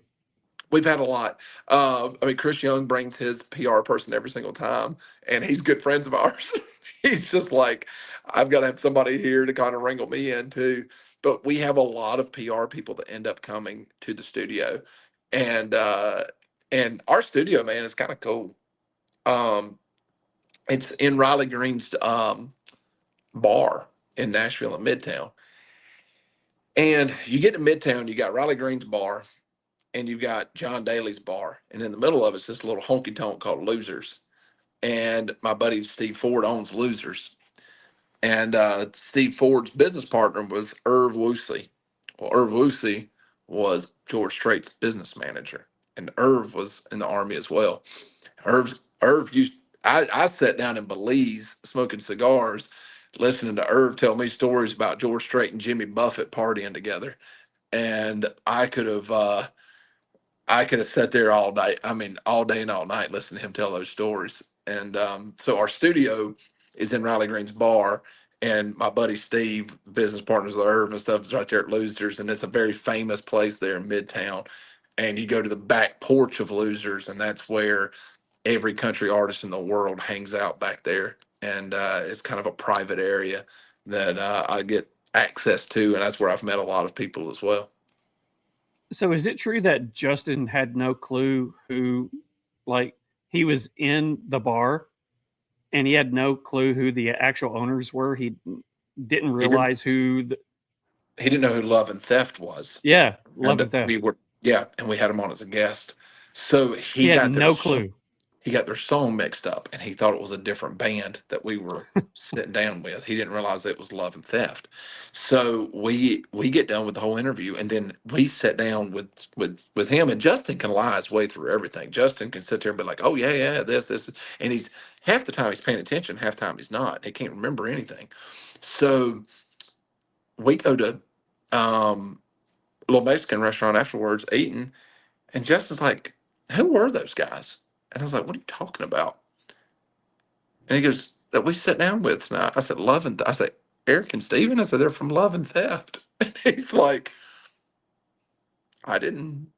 we've had a lot. I mean, Chris Young brings his PR person every single time, and he's good friends of ours. He's just like, I've got to have somebody here to kind of wrangle me in too. But we have a lot of PR people that end up coming to the studio, and our studio, man, is kind of cool. Um, it's in Riley Green's bar in Nashville in Midtown, and you get to Midtown, you got Riley Green's bar, and you've got John Daly's bar, and in the middle of it's this little honky tonk called Losers. And my buddy Steve Ford owns Losers, and Steve Ford's business partner was Irv Woosley. Well, Irv Woosley was George Strait's business manager, and Irv was in the Army as well. Irv used. I sat down in Belize smoking cigars, listening to Irv tell me stories about George Strait and Jimmy Buffett partying together, and I could have sat there all day. I mean, all day and all night listening to him tell those stories. And so our studio is in Riley Green's bar, and my buddy Steve, business partners with Irv and stuff, is right there at Losers, and it's a very famous place there in Midtown. And you go to the back porch of Losers, and that's where every country artist in the world hangs out back there. And it's kind of a private area that I get access to, and that's where I've met a lot of people as well. So is it true that Justin had no clue who, like, he was in the bar and he had no clue who the actual owners were? He didn't realize who He didn't know who Love and Theft was. Love and Theft. We had him on as a guest. So He had no clue. He got their song mixed up, and he thought it was a different band that we were sitting down with. He didn't realize it was Love and Theft. So we get done with the whole interview, and then we sit down with him, and Justin can lie his way through everything. Justin can sit there and be like, "Oh yeah, this," and he's half the time he's paying attention, half the time he's not. He can't remember anything. So we go to a little Mexican restaurant afterwards, eating, and Justin's like, who were those guys? And I was like, what are you talking about? And he goes, that we sat down with tonight. I said, Love and I said, Eric and Steven. I said, they're from Love and Theft. And he's like, I didn't.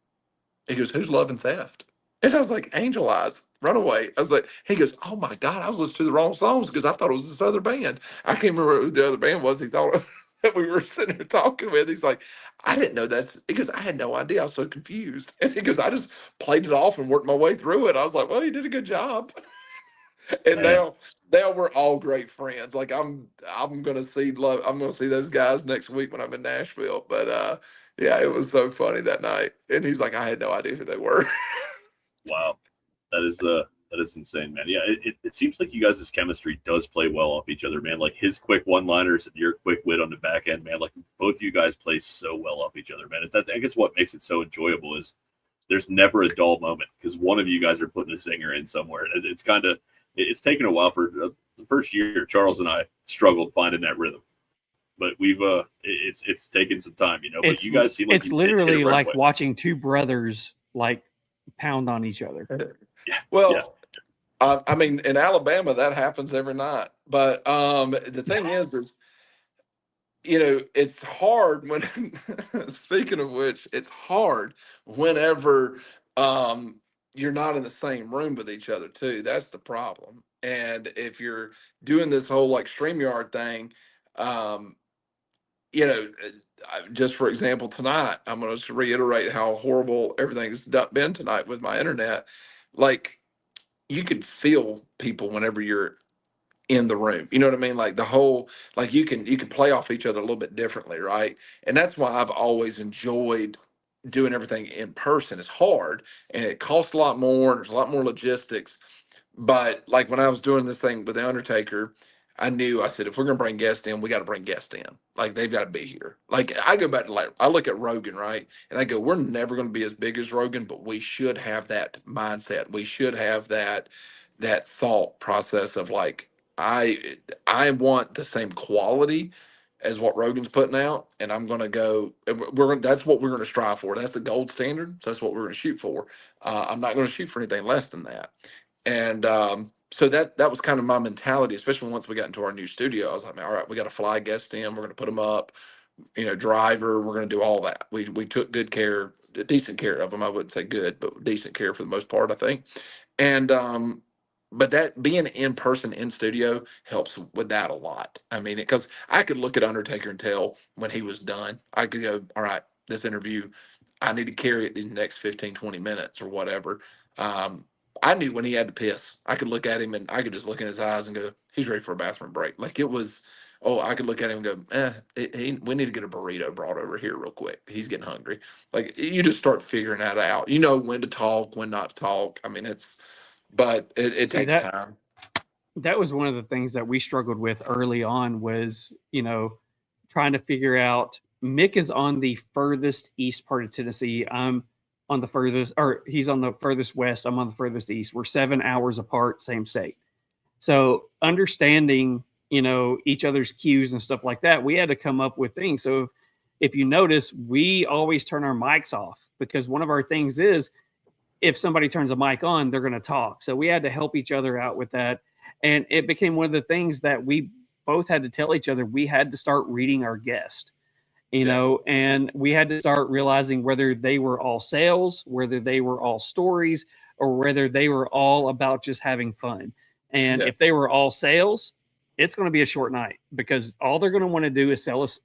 He goes, who's Love and Theft? And I was like, Angel Eyes, Runaway. I was like, he goes, oh my God, I was listening to the wrong songs because I thought it was this other band. I can't remember who the other band was. He thought that we were sitting here talking with. He's like, I didn't know that's because I had no idea. I was so confused. And he goes, I just played it off and worked my way through it. I was like, well, you did a good job. And Man, now we're all great friends. Like I'm gonna see those guys next week when I'm in Nashville. But yeah, it was so funny that night. And he's like, I had no idea who they were. wow, that is insane, man. Yeah, it seems like you guys' chemistry does play well off each other, man. Like his quick one-liners and your quick wit on the back end, man. Like both of you guys play so well off each other, man. I guess what makes it so enjoyable is there's never a dull moment because one of you guys are putting a zinger in somewhere. And it's taken a while for the first year. Charles and I struggled finding that rhythm, but we've it's taken some time, you know. But you guys seem like it's you hit it literally right like away. watching two brothers like pound on each other. Yeah, Well, yeah. I mean, in Alabama, that happens every night. But the thing is, it's hard when, speaking of which, it's hard whenever you're not in the same room with each other, too. That's the problem. And if you're doing this whole like StreamYard thing, um, just for example, tonight, I'm going to reiterate how horrible everything's been tonight with my internet. Like, you could feel people whenever you're in the room. You know what I mean? Like the whole, like you can play off each other a little bit differently, right? And that's why I've always enjoyed doing everything in person. It's hard and it costs a lot more and there's a lot more logistics. But like when I was doing this thing with the Undertaker, I said, if we're gonna bring guests in, we got to bring guests in. Like they've got to be here. Like I go back to like I look at Rogan, right? And I go, we're never gonna be as big as Rogan, but we should have that mindset. We should have that thought process of like, I want the same quality as what Rogan's putting out, and I'm gonna go. And that's what we're gonna strive for. That's the gold standard. So that's what we're gonna shoot for. I'm not gonna shoot for anything less than that. And so that was kind of my mentality, especially once we got into our new studio. I was like, man, all right, we got to fly guests in. We're going to put them up, driver. We're going to do all that. We took good care, decent care of them. I wouldn't say good, but decent care for the most part, I think. And but that being in person in studio helps with that a lot. I mean, because I could look at Undertaker and tell when he was done. I could go, all right, this interview, I need to carry it these next 15, 20 minutes or whatever. Um, I knew when he had to piss. I could look at him and I could just look in his eyes and go, he's ready for a bathroom break. Like it was, oh, I could look at him and go, we need to get a burrito brought over here real quick. He's getting hungry. Like you just start figuring that out. You know when to talk, when not to talk. I mean, but it See, takes time. that was one of the things that we struggled with early on was, trying to figure out Mick is on the furthest east part of Tennessee. I'm on the furthest, or he's on the furthest west. I'm on the furthest east. We're 7 hours apart, same state. So understanding, each other's cues and stuff like that, we had to come up with things. So if you notice, we always turn our mics off because one of our things is if somebody turns a mic on, they're going to talk. So we had to help each other out with that. And it became one of the things that we both had to tell each other. We had to start reading our guest, and we had to start realizing whether they were all sales, whether they were all stories, or whether they were all about just having fun. And Yeah. if they were all sales, it's going to be a short night because all they're going to want to do is sell us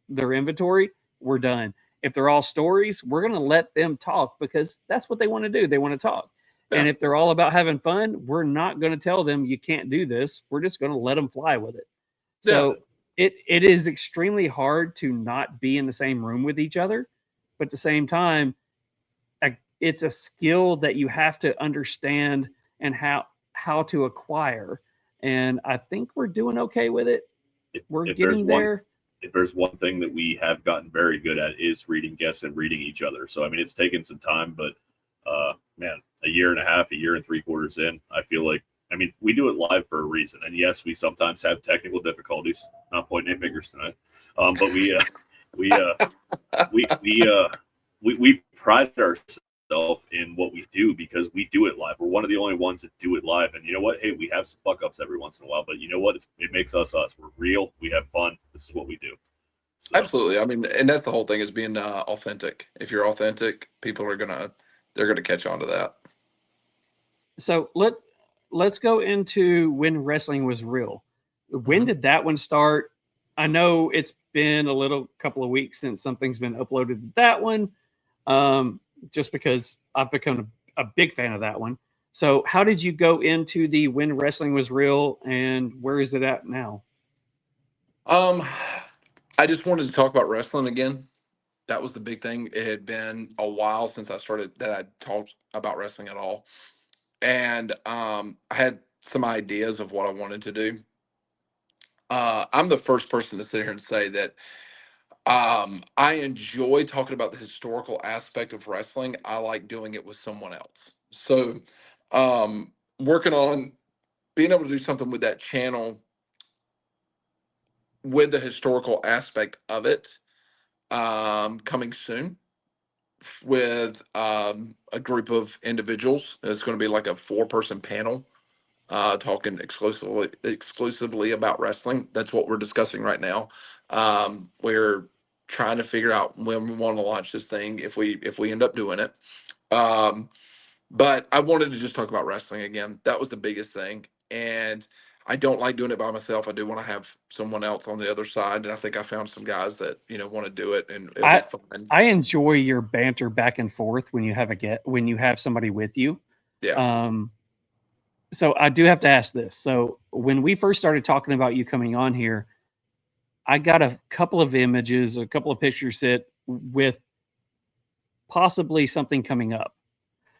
their inventory. We're done. If they're all stories, we're going to let them talk because that's what they want to do. They want to talk. Yeah. And if they're all about having fun, we're not going to tell them you can't do this. We're just going to let them fly with it. So it is extremely hard to not be in the same room with each other, but at the same time, it's a skill that you have to understand and how to acquire. And I think we're doing okay with it. We're getting there. If there's one thing that we have gotten very good at is reading guests and reading each other. So, I mean, it's taken some time, but man, a year and a half, a year and 3/4 in, I feel like, I mean, we do it live for a reason. And yes, we sometimes have technical difficulties, not pointing any fingers tonight. But we pride ourselves in what we do because we do it live. We're one of the only ones that do it live. And you know what? Hey, we have some fuck ups every once in a while, but you know what? It makes us us. We're real. We have fun. This is what we do. So, Absolutely. I mean, and that's the whole thing is being authentic. If you're authentic, people are they're gonna catch on to that. So let's go into when wrestling was real. When Mhm. did that one start? I know it's been a little couple of weeks since something's been uploaded to that one, just because I've become a big fan of that one. So how did you go into the when wrestling was real, and where is it at now? I just wanted to talk about wrestling again. That was the big thing. It had been a while since I talked about wrestling at all. And I had some ideas of what I wanted to do. I'm the first person to sit here and say that I enjoy talking about the historical aspect of wrestling. I like doing it with someone else. So, working on being able to do something with that channel with the historical aspect of it, coming soon with a group of individuals. It's going to be like a 4-person panel talking exclusively about wrestling. That's what we're discussing right now. We're trying to figure out when we want to launch this thing if we end up doing it. But I wanted to just talk about wrestling again. That was the biggest thing. And I don't like doing it by myself. I do want to have someone else on the other side. And I think I found some guys that, want to do it and it'll be I fun. I enjoy your banter back and forth when you have somebody with you. Yeah. So I do have to ask this. So when we first started talking about you coming on here, I got a couple of images, a couple of pictures set with possibly something coming up.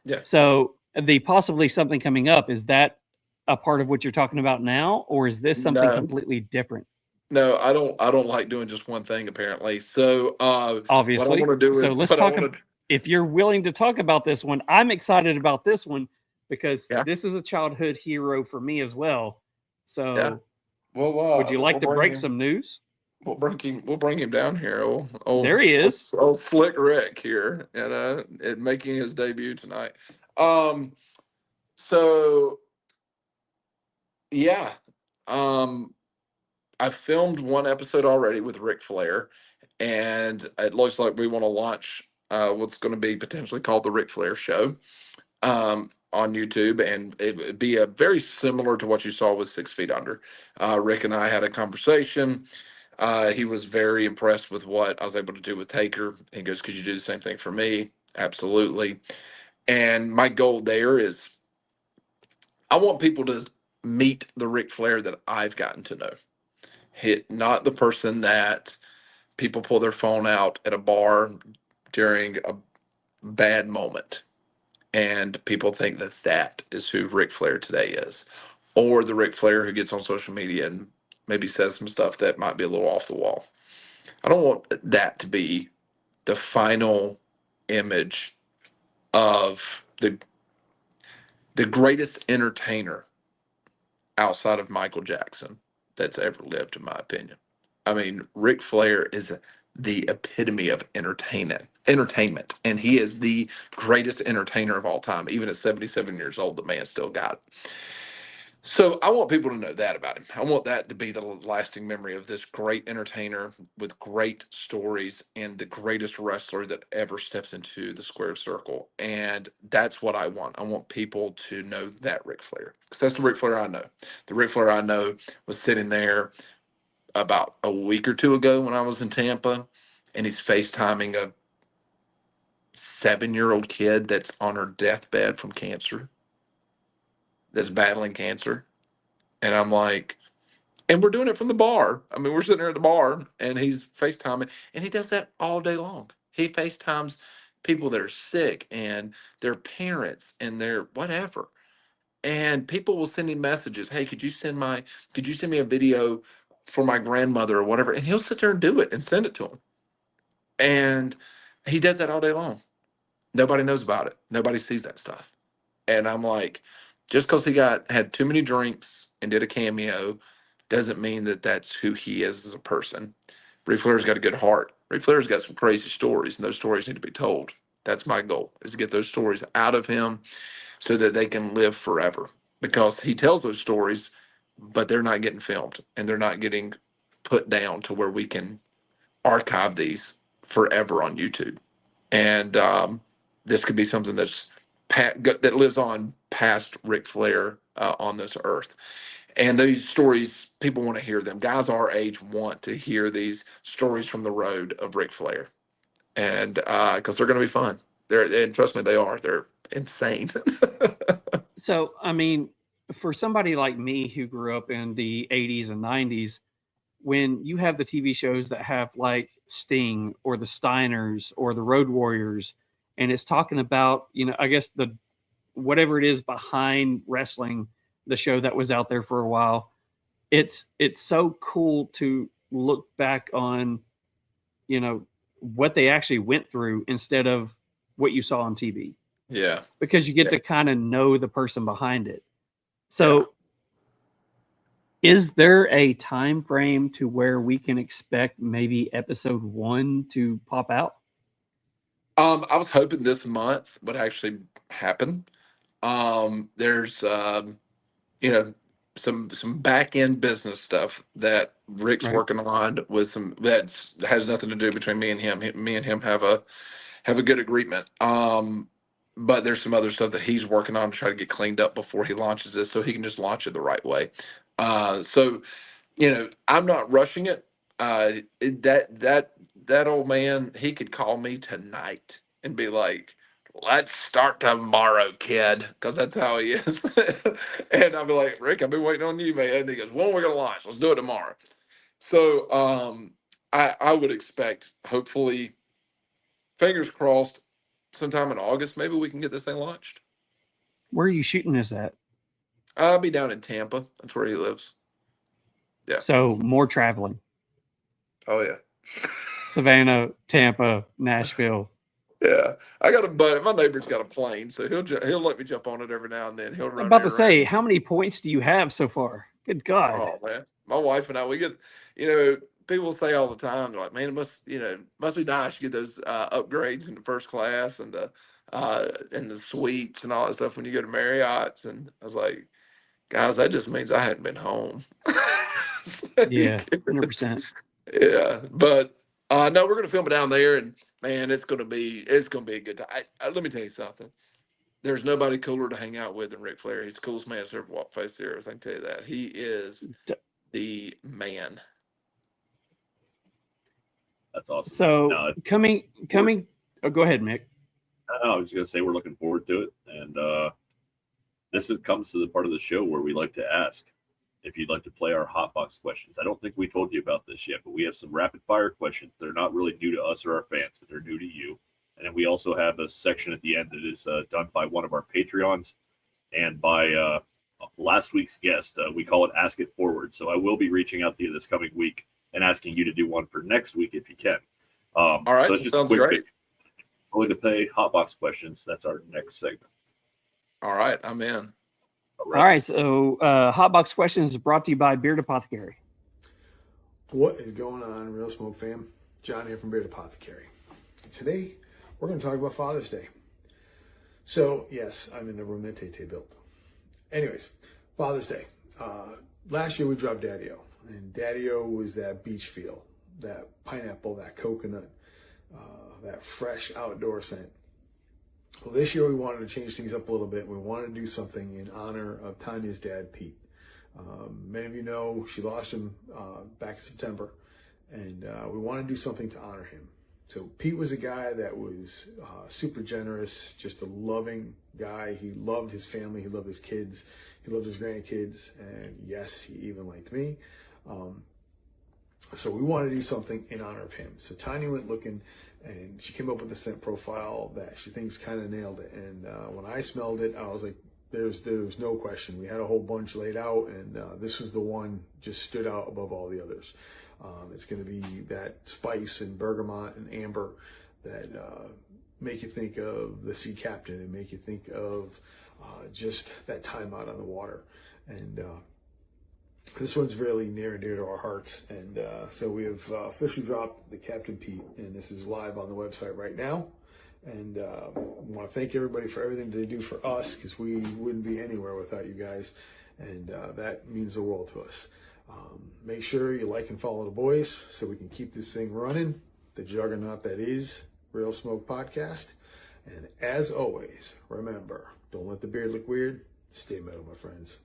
Yeah. So the possibly something coming up, is that a part of what you're talking about now, or is this something No. completely different? No, I don't like doing just one thing apparently. So what I Obviously. want to do So is let's what I talk. want to If you're willing to talk about this one, I'm excited about this one because yeah, this is a childhood hero for me as well. yeah. So would Well, you like we'll to bring break him. some news? We'll bring him down here. There he is. Slick Rick here, and making his debut tonight. Um, so yeah, um, I filmed one episode already with Ric Flair, and it looks like we want to launch what's going to be potentially called the Ric Flair Show on YouTube, and it would be a very similar to what you saw with 6 Feet Under. Rick and I had a conversation. He was very impressed with what I was able to do with Taker. He goes, "Could you do the same thing for me?" Absolutely. And my goal there is I want people to meet the Ric Flair that I've gotten to know. Not the person that people pull their phone out at a bar during a bad moment and people think that that is who Ric Flair today is, or the Ric Flair who gets on social media and maybe says some stuff that might be a little off the wall. I don't want that to be the final image of the greatest entertainer outside of Michael Jackson that's ever lived, in my opinion. I mean, Ric Flair is the epitome of entertainment, and he is the greatest entertainer of all time. Even at 77 years old, the man still got it. So I want people to know that about him. I want that to be the lasting memory of this great entertainer with great stories and the greatest wrestler that ever stepped into the squared circle. And that's what I want. I want people to know that Ric Flair, because that's the Ric Flair I know. The Ric Flair I know was sitting there about a week or two ago when I was in Tampa, and he's FaceTiming a 7-year-old kid that's on her deathbed from cancer, that's battling cancer. And I'm like, and we're doing it from the bar. I mean, we're sitting there at the bar and he's FaceTiming, and he does that all day long. He FaceTimes people that are sick and their parents and their whatever. And people will send him messages. Hey, could you send me a video for my grandmother or whatever? And he'll sit there and do it and send it to him. And he does that all day long. Nobody knows about it. Nobody sees that stuff. And I'm like, just because he had too many drinks and did a cameo doesn't mean that that's who he is as a person. Ric Flair's got a good heart. Ric Flair's got some crazy stories, and those stories need to be told. That's my goal, is to get those stories out of him so that they can live forever. Because he tells those stories, but they're not getting filmed and they're not getting put down to where we can archive these forever on YouTube. And this could be something that lives on past Ric Flair on this earth. And these stories, people want to hear them. Guys our age want to hear these stories from the road of Ric Flair, and because they're going to be fun. And trust me, they are. They're insane. So, I mean, for somebody like me who grew up in the 80s and 90s, when you have the TV shows that have like Sting or the Steiners or the Road Warriors, and it's talking about, I guess the whatever it is behind wrestling, the show that was out there for a while, it's so cool to look back on, what they actually went through instead of what you saw on TV, Yeah. because you get to kind of know the person behind it. So is there a time frame to where we can expect maybe episode 1 to pop out? I was hoping this month would actually happen. There's some back end business stuff that Rick's Right. working on with some that has nothing to do between me and him. Me and him have a good agreement. But there's some other stuff that he's working on to try to get cleaned up before he launches this, so he can just launch it the right way. So I'm not rushing it. That old man, he could call me tonight and be like, "Let's start tomorrow, kid," because that's how he is. And I'll be like, "Rick, I've been waiting on you, man." And he goes, "When are we gonna launch? Let's do it tomorrow." So I would expect, hopefully, fingers crossed, sometime in August, maybe we can get this thing launched. Where are you shooting this at? I'll be down in Tampa. That's where he lives. Yeah. So more traveling. Oh yeah. Savannah, Tampa, Nashville. Yeah, I got a buddy. My neighbor's got a plane, so he'll let me jump on it every now and then. He'll I'm run about it to around. say, how many points do you have so far? Good God. Oh man, my wife and I, we get, people say all the time, they're like, "Man, must be nice to get those upgrades in the first class and the suites and all that stuff when you go to Marriott's." And I was like, "Guys, that just means I hadn't been home." Yeah, 100%. Yeah, but no, we're gonna film it down there, and man, it's gonna be a good time. Let me tell you something. There's nobody cooler to hang out with than Ric Flair. He's the coolest man that's ever walked face the earth. I can tell you that. He is the man. That's awesome. So No, coming. Oh, go ahead, Mick. I was going to say we're looking forward to it, and comes to the part of the show where we like to ask if you'd like to play our hot box questions. I don't think we told you about this yet, but we have some rapid fire questions. They're not really new to us or our fans, but they're new to you. And then we also have a section at the end that is done by one of our Patreons and by last week's guest. We call it Ask It Forward. So I will be reaching out to you this coming week and asking you to do one for next week if you can. All right, so that sounds great. We're going to play hot box questions. That's our next segment. All right, I'm in. All right, so Hotbox Questions is brought to you by Beard Apothecary. What is going on, Real Smoke fam? John here from Beard Apothecary. Today, we're going to talk about Father's Day. So, yes, I'm in the room that Tay built. Anyways, Father's Day. Last year we dropped Daddy-O, and Daddy-O was that beach feel, that pineapple, that coconut, that fresh outdoor scent. Well, this year we wanted to change things up a little bit. We wanted to do something in honor of Tanya's dad, Pete. Many of you know she lost him back in September, and we wanted to do something to honor him. So Pete was a guy that was super generous, just a loving guy. He loved his family. He loved his kids. He loved his grandkids. And yes, he even liked me. So we wanted to do something in honor of him. So Tanya went looking, and she came up with a scent profile that she thinks kind of nailed it. And when I smelled it, I was like, there's no question. We had a whole bunch laid out, and this was the one just stood out above all the others. It's going to be that spice and bergamot and amber that make you think of the sea captain and make you think of just that time out on the water. And this one's really near and dear to our hearts. And so we have officially dropped the Captain Pete, and this is live on the website right now. And want to thank everybody for everything they do for us, because we wouldn't be anywhere without you guys. And that means the world to us. Make sure you like and follow the boys so we can keep this thing running, the juggernaut that is Real Smoke Podcast. And as always, remember, don't let the beard look weird. Stay metal, my friends.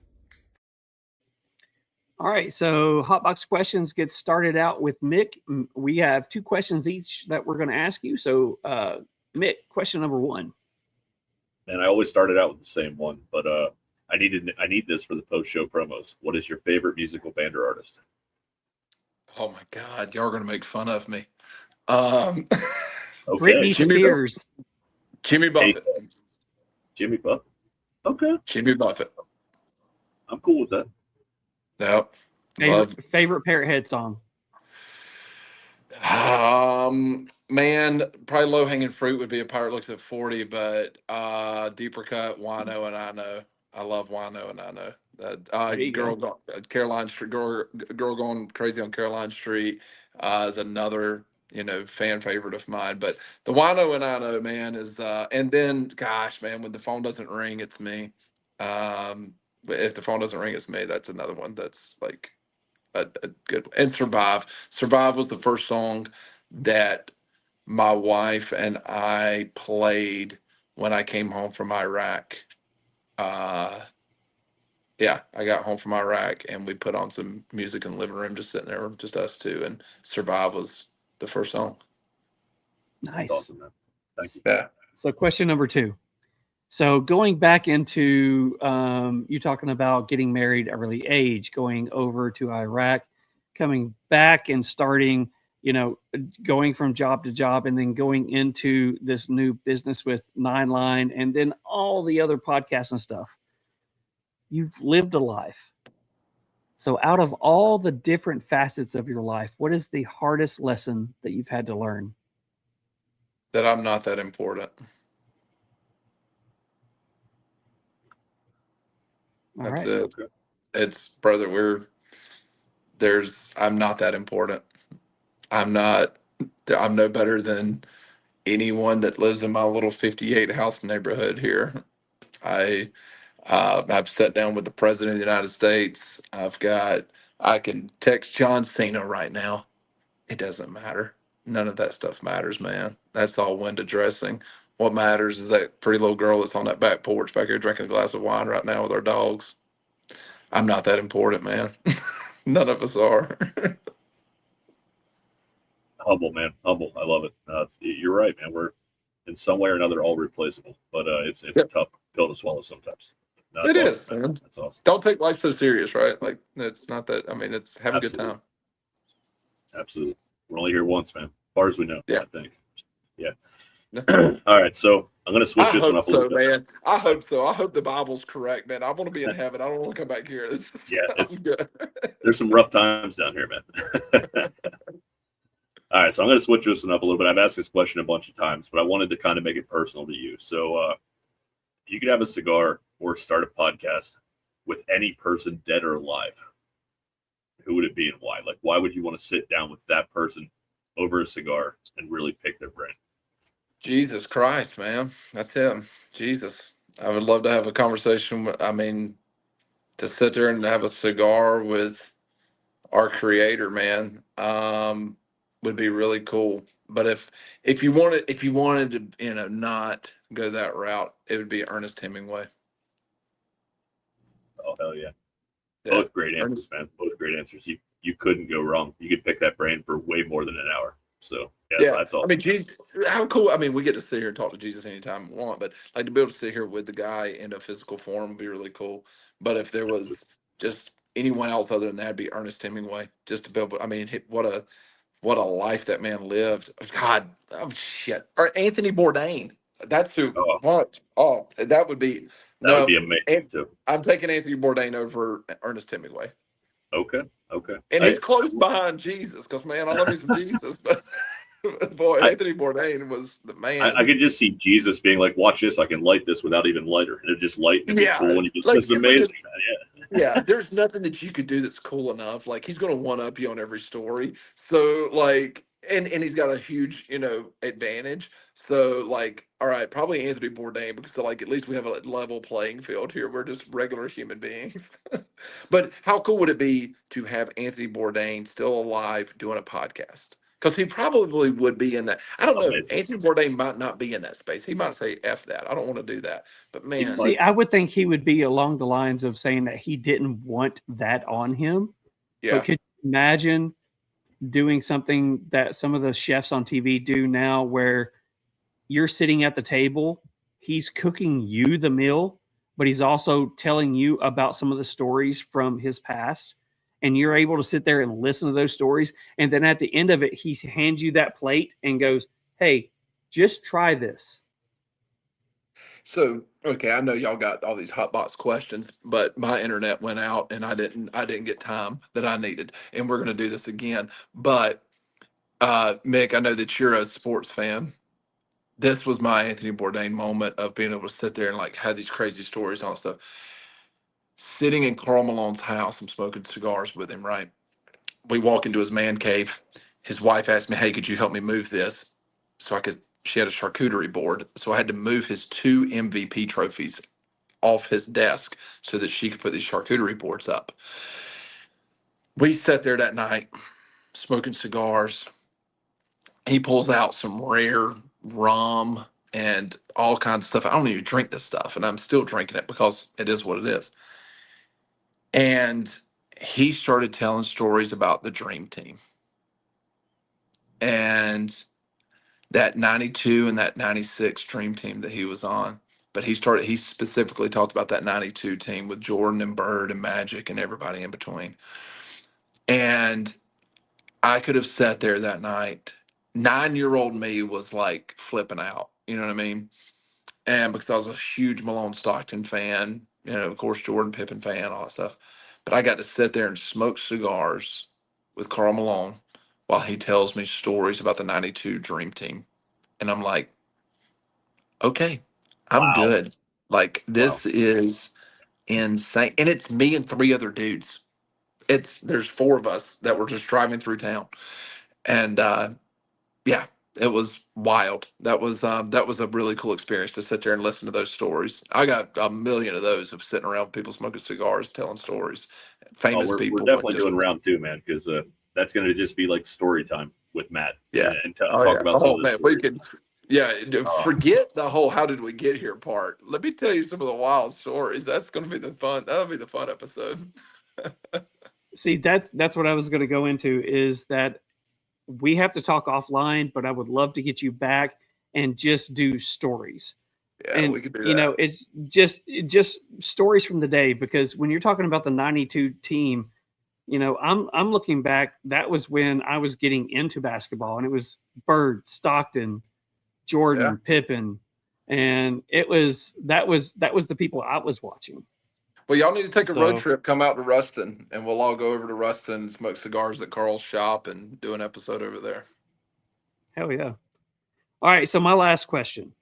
All right, so Hotbox questions get started out with Mick. We have 2 questions each that we're going to ask you. So, Mick, question number 1. And I always started out with the same one, but I need this for the post-show promos. What is your favorite musical band or artist? Oh my God, y'all are gonna make fun of me. Okay. Britney Spears. Jimmy Buffett. Jimmy Buffett. Okay. Jimmy Buffett. I'm cool with that. Yep. Favorite Parrot Head song. Man, probably low hanging fruit would be A Pirate Looks at 40, but deeper cut, Wino and I Know. I love Wino and I Know. Caroline Street, girl going crazy on Caroline Street is another fan favorite of mine. But the Wino and I Know, man, is and then gosh, man, when the phone doesn't ring, it's me. But if the phone doesn't ring, it's me. That's another one that's like a good one. And Survive. Survive was the first song that my wife and I played when I came home from Iraq. Yeah, I got home from Iraq and we put on some music in the living room, just sitting there, just us two. And Survive was the first song. Nice. That's awesome, man. Thank you. Yeah. So question number 2. So going back into you talking about getting married early age, going over to Iraq, coming back and starting, going from job to job, and then going into this new business with 9 Line and then all the other podcasts and stuff. You've lived a life. So out of all the different facets of your life, what is the hardest lesson that you've had to learn? That I'm not that important. That's it. It's brother, I'm not that important. I'm no better than anyone that lives in my little 58 house neighborhood here. I've sat down with the president of the United States. I can text John Cena right now. It doesn't matter. None of that stuff matters, man. That's all window dressing. What matters is that pretty little girl that's on that back porch back here drinking a glass of wine right now with our dogs. I'm not that important, man. None of us are. Humble, man. Humble. I love it. You're right, man. We're in some way or another all replaceable, but it's a tough pill to swallow sometimes. It is, man. That's awesome. Don't take life so serious, right? Like it's not that. I mean, it's have a good time. Absolutely. We're only here once, man. As far as we know. Yeah. I think. Yeah. All right, so I'm gonna switch this one up a little bit. Man. I hope so. I hope the Bible's correct, man. I want to be in heaven. I don't want to come back here. There's some rough times down here, man. All right, so I'm gonna switch this one up a little bit. I've asked this question a bunch of times, but I wanted to kind of make it personal to you. So, if you could have a cigar or start a podcast with any person, dead or alive, who would it be and why? Like, why would you want to sit down with that person over a cigar and really pick their brain? Jesus Christ, man. That's him. Jesus. I would love to have a conversation. To sit there and have a cigar with our creator, man, would be really cool. But if you wanted to, not go that route, it would be Ernest Hemingway. Oh, hell yeah. Both great answers, man. Both great answers. You couldn't go wrong. You could pick that brain for way more than an hour. So that's all. Jesus, how cool. We get to sit here and talk to Jesus anytime we want, but like to be able to sit here with the guy in a physical form would be really cool. But if there was just anyone else other than that, it'd be Ernest Hemingway. Just to be able, what a life that man lived. God, shit. Or Anthony Bourdain. That's who. That would be. That would be amazing too. I'm taking Anthony Bourdain over Ernest Hemingway. Okay. And he's close behind Jesus, because man, I love me some Jesus, but boy, Anthony Bourdain was the man. I could just see Jesus being like, "Watch this! I can light this without even lighter, and it just light. And cool, and this is amazing." Yeah, there's nothing that you could do that's cool enough. Like he's going to one up you on every story. So like and he's got a huge, advantage. So like, all right, probably Anthony Bourdain, because like at least we have a level playing field here. We're just regular human beings. But how cool would it be to have Anthony Bourdain still alive doing a podcast? Because he probably would be in that. I don't know. Amazing. Anthony Bourdain might not be in that space. He might say F that. I don't want to do that. But man, See, I would think he would be along the lines of saying that he didn't want that on him. yeah. But could you imagine doing something that some of the chefs on TV do now where you're sitting at the table, he's cooking you the meal, but he's also telling you about some of the stories from his past. And you're able to sit there and listen to those stories. And then at the end of it, he hands you that plate and goes, hey, just try this. So, okay, I know y'all got all these hot box questions, but my internet went out and I didn't get time that I needed. And we're going to do this again. But Mick, I know that you're a sports fan. This was my Anthony Bourdain moment of being able to sit there and like have these crazy stories and all that stuff. Sitting in Carl Malone's house, I'm smoking cigars with him, right? We walk into his man cave. His wife asked me, hey, could you help me move this? So she had a charcuterie board. So I had to move his 2 MVP trophies off his desk so that she could put these charcuterie boards up. We sat there that night smoking cigars. He pulls out some rare rum and all kinds of stuff. I don't even drink this stuff, and I'm still drinking it because it is what it is. And he started telling stories about the dream team and that 92 and that 96 dream team that he was on. But he specifically talked about that 92 team with Jordan and Bird and Magic and everybody in between. And I could have sat there that night. 9-year-old me was like flipping out. You know what I mean? And because I was a huge Malone Stockton fan, of course, Jordan Pippen fan, all that stuff. But I got to sit there and smoke cigars with Karl Malone while he tells me stories about the 92 Dream Team. And I'm like, okay, I'm Wow. good. Like, this is insane. And it's me and 3 other dudes. There's 4 of us that were just driving through town. And yeah, it was wild. That was a really cool experience to sit there and listen to those stories. I got a million of those of sitting around with people smoking cigars, telling stories, Oh, famous we're people. definitely just, doing round 2, man, because that's going to just be like story time with Matt. yeah. And Oh, talk yeah. about some Oh of the man, we stories. could. Yeah, forget the whole "how did we get here" part. Let me tell you some of the wild stories. That's going to be the fun. That'll be the fun episode. See, that's what I was going to go into is that we have to talk offline, but I would love to get you back and just do stories. Yeah, And we could do that. it's just stories from the day, because when you're talking about the 92 team, I'm looking back, that was when I was getting into basketball, and it was Bird, Stockton, Jordan, Yeah. Pippen, and that was the people I was watching. Well, y'all need to take a road So, trip. Come out to Ruston, and we'll all go over to Ruston and smoke cigars at Carl's shop and do an episode over there. hell yeah. All right, so my last question.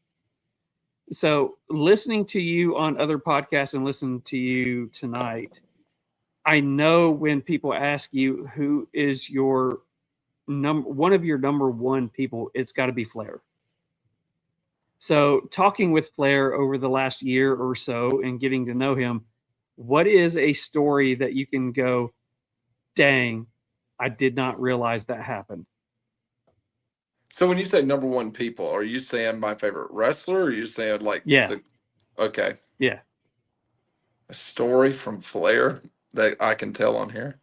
So, listening to you on other podcasts and listening to you tonight, I know when people ask you who is your one of your number one people, it's got to be Flair. So, talking with Flair over the last year or so and getting to know him, what is a story that you can go, dang, I did not realize that happened? So when you say number one people, are you saying my favorite wrestler, or are you saying like Yeah. okay, Yeah. a story from Flair that I can tell on here?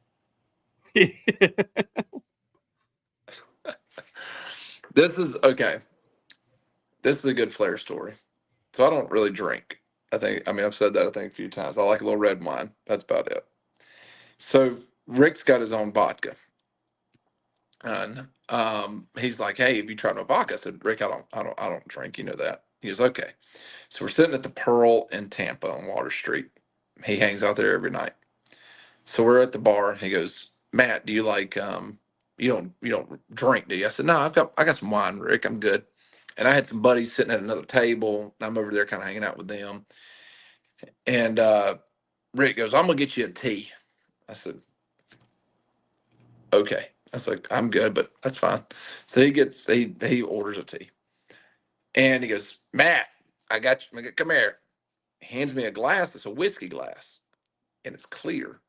This is okay. This is a good Flair story. So I don't really drink. I've said that I think a few times. I like a little red wine. That's about it. So Rick's got his own vodka. And he's like, "Hey, have you tried my vodka?" I said, "Rick, I don't drink. You know that." He goes, "Okay." So we're sitting at the Pearl in Tampa on Water Street. He hangs out there every night. So we're at the bar. He goes, "Matt, do you like you don't drink, do you?" I said, "No, I got some wine, Rick. I'm good." And I had some buddies sitting at another table. I'm over there kind of hanging out with them. And Rick goes, "I'm gonna get you a tea." I said, "Okay." I was like, I'm good, but that's fine. So he orders a tea, and he goes, Matt, I got you. Come here. He hands me a glass. It's a whiskey glass, and it's clear.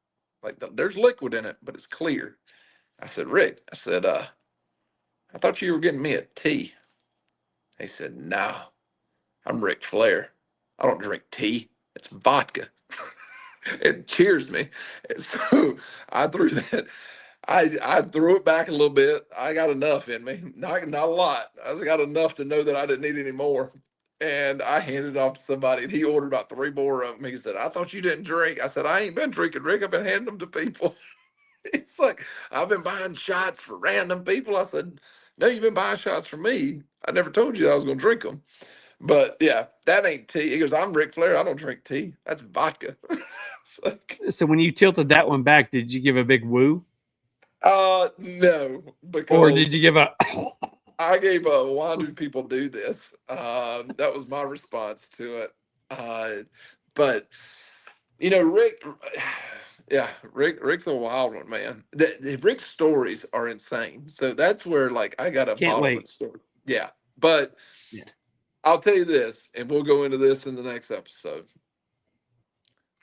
Like there's liquid in it, but it's clear. I said, Rick, I said, I thought you were getting me a tea. He said, no, I'm Ric Flair. I don't drink tea. It's vodka. It cheers me. And so I threw that. I threw it back a little bit. I got enough in me, not a lot. I got enough to know that I didn't need any more. And I handed it off to somebody, and he ordered about 3 more of them. He said, I thought you didn't drink. I said, I ain't been drinking, Rick. I've been handing them to people. It's like, I've been buying shots for random people. I said, no, you've been buying shots for me. I never told you that I was going to drink them. But yeah, that ain't tea. He goes, I'm Ric Flair. I don't drink tea. That's vodka. It's like, So when you tilted that one back, did you give a big woo? no, because Or did you give a I gave a why do people do this? That was my response to it. But Rick, yeah, Rick's a wild one, man. Rick's stories are insane. So that's where like I got a Can't bottle of wait. the story. Yeah, but Yeah. I'll tell you this, and we'll go into this in the next episode.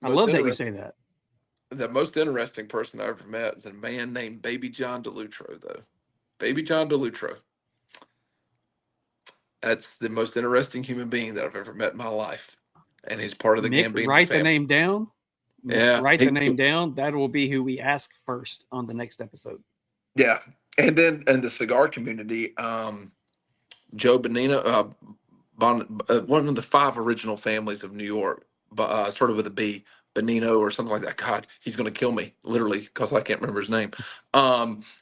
I love that you say that. The most interesting person I ever met is a man named Baby John DeLutro, though. Baby John DeLutro. That's the most interesting human being that I've ever met in my life. And he's part of the Mick, Gambino write family. the name down. Yeah. Write the name down. That will be who we ask first on the next episode. Yeah. And then in the cigar community, Joe Bonino, one of the 5 original families of New York, sort of with a B, Bonino or something like that. God, he's going to kill me, literally, because I can't remember his name.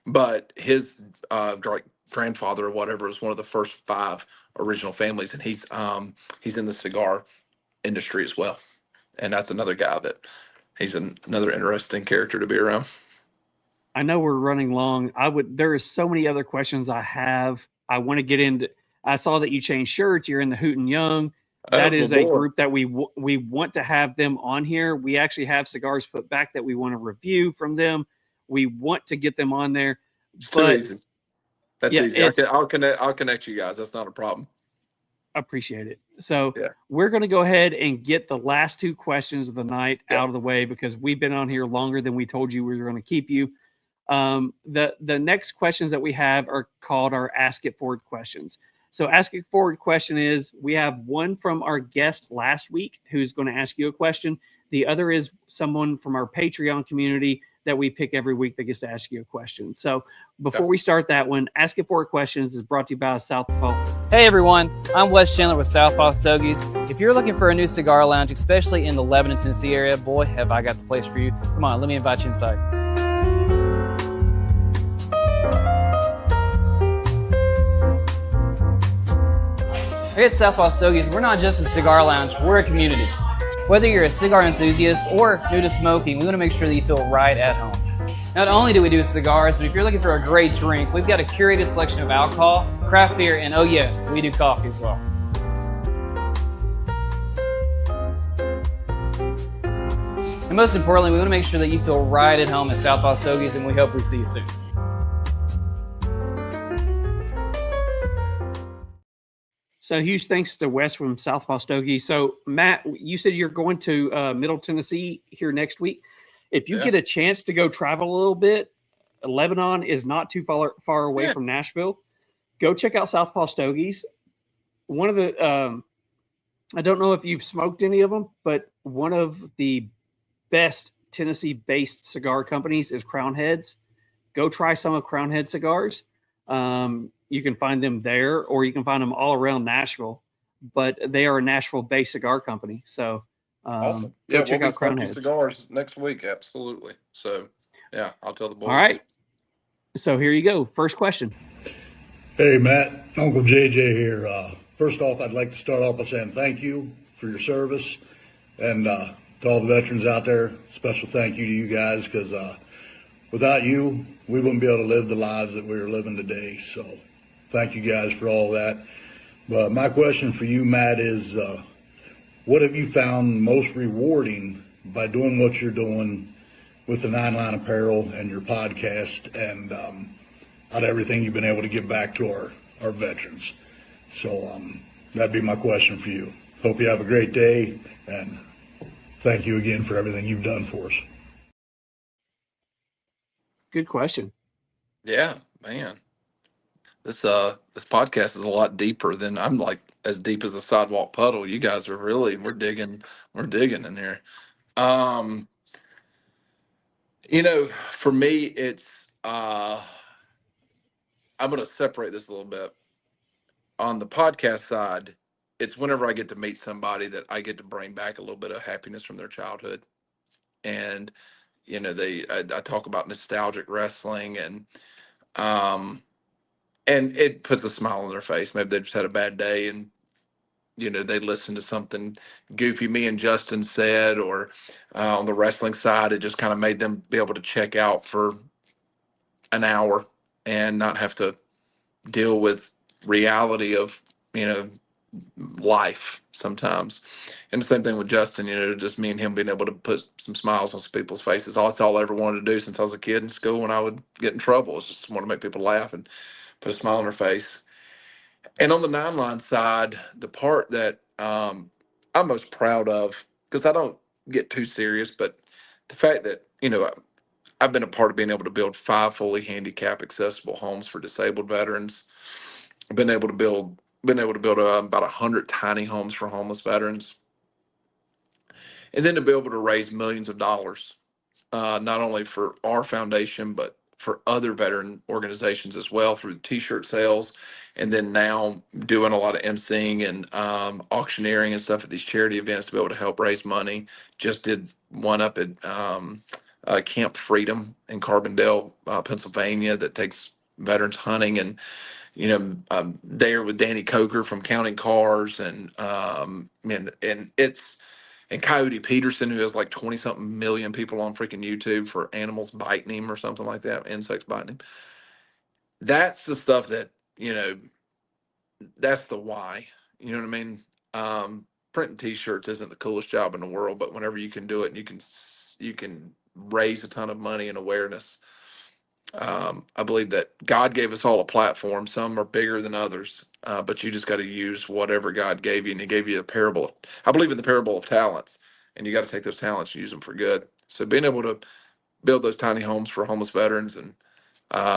But his grandfather or whatever was one of the first 5 original families, and he's in the cigar industry as well. And that's another guy that he's another interesting character to be around. I know we're running long. There is so many other questions I have. I want to get into. I saw that you changed shirts. You're in the Hoot and Young. That is a group that we want to have them on here. We actually have cigars put back that we want to review from them. We want to get them on there. It's too easy. That's easy. I'll connect you guys. That's not a problem. Appreciate it. So we're going to go ahead and get the last 2 questions of the night out of the way because we've been on here longer than we told you we were going to keep you. The next questions that we have are called our Ask It Forward questions. So Ask It Forward question is, we have one from our guest last week who's going to ask you a question. The other is someone from our Patreon community that we pick every week that gets to ask you a question. So before we start that one, Ask It Forward questions is brought to you by Southpaw. Hey everyone, I'm Wes Chandler with Southpaw Stogies. If you're looking for a new cigar lounge, especially in the Lebanon, Tennessee area, boy, have I got the place for you. Come on, let me invite you inside. Here at Southpaw Stogies, we're not just a cigar lounge, we're a community. Whether you're a cigar enthusiast or new to smoking, we want to make sure that you feel right at home. Not only do we do cigars, but if you're looking for a great drink, we've got a curated selection of alcohol, craft beer, and oh yes, we do coffee as well. And most importantly, we want to make sure that you feel right at home at Southpaw Stogies, and we hope we see you soon. So huge thanks to Wes from Southpaw Stogie. So Matt, you said you're going to Middle Tennessee here next week. If you get a chance to go travel a little bit, Lebanon is not too far away from Nashville. Go check out Southpaw Stogies. One of the, I don't know if you've smoked any of them, but one of the best Tennessee-based cigar companies is Crown Heads. Go try some of Crown Head cigars. You can find them there, or you can find them all around Nashville. But they are a Nashville-based cigar company. So Awesome. Go check out Crown Heads. Cigars next week, absolutely. So, yeah, I'll tell the boys. All right. So here you go. First question. Hey, Matt. Uncle JJ here. First off, I'd like to start off by saying thank you for your service. And to all the veterans out there, special thank you to you guys, because without you, we wouldn't be able to live the lives that we're living today. So thank you guys for all that. But my question for you, Matt, is what have you found most rewarding by doing what you're doing with the Nine Line Apparel and your podcast? And out of everything you've been able to give back to our veterans. So that'd be my question for you. Hope you have a great day, and thank you again for everything you've done for us. Good question. Yeah, man. This podcast is a lot deeper than I'm like as deep as a sidewalk puddle. You guys are really we're digging in here. Um, for me it's I'm gonna separate this a little bit. On the podcast side, it's whenever I get to meet somebody that I get to bring back a little bit of happiness from their childhood. And I talk about nostalgic wrestling um and it puts a smile on their face. Maybe they just had a bad day and they listen to something goofy me and Justin said, or on the wrestling side, it just kind of made them be able to check out for an hour and not have to deal with reality of you know life sometimes. And the same thing with Justin, just me and him being able to put some smiles on some people's faces. That's all I ever wanted to do since I was a kid in school when I would get in trouble. Is just want to make people laugh and put a smile on their face. And on the nine line side, the part that I'm most proud of, because I don't get too serious, but the fact that, I've been a part of being able to build 5 fully handicap accessible homes for disabled veterans. I've been able to build about 100 tiny homes for homeless veterans. And then to be able to raise millions of dollars, not only for our foundation, but for other veteran organizations as well through t-shirt sales. And then now doing a lot of emceeing and auctioneering and stuff at these charity events to be able to help raise money. Just did one up at Camp Freedom in Carbondale, Pennsylvania, that takes veterans hunting. And there with Danny Coker from Counting Cars, and it's and Coyote Peterson, who has like 20 something million people on freaking YouTube for animals biting him or something like that, insects biting him. That's the stuff that, that's the why. You know what I mean? Printing t-shirts isn't the coolest job in the world, but whenever you can do it and you can raise a ton of money and awareness. I believe that God gave us all a platform. Some are bigger than others, but you just got to use whatever God gave you. And He gave you a parable. I believe in the parable of talents, and you got to take those talents and use them for good. So being able to build those tiny homes for homeless veterans and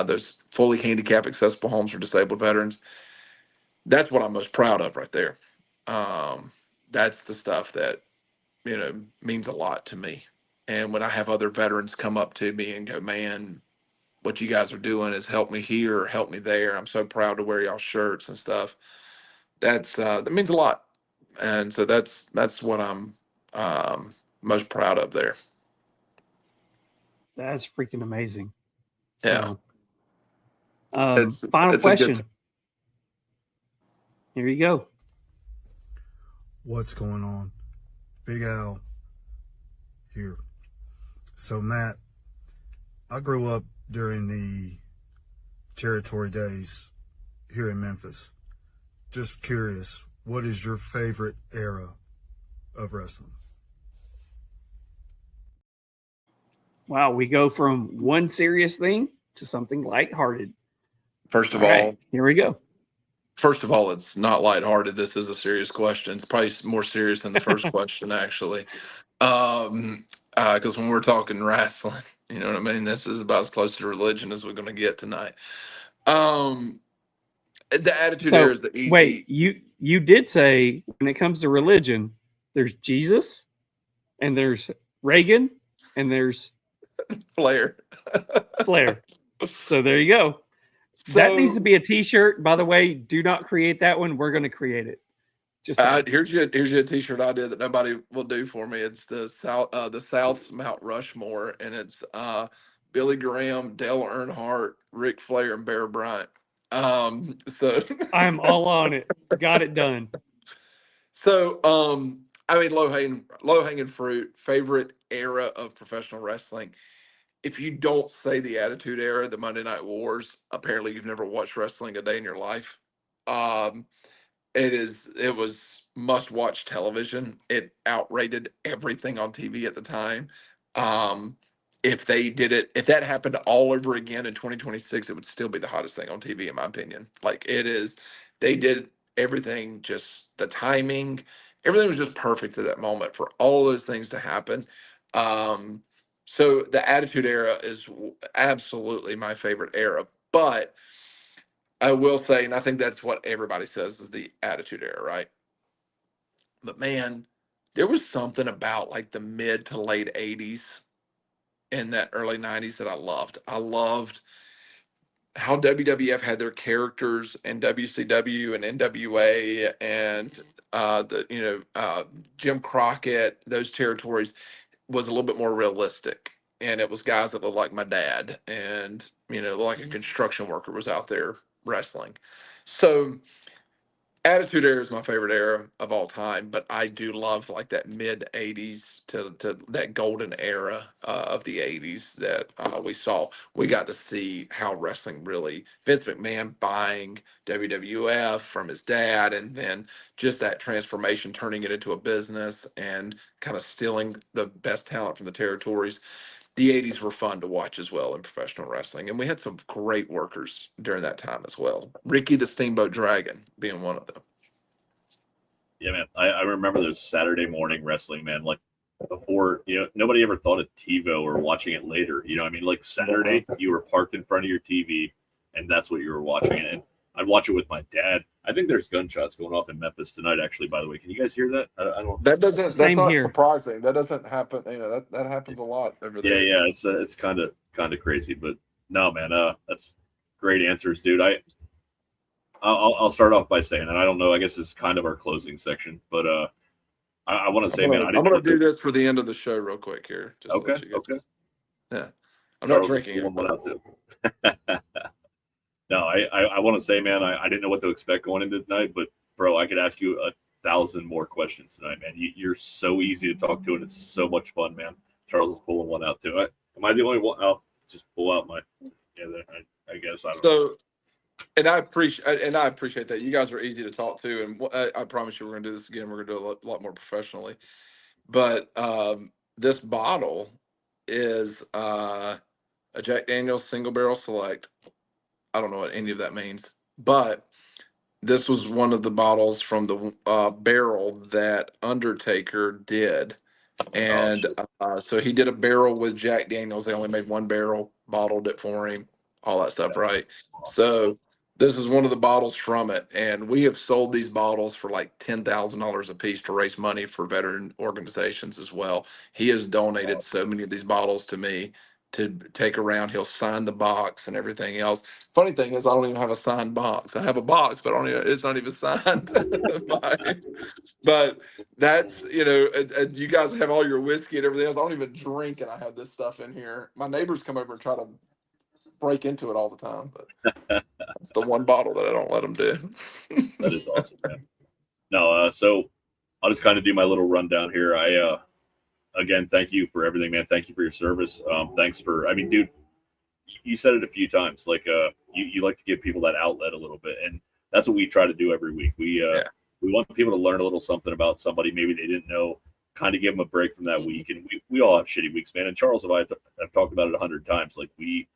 those fully handicap accessible homes for disabled veterans, that's what I'm most proud of right there. Um, that's the stuff that means a lot to me. And when I have other veterans come up to me and go, "Man, what you guys are doing has helped me here or helped me there. I'm so proud to wear y'all shirts and stuff." That means a lot. And so that's what I'm most proud of there. That's freaking amazing. Yeah. So, final it's a good question. Here you go. What's going on? Big Al here. So, Matt, I grew up during the territory days here in Memphis. Just curious, what is your favorite era of wrestling? Wow, we go from one serious thing to something lighthearted. First of All right, all, here we go. it's not lighthearted. This is a serious question. It's probably more serious than the first question, actually. Because when we're talking wrestling, you know what I mean? This is about as close to religion as we're going to get tonight. Um, the Attitude Era is the easy. Wait, you did say when it comes to religion, there's Jesus, and there's Reagan, and there's Flair. Flair. So there you go. That needs to be a T-shirt. By the way, do not create that one. We're going to create it. Just here's your T-shirt idea that nobody will do for me. It's the South's Mount Rushmore, and it's Billy Graham, Dale Earnhardt, Ric Flair, and Bear Bryant. So I'm all on it. Got it done. So I mean, low hanging fruit. Favorite era of professional wrestling. If you don't say the Attitude Era, the Monday Night Wars, apparently you've never watched wrestling a day in your life. Um, it was must watch television. It outrated everything on TV at the time. Um, if they did it, if that happened all over again in 2026, it would still be the hottest thing on TV, in my opinion. Like it is, they did everything, just the timing, everything was just perfect at that moment for all those things to happen. Um, so the Attitude Era is absolutely my favorite era, but I will say, and I think that's what everybody says is the Attitude Era, right? But man, there was something about like the mid to late 80s in that early 90s that I loved. I loved how WWF had their characters and WCW and NWA and Jim Crockett, those territories was a little bit more realistic. And it was guys that looked like my dad and, like a construction worker was out there wrestling. So Attitude Era is my favorite era of all time, but I do love like that mid '80s to that golden era of the '80s that we saw. We got to see how wrestling really Vince McMahon buying WWF from his dad, and then just that transformation, turning it into a business and kind of stealing the best talent from the territories. The '80s were fun to watch as well in professional wrestling, and we had some great workers during that time as well. Ricky the Steamboat Dragon being one of them. Yeah, man. I remember those Saturday morning wrestling, man. Like before, nobody ever thought of TiVo or watching it later. Like Saturday, you were parked in front of your TV, and that's what you were watching. And I'd watch it with my dad. I think there's gunshots going off in Memphis tonight. Actually, by the way, can you guys hear that? I don't. That's not surprising. That doesn't happen. That happens a lot over there. Yeah. It's kind of crazy, but no, man. That's great answers, dude. I'll start off by saying, and I don't know, I guess it's kind of our closing section, but I want to say, man, I'm going to do this for the end of the show real quick here. Just okay. Yeah. I'm not drinking. No, I want to say, man, I didn't know what to expect going into tonight, but bro, I could ask you 1,000 more questions tonight, man. You're so easy to talk to, and it's so much fun, man. Charles is pulling one out too. Am I the only one? I'll just pull out my. Yeah, I guess I don't know. And I appreciate that. You guys are easy to talk to, and I promise you, we're going to do this again. We're going to do it a lot more professionally. But this bottle is a Jack Daniel's Single Barrel Select. I don't know what any of that means, but this was one of the bottles from the barrel that Undertaker did. And so he did a barrel with Jack Daniels. They only made one barrel, bottled it for him, all that stuff, right? So this is one of the bottles from it. And we have sold these bottles for like $10,000 a piece to raise money for veteran organizations as well. He has donated so many of these bottles to me to take around. He'll sign the box and everything else. Funny thing is, I don't even have a signed box. I have a box, but it's not even signed. But that's, you guys have all your whiskey and everything else. I don't even drink, and I have this stuff in here. My neighbors come over and try to break into it all the time, but it's the one bottle that I don't let them do. That is awesome, man. No, so I'll just kind of do my little rundown here. Again, thank you for everything, man. Thank you for your service. Thanks for, dude, you said it a few times, like, you like to give people that outlet a little bit. And that's what we try to do every week. We want people to learn a little something about somebody maybe they didn't know, kind of give them a break from that week. And we all have shitty weeks, man. And Charles and I have talked about it 100 times. Like we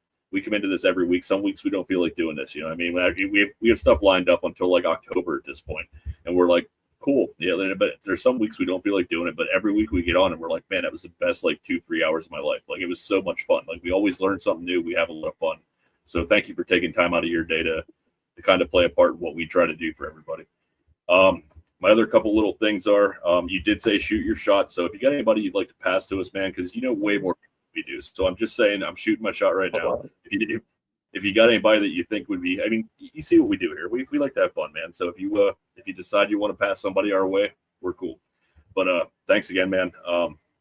come into this every week. Some weeks we don't feel like doing this. We have stuff lined up until like October at this point, and we're like, cool. Yeah. But there's some weeks we don't feel like doing it, but every week we get on and we're like, man, that was the best, like 2-3 hours of my life. Like it was so much fun. Like we always learn something new. We have a lot of fun. So thank you for taking time out of your day to kind of play a part in what we try to do for everybody. My other couple little things are, you did say shoot your shot. So if you got anybody you'd like to pass to us, man, because you know way more than we do. So I'm just saying, I'm shooting my shot right now. If you got anybody that you think would be, you see what we do here. We like to have fun, man. So if you decide you want to pass somebody our way, we're cool. But thanks again, man.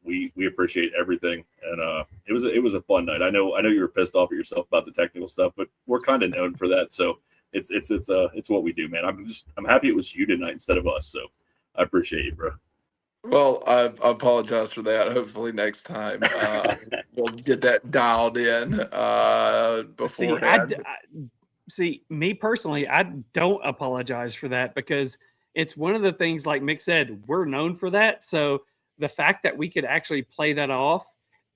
We appreciate everything, and it was a fun night. I know you were pissed off at yourself about the technical stuff, but we're kind of known for that. So it's what we do, man. I'm happy it was you tonight instead of us. So I appreciate you, bro. Well, I apologize for that. Hopefully next time we'll get that dialed in beforehand. See, me personally, I don't apologize for that because it's one of the things, like Mick said, we're known for that. So the fact that we could actually play that off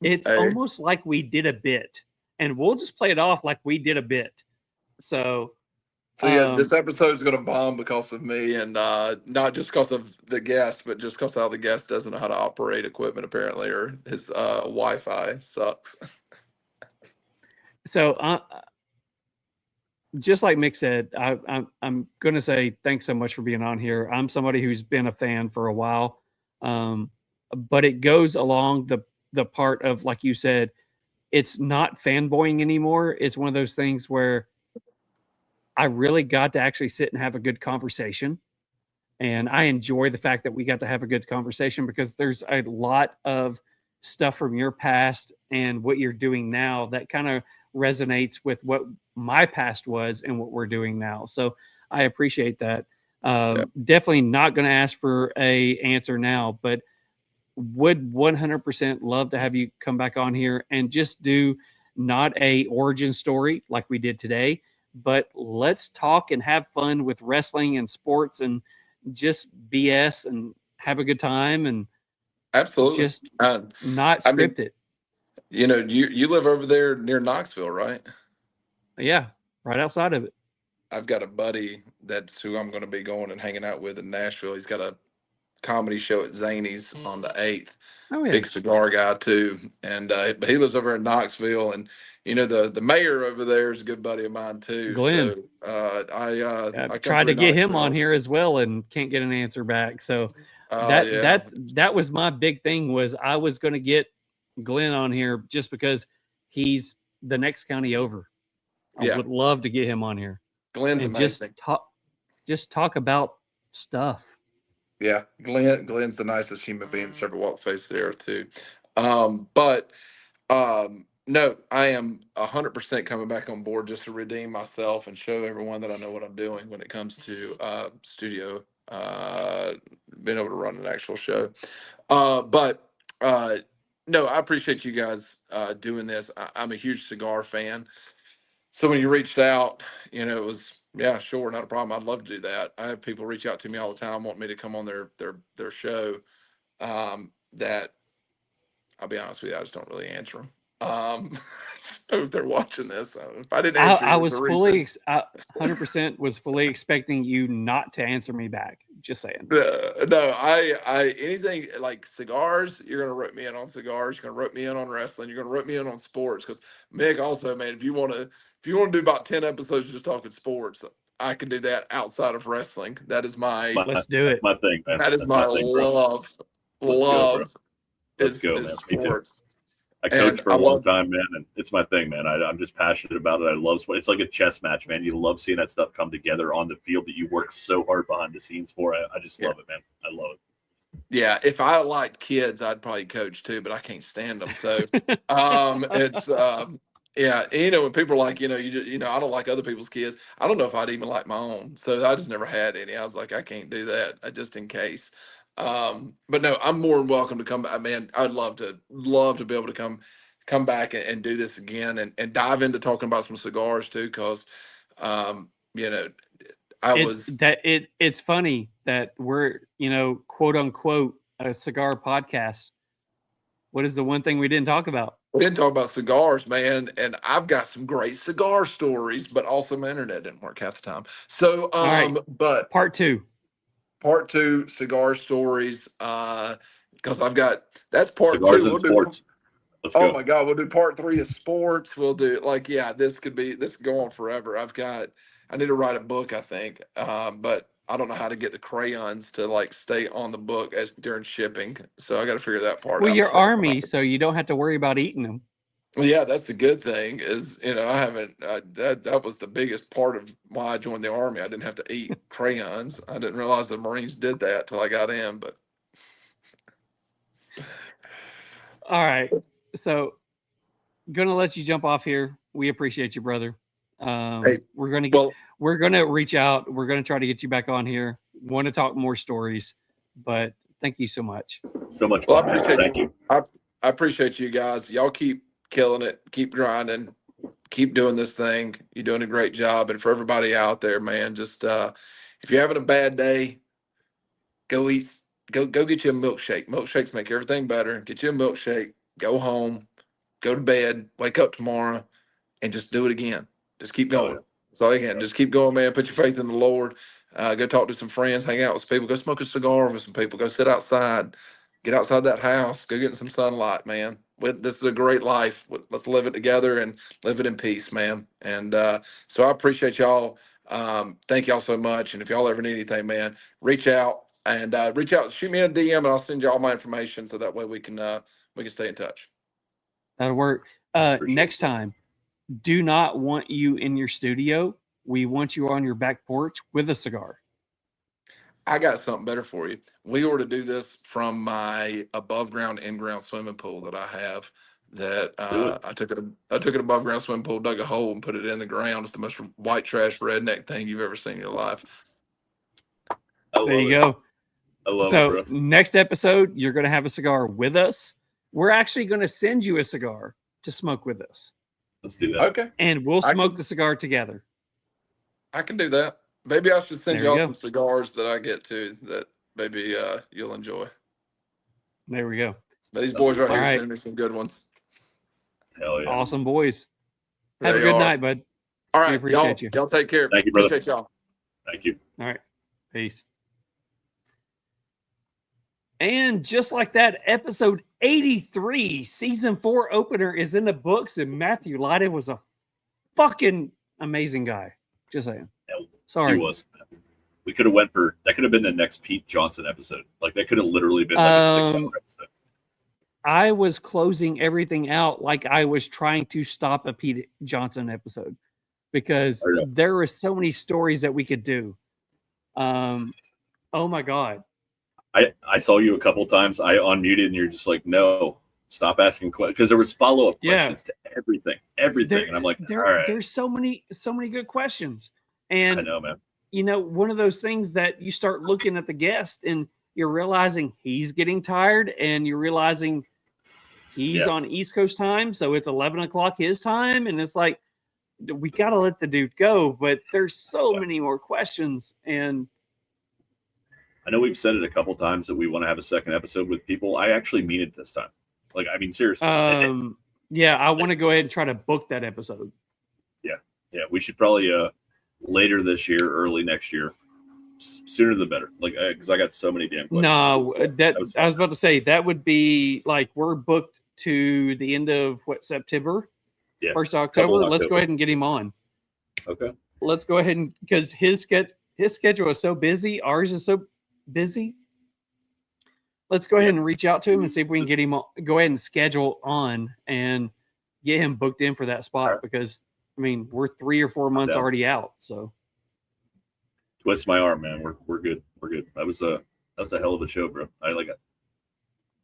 It's Hey. almost like we did a bit, and we'll just play it off like we did a bit. So Yeah, this episode is going to bomb because of me, and not just because of the guest, but just because how the guest doesn't know how to operate equipment apparently, or his Wi-Fi sucks. So just like Mick said, I'm going to say thanks so much for being on here. I'm somebody who's been a fan for a while, but it goes along the part of, like you said, it's not fanboying anymore. It's one of those things where I really got to actually sit and have a good conversation. And I enjoy the fact that we got to have a good conversation because there's a lot of stuff from your past and what you're doing now that kind of resonates with what my past was and what we're doing now. So I appreciate that. Definitely not going to ask for a answer now, but would 100% love to have you come back on here and just do not a origin story like we did today, but let's talk and have fun with wrestling and sports and just BS and have a good time and Absolutely. just not I mean, scripted. you know, you live over there near Knoxville, right? Yeah, right outside of it. I've got a buddy that's who I'm going to be going and hanging out with in Nashville. He's got a comedy show at Zany's on the 8th. Oh, yeah. Big cigar guy too, and but he lives over in Knoxville, and you know the mayor over there is a good buddy of mine too. Glenn. So I come Tried to through get him Knoxville. on here as well and can't get an answer back. So Yeah. that was my big thing, was I was going to get Glenn on here just because he's the next county over. I would love to get him on here. Glenn's and amazing. Just talk about stuff. Yeah, Glenn's the nicest human being that's ever walked the face of the earth too. But no, I am 100% coming back on board just to redeem myself and show everyone that I know what I'm doing when it comes to studio, being able to run an actual show. But no, I appreciate you guys doing this. I'm a huge cigar fan. So when you reached out, you know, it was, yeah, sure, not a problem. I'd love to do that. I have people reach out to me all the time, want me to come on their show. That I'll be honest with you, I just don't really answer them. So if they're watching this, if I didn't answer, I was fully 100% was fully expecting you not to answer me back. Just saying. No, I anything like cigars, you're gonna rope me in on cigars. You're gonna rope me in on wrestling. You're gonna rope me in on sports. Because Mick, also, man, if you want to do about 10 episodes just talking sports, I can do that outside of wrestling. That is let's do it. My thing, man. That is That's my thing, bro. love. Let's go, man. Is Me too. sports. I coached for a long time, man, and it's my thing, man. I'm just passionate about it. I love sport. It's like a chess match, man. You love seeing that stuff come together on the field that you work so hard behind the scenes for. I just love it, man. I love it. Yeah, if I liked kids, I'd probably coach too, but I can't stand them. So it's yeah, you know, when people are like, you know, I don't like other people's kids. I don't know if I'd even like my own. So I just never had any. I was like, I can't do that, just in case. But no, I'm more than welcome to come back. Man, I'd love to be able to come back and do this again and dive into talking about some cigars too, because you know, it's funny that we're, you know, quote unquote a cigar podcast. What is the one thing we didn't talk about? We didn't talk about cigars, man, and I've got some great cigar stories, but also my internet didn't work half the time. So All right. But part two cigar stories, because I've got that's part Cigars two. and sports. Let's oh go. my god, we'll do part 3 of sports. We'll do this could go on forever. I need to write a book, I think, but I don't know how to get the crayons to like stay on the book as during shipping, so I got to figure that part well, out. you're Army, so you don't have to worry about eating them. Yeah, that's the good thing is, you know, I haven't, that was the biggest part of why I joined the Army. I didn't have to eat crayons. I didn't realize the Marines did that till I got in, but. All right. So going to let you jump off here. We appreciate you, brother. Hey, we're going to reach out. We're going to try to get you back on here. Want to talk more stories, but thank you so much. So much Well, fun. Thank you. I appreciate you guys. Y'all keep killing it. Keep grinding. Keep doing this thing. You're doing a great job. And for everybody out there, man, just if you're having a bad day, go get you a milkshake. Milkshakes make everything better. Get you a milkshake. go home, go to bed, wake up tomorrow, and just do it again. Just keep Oh, going. yeah. That's all you can. Just keep going, man. Put your faith in the Lord. Go talk to some friends, hang out with some people, go smoke a cigar with some people, go sit outside, get outside that house, go get in some sunlight, man. This is a great life. Let's live it together and live it in peace, man. And so I appreciate y'all. Thank y'all so much. And if y'all ever need anything, man, reach out and shoot me a DM, and I'll send you all my information so that way we can stay in touch. That'll work. Next time, do not want you in your studio. We want you on your back porch with a cigar. I got something better for you. We were to do this from my above ground, in ground swimming pool that I have. That I took an above ground swimming pool, dug a hole, and put it in the ground. It's the most white trash redneck thing you've ever seen in your life. There you go. I love so it, bro. next episode, you're going to have a cigar with us. We're actually going to send you a cigar to smoke with us. Let's do that. Okay. And we'll smoke the cigar together. I can do that. Maybe I should send There you y'all go. some cigars that I get to that maybe you'll enjoy. There we go. But these boys right All here right. send me some good ones. Hell yeah. Awesome, boys. Have They a good are. night, bud. All We right, appreciate you. Y'all take care. Thank you, brother. Appreciate y'all. Thank you. All right. Peace. And just like that, episode 83, season 4 opener is in the books, and Matthew Lyda was a fucking amazing guy. Just saying. Sorry. He was. We could have went for that. Could have been the next Pete Johnson episode. Like that could have literally been like a 6-hour episode. I was closing everything out like I was trying to stop a Pete Johnson episode because there were so many stories that we could do. Oh my God. I saw you a couple times. I unmuted and you're just like, no, stop asking questions. Because there was follow-up questions to everything. And I'm like, all right. There's so many good questions. And I know, man. You know, one of those things that you start looking at the guest and you're realizing he's getting tired and you're realizing he's on East Coast time. So it's 11 o'clock his time. And it's like, we got to let the dude go. But there's so many more questions. And I know we've said it a couple times that we want to have a second episode with people. I actually mean it this time. Like, I mean, seriously. yeah, I want to go ahead and try to book that episode. Yeah. We should probably later this year, early next year, sooner the better. Like, because I got so many damn questions. No, I was about to say that would be like we're booked to the end of September, 1st of October. Let's go ahead and get him on. Okay. Let's go ahead and because his schedule is so busy, ours is so busy. Let's go ahead and reach out to him and see if we can get him on, go ahead and schedule on and get him booked in for that spot because I mean we're 3 or 4 months already out. So twist my arm, man. We're good. We're good. That was a hell of a show, bro. I like it.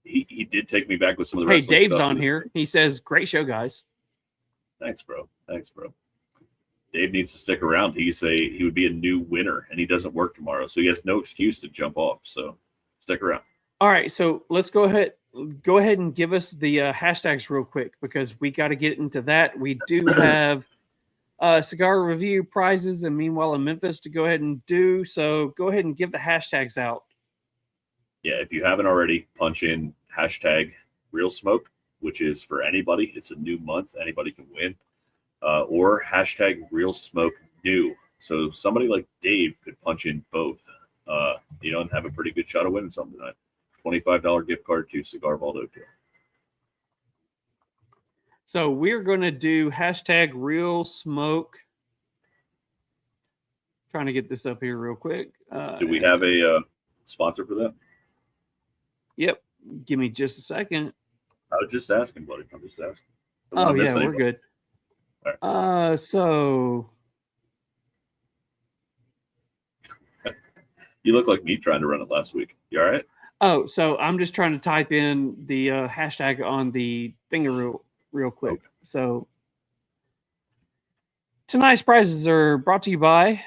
He did take me back with some of the hey, wrestling Dave's stuff. on here. He says, "Great show, guys." Thanks, bro. Dave needs to stick around. He would be a new winner, and he doesn't work tomorrow, so he has no excuse to jump off. So stick around. All right, so let's go ahead and give us the hashtags real quick because we got to get into that. We do have cigar review prizes, and meanwhile in Memphis to go ahead and do. So go ahead and give the hashtags out. Yeah, if you haven't already, punch in hashtag Real Smoke, which is for anybody. It's a new month; anybody can win. Or hashtag Real Smoke New. So somebody like Dave could punch in both. And have a pretty good shot of winning something tonight. $25 gift card to Cigar Vault Oakdale. So we're going to do hashtag Real Smoke. Trying to get this up here real quick. Do we have a sponsor for that? Yep. Give me just a second. I was just asking, buddy. I'm just asking. Oh, yeah, we're good. Right. So you look like me trying to run it last week. You all right? Oh, so I'm just trying to type in the hashtag on the thing real quick. Okay. So tonight's prizes are brought to you by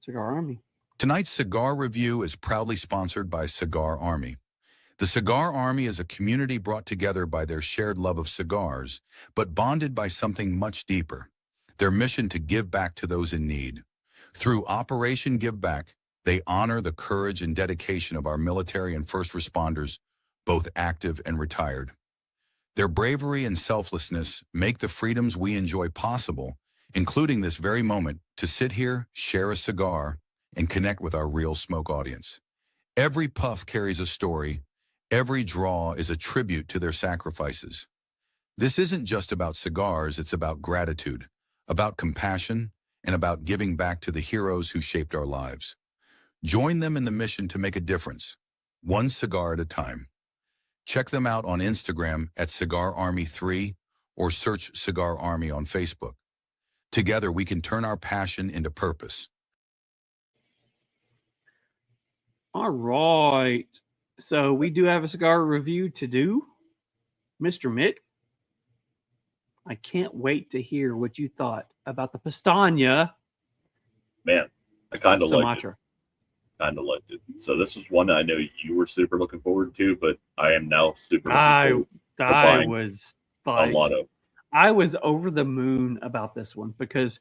Cigar Army. Tonight's cigar review is proudly sponsored by Cigar Army. The Cigar Army is a community brought together by their shared love of cigars, but bonded by something much deeper, their mission to give back to those in need. Through Operation Give Back, they honor the courage and dedication of our military and first responders, both active and retired. Their bravery and selflessness make the freedoms we enjoy possible, including this very moment to sit here, share a cigar, and connect with our Real Smoke audience. Every puff carries a story. Every draw is a tribute to their sacrifices. This isn't just about cigars, it's about gratitude, about compassion, and about giving back to the heroes who shaped our lives. Join them in the mission to make a difference, one cigar at a time. Check them out on Instagram at Cigar Army 3 or search Cigar Army on Facebook. Together, we can turn our passion into purpose. All right. So we do have a cigar review to do. Mr. Mick, I can't wait to hear what you thought about the Pestana Man, I kind of liked it. Sumatra. Kind of liked it. So this is one I know you were super looking forward to, but I am now super looking forward to buying was a like, lot of. I was over the moon about this one because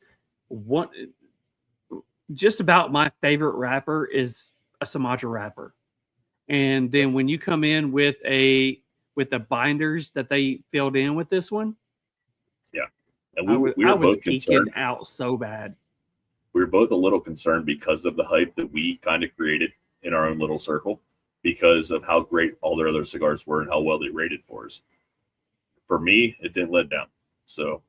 just about my favorite wrapper is a Sumatra wrapper. And then when you come in with the binders that they filled in with this one, Yeah. And I we was were both geeking concerned. out so bad. We were both a little concerned because of the hype that we kind of created in our own little circle because of how great all their other cigars were and how well they rated for us. For me, it didn't let down. So,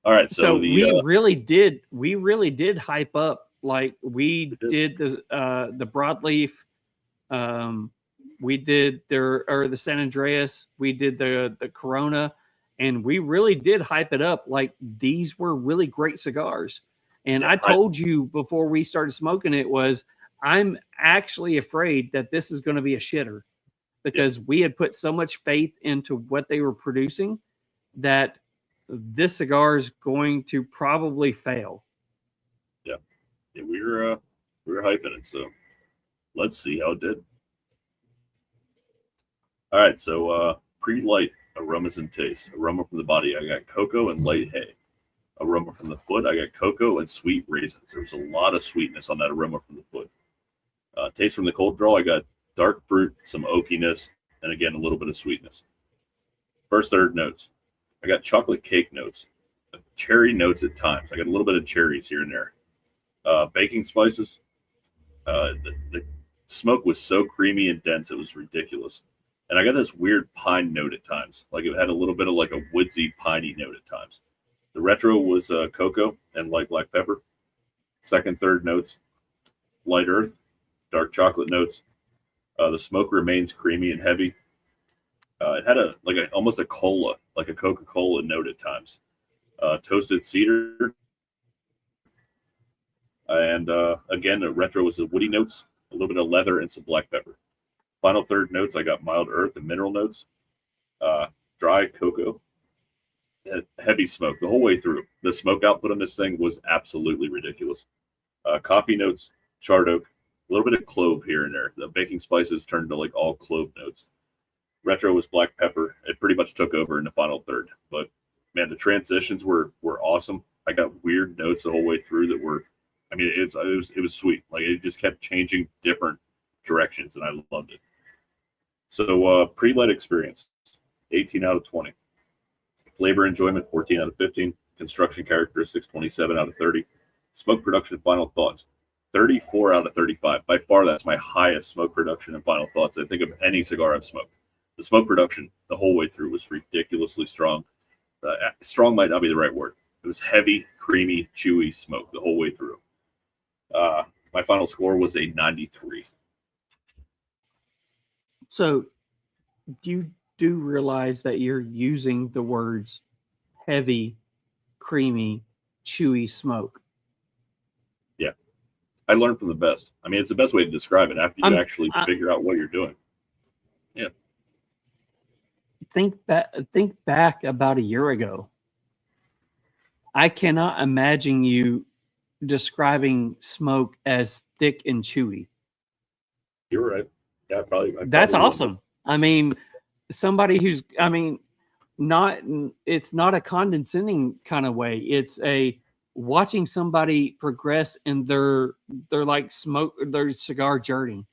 all right. So we really did hype up. Like we did the broadleaf, we did the San Andreas, we did the Corona, and we really did hype it up. Like these were really great cigars. And I told you before we started smoking it I'm actually afraid that this is going to be a shitter because we had put so much faith into what they were producing that this cigar is going to probably fail. Yeah, we were hyping it. So let's see how it did. All right. So pre-light aromas and taste. Aroma from the body, I got cocoa and light hay. Aroma from the foot, I got cocoa and sweet raisins. There's a lot of sweetness on that aroma from the foot. Taste from the cold draw, I got dark fruit, some oakiness, and again, a little bit of sweetness. First third notes, I got chocolate cake notes, cherry notes at times. I got a little bit of cherries here and there. Baking spices, the smoke was so creamy and dense, it was ridiculous. And I got this weird pine note at times. Like it had a little bit of like a woodsy, piney note at times. The retro was cocoa and light black pepper. Second, third notes, light earth, dark chocolate notes. The smoke remains creamy and heavy. It had almost a cola, like a Coca-Cola note at times. Toasted cedar. And again, the retro was the woody notes, a little bit of leather and some black pepper. Final third notes, I got mild earth and mineral notes. Dry cocoa. Heavy smoke the whole way through. The smoke output on this thing was absolutely ridiculous. Coffee notes, charred oak, a little bit of clove here and there. The baking spices turned to like all clove notes. Retro was black pepper. It pretty much took over in the final third. But man, the transitions were awesome. I got weird notes the whole way through that were, I mean, it was sweet. Like it just kept changing different directions, and I loved it. So pre-light experience, 18 out of 20. Flavor enjoyment, 14 out of 15. Construction characteristics, 27 out of 30. Smoke production, final thoughts, 34 out of 35. By far, that's my highest smoke production and final thoughts I think of any cigar I've smoked. The smoke production the whole way through was ridiculously strong. Strong might not be the right word. It was heavy, creamy, chewy smoke the whole way through. My final score was a 93. So you do realize that you're using the words heavy, creamy, chewy smoke. Yeah. I learned from the best. I mean, it's the best way to describe it after you actually figure out what you're doing. Yeah. Think back about a year ago. I cannot imagine you describing smoke as thick and chewy. You're right. Yeah, probably. That's awesome. I mean, somebody who's, it's not a condescending kind of way. It's a watching somebody progress in their like their cigar journey.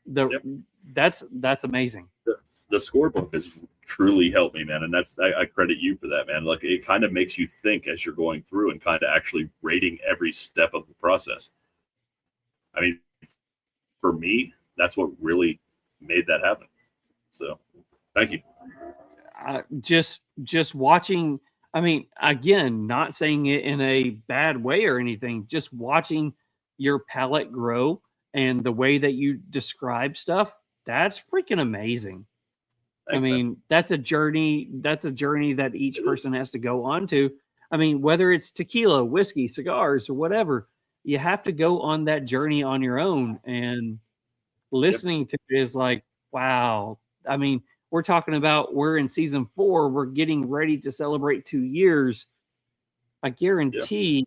That's amazing. The scorebook is truly helped me, man. And I credit you for that, man. Like, it kind of makes you think as you're going through and kind of actually rating every step of the process. I mean, for me, that's what really made that happen. So thank you. Just watching, I mean, again, not saying it in a bad way or anything, just watching your palette grow and the way that you describe stuff, that's freaking amazing. Thanks, I mean, man. that's a journey that each person has to go on to. I mean, whether it's tequila, whiskey, cigars, or whatever, you have to go on that journey on your own. And listening to it is like, wow. I mean, we're talking about, we're in season 4, we're getting ready to celebrate 2 years. I guarantee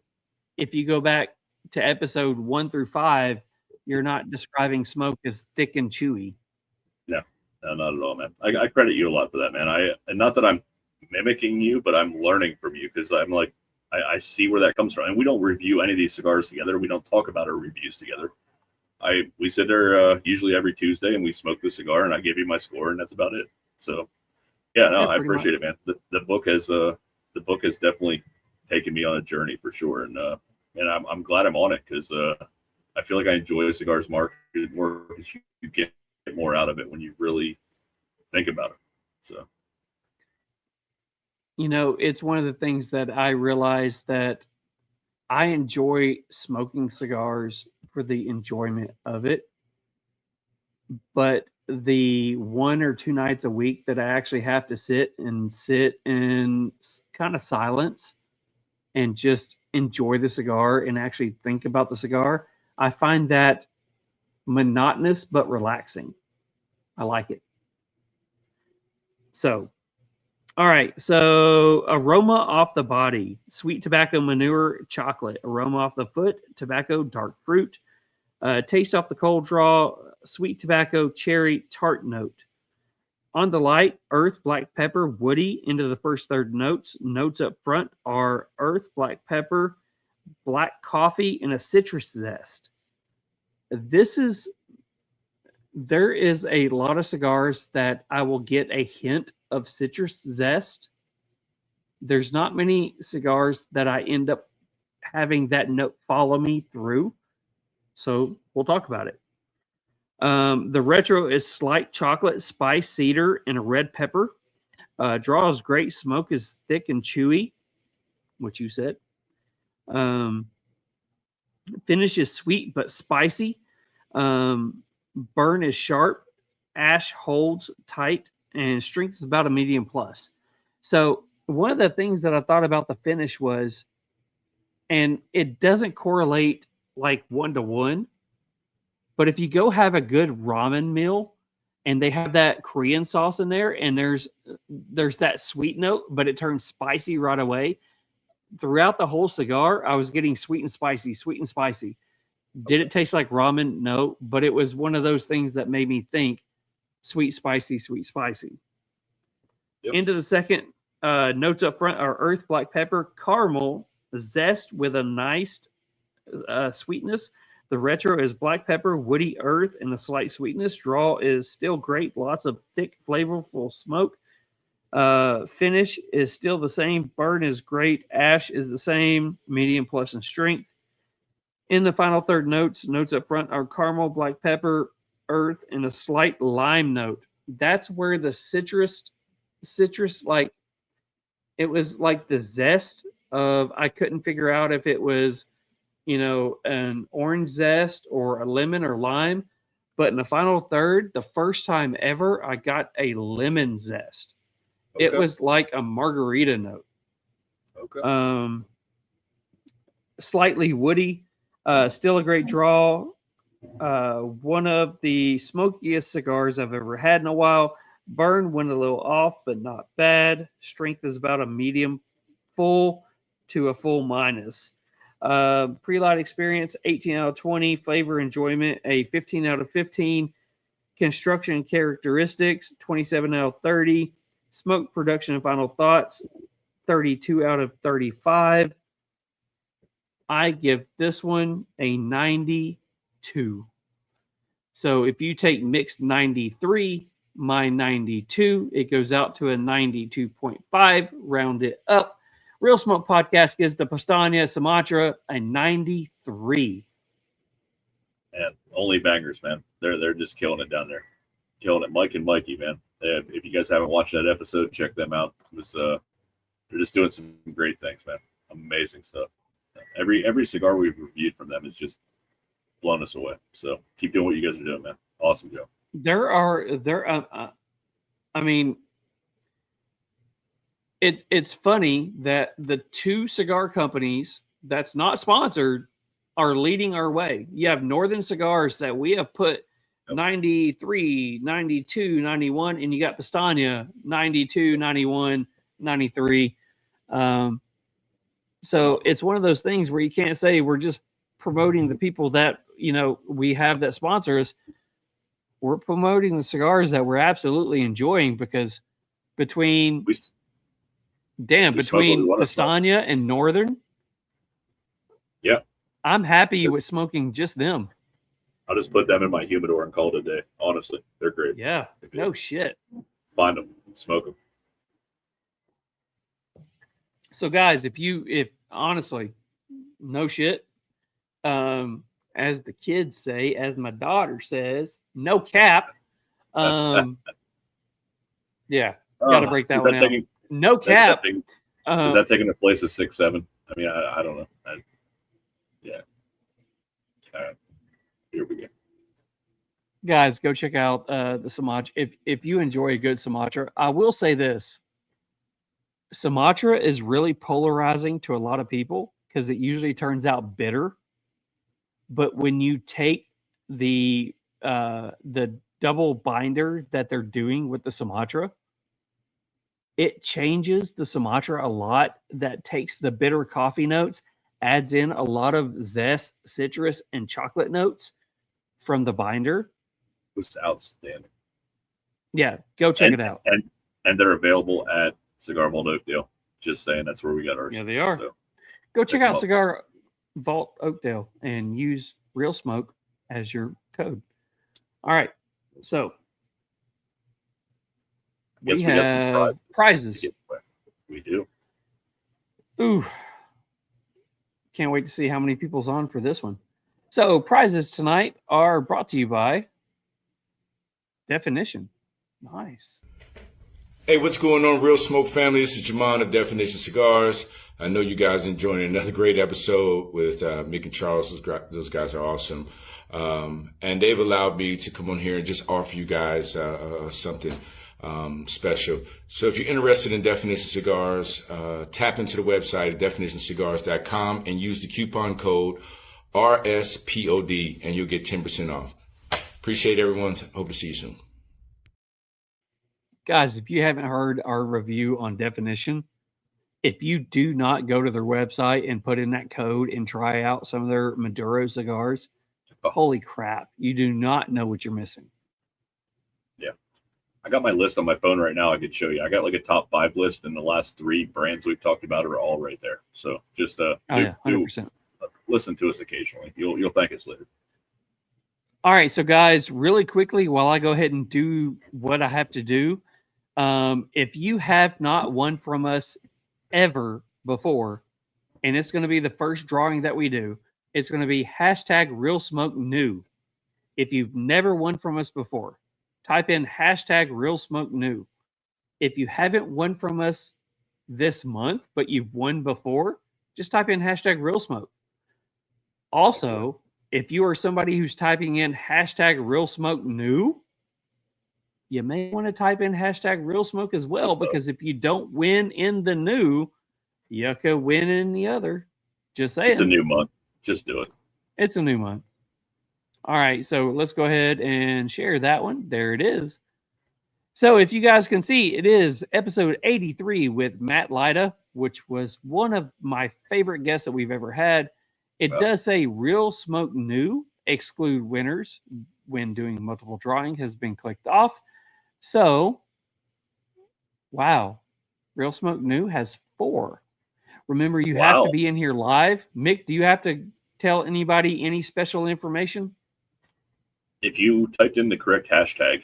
if you go back to episode 1 through 5, you're not describing smoke as thick and chewy. No, not at all, man. I credit you a lot for that, man. And not that I'm mimicking you, but I'm learning from you, because I'm like, I see where that comes from. And we don't review any of these cigars together. We don't talk about our reviews together. We sit there usually every Tuesday and we smoke the cigar, and I give you my score, and that's about it. So yeah, no, I appreciate it, man. The book has definitely taken me on a journey for sure. And I'm glad I'm on it, because I feel like I enjoy the cigars market more, because you get more out of it when you really think about it. So, you know, it's one of the things that I realized, that I enjoy smoking cigars for the enjoyment of it. But the 1 or 2 nights a week that I actually have to sit in kind of silence and just enjoy the cigar and actually think about the cigar, I find that monotonous but relaxing. I like it. So, all right. So, aroma off the body: sweet tobacco, manure, chocolate. Aroma off the foot: tobacco, dark fruit. Taste off the cold draw: sweet tobacco, cherry, tart note. On the light: earth, black pepper, woody into the first third notes. Notes up front are earth, black pepper, black coffee, and a citrus zest. There is a lot of cigars that I will get a hint of citrus zest. There's not many cigars that I end up having that note follow me through. So we'll talk about it. The retro is slight chocolate, spice, cedar, and a red pepper. Draws great. Smoke is thick and chewy, what you said. Finish is sweet but spicy. Burn is sharp. Ash holds tight, and strength is about a medium plus. So one of the things that I thought about the finish was, and it doesn't correlate like 1-to-1, but if you go have a good ramen meal and they have that Korean sauce in there, and there's that sweet note, but it turns spicy right away. Throughout the whole cigar, I was getting sweet and spicy, sweet and spicy. Did it taste like ramen? No, but it was one of those things that made me think sweet, spicy, sweet, spicy. Yep. Into the second, notes up front are earth, black pepper, caramel, zest with a nice sweetness. The retro is black pepper, woody earth, and a slight sweetness. Draw is still great. Lots of thick, flavorful smoke. Finish is still the same. Burn is great. Ash is the same. Medium plus in strength. In the final third notes up front are caramel, black pepper, earth, and a slight lime note. That's where the citrus, like, it was like the zest of, I couldn't figure out if it was, you know, an orange zest or a lemon or lime. But in the final third, the first time ever, I got a lemon zest. Okay. It was like a margarita note. Okay. Slightly woody. Still a great draw. One of the smokiest cigars I've ever had in a while. Burn went a little off, but not bad. Strength is about a medium full to a full minus. Pre-light experience, 18 out of 20. Flavor enjoyment, a 15 out of 15. Construction characteristics, 27 out of 30. Smoke production and final thoughts, 32 out of 35. I give this one a 92. So if you take mixed 93 my 92. It goes out to a 92.5. Round it up. Real Smoke Podcast gives the Pastania Sumatra a 93. And only bangers, man. They're just killing it down there. Killing it. Mike and Mikey, man. If you guys haven't watched that episode, check them out. It was they're just doing some great things, man. Amazing stuff. Every cigar we've reviewed from them is just blown us away. So keep doing what you guys are doing, man. Awesome job. I mean, it's funny that the two cigar companies that's not sponsored are leading our way. You have Northern Cigars that we have put 93, 92, 91, and you got Pastania 92, 91, 93. So it's one of those things where you can't say we're just promoting the people that, you know, we have that sponsor us. We're promoting the cigars that we're absolutely enjoying, because between Pastania and Northern, yeah, I'm happy with smoking just them. I'll just put them in my humidor and call it a day. Honestly, they're great. Yeah, no shit. Find them, smoke them. So guys, if honestly, no shit, as the kids say, as my daughter says, no cap. Yeah, got to break that one out. No cap. Is that taking the place of 6-7? I mean, I don't know. Yeah. All right. Here we go. Guys, go check out the Sumatra. If you enjoy a good Sumatra, I will say this. Sumatra is really polarizing to a lot of people because it usually turns out bitter. But when you take the double binder that they're doing with the Sumatra, it changes the Sumatra a lot. That takes the bitter coffee notes, adds in a lot of zest, citrus, and chocolate notes from the binder. It's outstanding. Yeah, go check it out. And they're available at Cigar Vault Oakdale. Just saying, that's where we got ours. Yeah, they are. So, go check out Cigar Vault Oakdale and use Real Smoke as your code. All right, so we have some prizes. We do. Ooh, can't wait to see how many people's on for this one. So prizes tonight are brought to you by Definition. Nice. Hey, what's going on, Real Smoke family? This is Jamon of Definition Cigars. I know you guys enjoying another great episode with Mick and Charles. Those guys are awesome. And they've allowed me to come on here and just offer you guys something special. So if you're interested in Definition Cigars, tap into the website at definitionscigars.com and use the coupon code RSPOD and you'll get 10% off. Appreciate everyone. Hope to see you soon. Guys, if you haven't heard our review on Definition, if you do not go to their website and put in that code and try out some of their Maduro cigars, holy crap, you do not know what you're missing. Yeah. I got my list on my phone right now. I could show you. I got like a top 5 list, and the last 3 brands we've talked about are all right there. So just 100%. Listen to us occasionally. You'll thank us later. All right, so guys, really quickly, while I go ahead and do what I have to do, if you have not won from us ever before, and it's going to be the first drawing that we do, it's going to be #RealSmokeNew. If you've never won from us before, type in #RealSmokeNew. If you haven't won from us this month, but you've won before, just type in #RealSmoke. Also, if you are somebody who's typing in #RealSmokeNew, you may want to type in #RealSmoke as well, because if you don't win in the new, you could win in the other. Just saying. It's a new month. Just do it. It's a new month. All right, so let's go ahead and share that one. There it is. So if you guys can see, it is episode 83 with Matt Lyda, which was one of my favorite guests that we've ever had. It does say Real Smoke New, exclude winners when doing multiple drawing has been clicked off. So, wow, Real Smoke New has 4. Remember, you have to be in here live. Mick, do you have to tell anybody any special information? If you typed in the correct hashtag,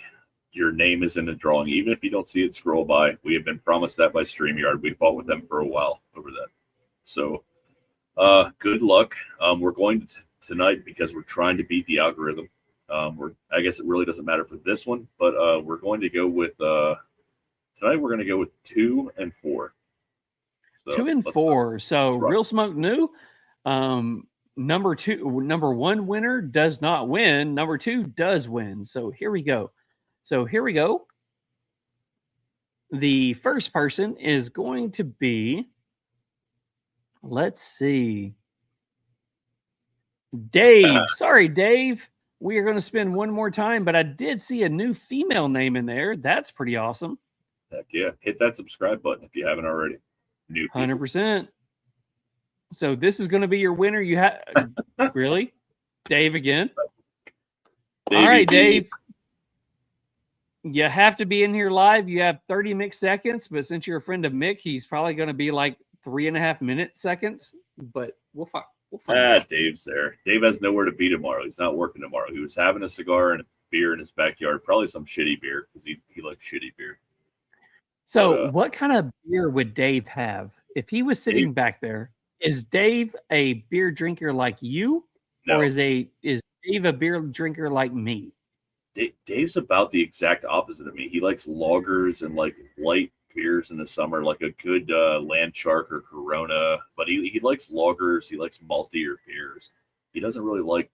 your name is in the drawing, even if you don't see it scroll by. We have been promised that by StreamYard. We fought with them for a while over that. So good luck. We're going to tonight because we're trying to beat the algorithm. I guess it really doesn't matter for this one, but we're going to go with tonight. We're going to go with 2 and 4. So 2 and 4. So Real Smoke knew. Number 1 winner does not win. Number 2 does win. So here we go. The first person is going to be, let's see, Dave. Sorry, Dave. We are going to spend one more time, but I did see a new female name in there. That's pretty awesome. Heck yeah. Hit that subscribe button if you haven't already. New 100%. So this is going to be your winner. You have really, Dave again. All right, Dave. You have to be in here live. You have 30 Mick seconds, but since you're a friend of Mick, he's probably going to be like 3.5 minute seconds. But we'll find. Dave's there. Dave has nowhere to be tomorrow. He's not working tomorrow. He was having a cigar and a beer in his backyard, probably some shitty beer because he likes shitty beer. So, what kind of beer would Dave have if he was sitting back there? Is Dave a beer drinker like you, or is Dave a beer drinker like me? Dave's about the exact opposite of me. He likes lagers and like light beers in the summer, like a good Land Shark or Corona. But he likes lagers. He likes maltier beers. He doesn't really like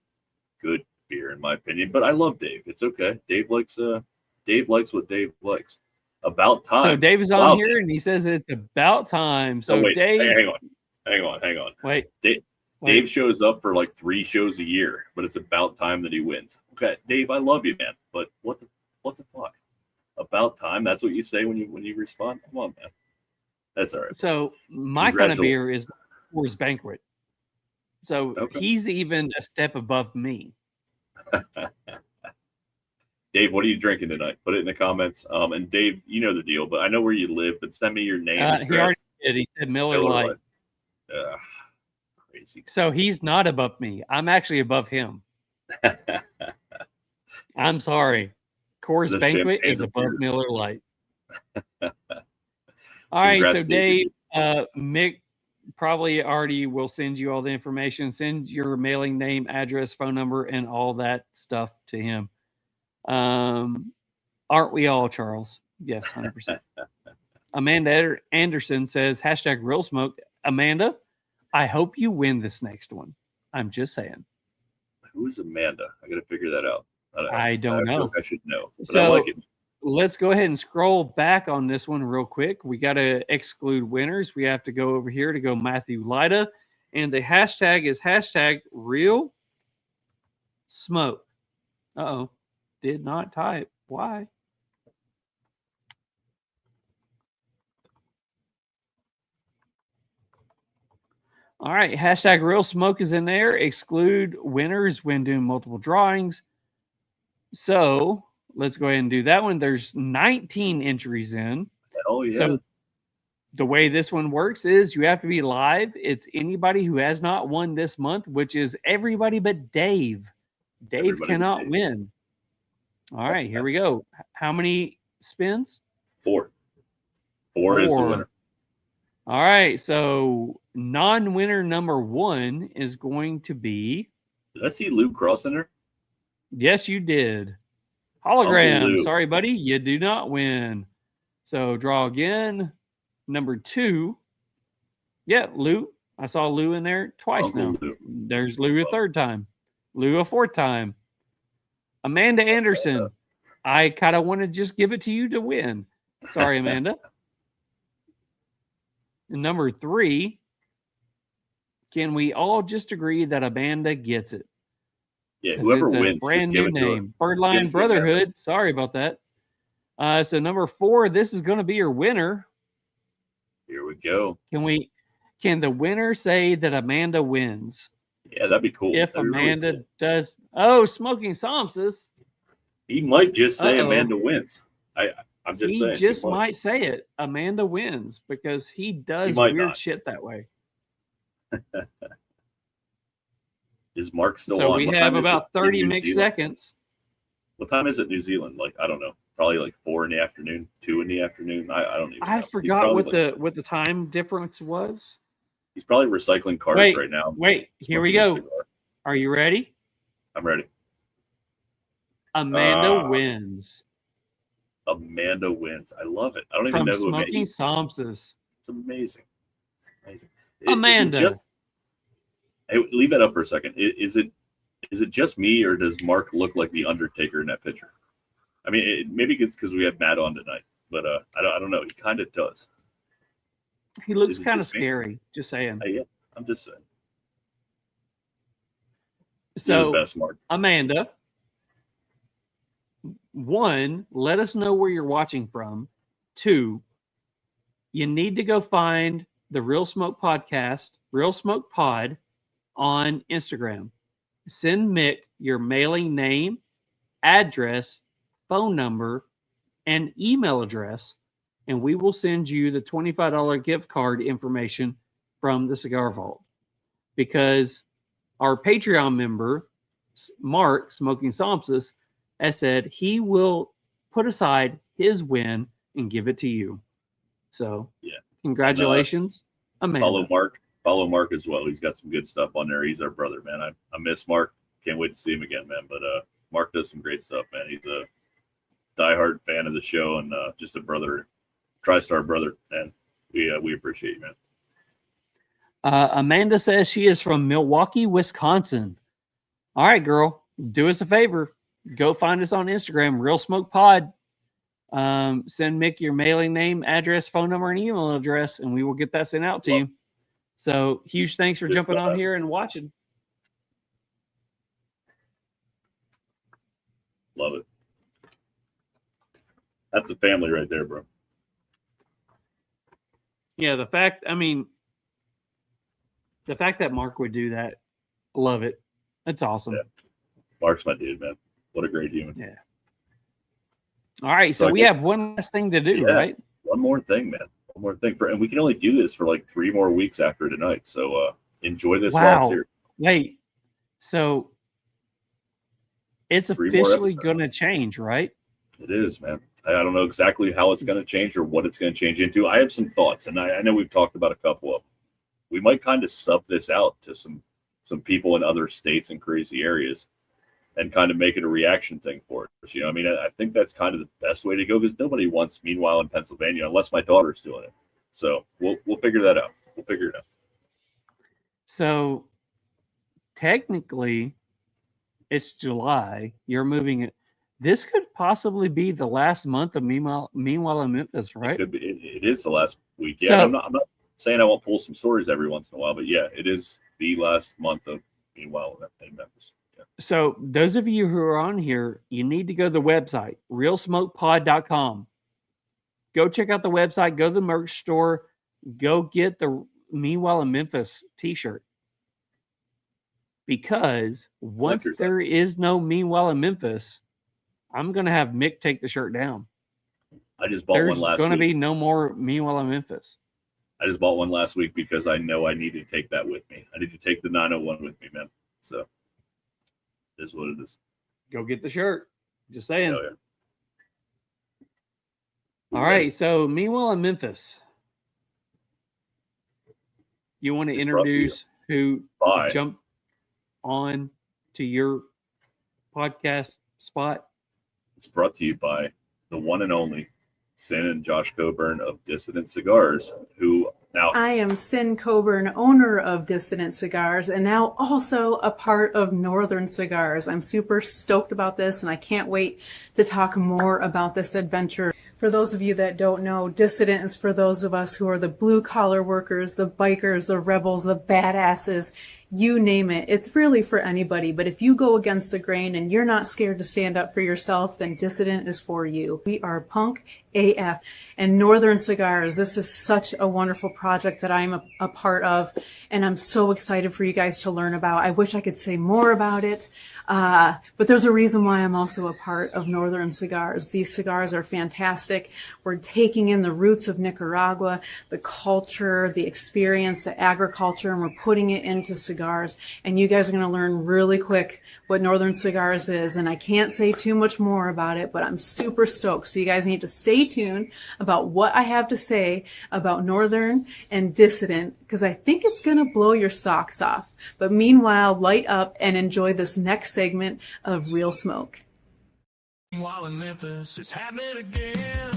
good beer, in my opinion. But I love Dave. It's okay. Dave likes what Dave likes. About time. So Dave is on here, and he says it's about time. So wait, Dave, hang on. Wait. Dave shows up for like 3 shows a year, but it's about time that he wins. Okay, Dave, I love you, man, but what the fuck? About time? That's what you say when you respond? Come on, man. That's all right. So my kind of beer is Coors Banquet. So he's even a step above me. Dave, what are you drinking tonight? Put it in the comments. And Dave, you know the deal, but I know where you live, but send me your name. He already did. He said Miller Lite. Crazy. So he's not above me. I'm actually above him. I'm sorry. Coors Banquet is above Miller Lite. All right, so Dave, Mick probably already will send you all the information. Send your mailing name, address, phone number, and all that stuff to him. Aren't we all, Charles? Yes, 100%. Amanda Anderson says, #Real Smoke. Amanda, I hope you win this next one. I'm just saying. Who's Amanda? I got to figure that out. I don't know. I should know. But So I like it. let's go ahead and scroll back on this one real quick. We got to exclude winners. We have to go over here to go Matthew Lyda. And the hashtag is #Real Smoke. Uh-oh. Did not type. Why? All right. #Real Smoke is in there. Exclude winners when doing multiple drawings. So let's go ahead and do that one. There's 19 entries in. Oh, yeah. So the way this one works is you have to be live. It's anybody who has not won this month, which is everybody but Dave. Dave cannot win. All right, here we go. How many spins? 4. 4 is the winner. All right, so non-winner number 1 is going to be. Did I see Lou Cross in there? Yes, you did. Hologram. Sorry, buddy, you do not win. So draw again. Number 2. Yeah, Lou. I saw Lou in there twice now. There's Lou a third time. Lou a fourth time. Amanda Anderson. I kind of want to just give it to you to win. Sorry, Amanda. Number 3. Can we all just agree that Amanda gets it? Yeah, whoever wins, brand just give new it to her. name. Birdline Brotherhood. Sorry about that. So number 4, this is going to be your winner. Here we go. Can the winner say that Amanda wins? Yeah, that'd be cool. If That'd be Amanda really cool. does, Smoking Samsus. He might just say Amanda wins. I'm just saying. He just might say it. Amanda wins because he does might weird not. shit that way. Is Mark still on? So we What have time is about it in 30 New mixed Zealand? seconds. What time is it, New Zealand? Like, I don't know. Probably like 4 in the afternoon, 2 in the afternoon. I don't even know. I forgot what the time difference was. He's probably recycling cars right now. Wait, here we go. Are you ready? I'm ready. Amanda wins. Amanda wins. I love it. I don't even From know who Smoking Samsas. It's amazing. It's amazing. Amanda. Hey, leave that up for a second. Is it just me, or does Mark look like the Undertaker in that picture? I mean, maybe it's because we have Matt on tonight, but I don't know. He kind of does. He looks kind of scary. Just saying. Yeah, I'm just saying. So, You're the best, Mark. Amanda, 1, let us know where you're watching from. 2, you need to go find the Real Smoke Podcast, Real Smoke Pod, on Instagram. Send Mick your mailing name, address, phone number, and email address, and we will send you the $25 gift card information from the Cigar Vault. Because our Patreon member, Mark, Smoking Samsas, has said he will put aside his win and give it to you. So, yeah, congratulations, Amanda. Follow Mark as well. He's got some good stuff on there. He's our brother, man. I miss Mark. Can't wait to see him again, man. But Mark does some great stuff, man. He's a diehard fan of the show and just a brother, TriStar brother, and we appreciate you, man. Amanda says she is from Milwaukee, Wisconsin. All right, girl, do us a favor. Go find us on Instagram, Real Smoke Pod. Send Mick your mailing name, address, phone number, and email address, and we will get that sent out to you. So huge thanks for jumping on here and watching. Love it. That's a family right there, bro. Yeah, the fact that Mark would do that, love it. That's awesome. Yeah. Mark's my dude, man. What a great human. Yeah. All right, so we have one last thing to do, right? One more thing, man. One more thing. And we can only do this for like 3 more weeks after tonight. So enjoy this while it's here. Wait. So it's officially going to change, right? It is, man. I don't know exactly how it's going to change or what it's going to change into. I have some thoughts, and I know we've talked about a couple of them. We might kind of sub this out to some people in other states and crazy areas and kind of make it a reaction thing for us. You know, I mean, I think that's kind of the best way to go because nobody wants Meanwhile in Pennsylvania unless my daughter's doing it. So we'll figure that out. We'll figure it out. So technically, it's July. You're moving it. This could possibly be the last month of Meanwhile in Memphis, right? It is the last week. Yeah, So, I'm not saying I won't pull some stories every once in a while, but yeah, it is the last month of Meanwhile in Memphis. Yeah. So those of you who are on here, you need to go to the website, realsmokepod.com. Go check out the website, go to the merch store, go get the Meanwhile in Memphis t-shirt. Because once there is no Meanwhile in Memphis, I'm going to have Mick take the shirt down. I just bought one last week. There's going to be no more Meanwhile in Memphis. I just bought one last week because I know I need to take that with me. I need to take the 901 with me, man. So it is what it is. Go get the shirt. Just saying. Oh, yeah. All right. So Meanwhile in Memphis. You want to introduce who jumped on to your podcast spot? It's brought to you by the one and only Sin and Josh Coburn of Dissident Cigars, who now... I am Sin Coburn, owner of Dissident Cigars, and now also a part of Northern Cigars. I'm super stoked about this, and I can't wait to talk more about this adventure. For those of you that don't know, Dissident is for those of us who are the blue-collar workers, the bikers, the rebels, the badasses, you name it. It's really for anybody, but if you go against the grain and you're not scared to stand up for yourself, then Dissident is for you. We are punk AF. And Northern Cigars, this is such a wonderful project that I'm a part of, and I'm so excited for you guys to learn about. I wish I could say more about it, but there's a reason why I'm also a part of Northern Cigars. These cigars are fantastic. We're taking in the roots of Nicaragua, the culture, the experience, the agriculture, and we're putting it into cigars. Cigars, and you guys are going to learn really quick what Northern Cigars is, and I can't say too much more about it, but I'm super stoked. So you guys need to stay tuned about what I have to say about Northern and Dissident, because I think it's going to blow your socks off. But meanwhile, light up and enjoy this next segment of Real Smoke. Meanwhile in Memphis, it's happening again.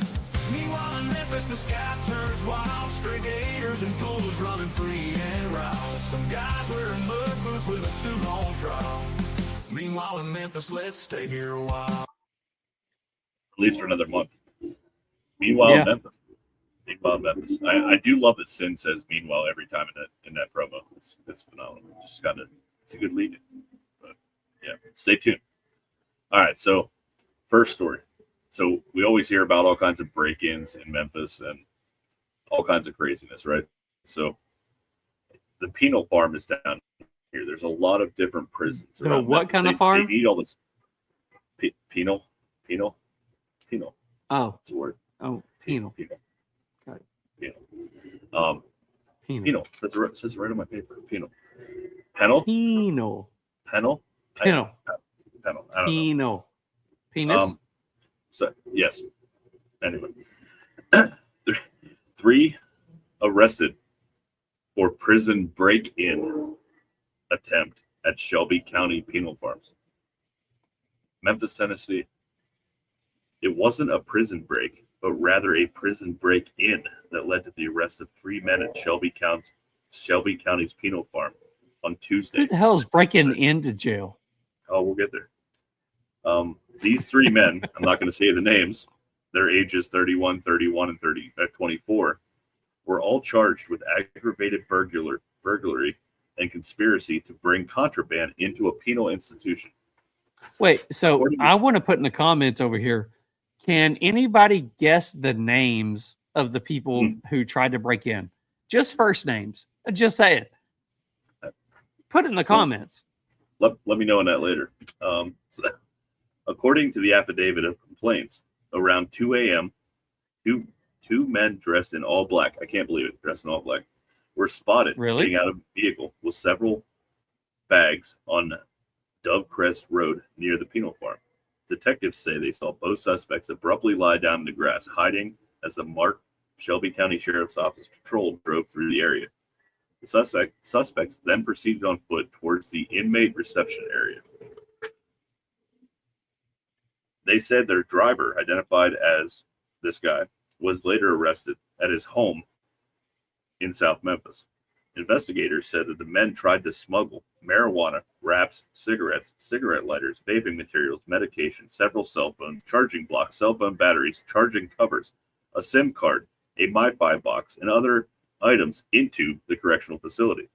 Meanwhile in Memphis, the sky turns wild. Stray gators and poodles running free and wild. Some guys wearing mud boots with a suit on trial. Meanwhile in Memphis, let's stay here a while. At least for another month. Meanwhile in Memphis. Meanwhile in Memphis. I do love that Sin says meanwhile every time in that promo. It's phenomenal. Just kind of, it's a good lead. But yeah, stay tuned. All right, so first story. So we always hear about all kinds of break-ins in Memphis and all kinds of craziness, right? So the penal farm is down here. There's a lot of different prisons. The around what Memphis. kind of farm? They need all this penal. Oh, it's a word. Oh, penal. Got it. Penal. Penal. Says it right on my paper. Penal. Penal. Penal. Penal. Penal. Penal. I don't know. Penal. Penis. So yes. Anyway, 3 arrested for prison break-in attempt at Shelby County penal farms, Memphis, Tennessee. It wasn't a prison break, but rather a prison break-in that led to the arrest of 3 men at Shelby County's penal farm on Tuesday. Who the hell is breaking into jail? Oh, we'll get there. These 3 men, I'm not going to say the names, their ages 31, 31, and 24, were all charged with aggravated burglary and conspiracy to bring contraband into a penal institution. Wait, so I want to put in the comments over here, can anybody guess the names of the people who tried to break in? Just first names. Just say it. Put it in the comments. Let me know on that later. According to the affidavit of complaints, around 2 a.m., two men dressed in all black, I can't believe it, dressed in all black, were spotted getting out of a vehicle with several bags on Dovecrest Road near the penal farm. Detectives say they saw both suspects abruptly lie down in the grass, hiding as the marked Shelby County Sheriff's Office patrol drove through the area. The suspects then proceeded on foot towards the inmate reception area. They said their driver, identified as this guy, was later arrested at his home in South Memphis. Investigators said that the men tried to smuggle marijuana, wraps, cigarettes, cigarette lighters, vaping materials, medication, several cell phones, charging blocks, cell phone batteries, charging covers, a SIM card, a MiFi box, and other items into the correctional facility.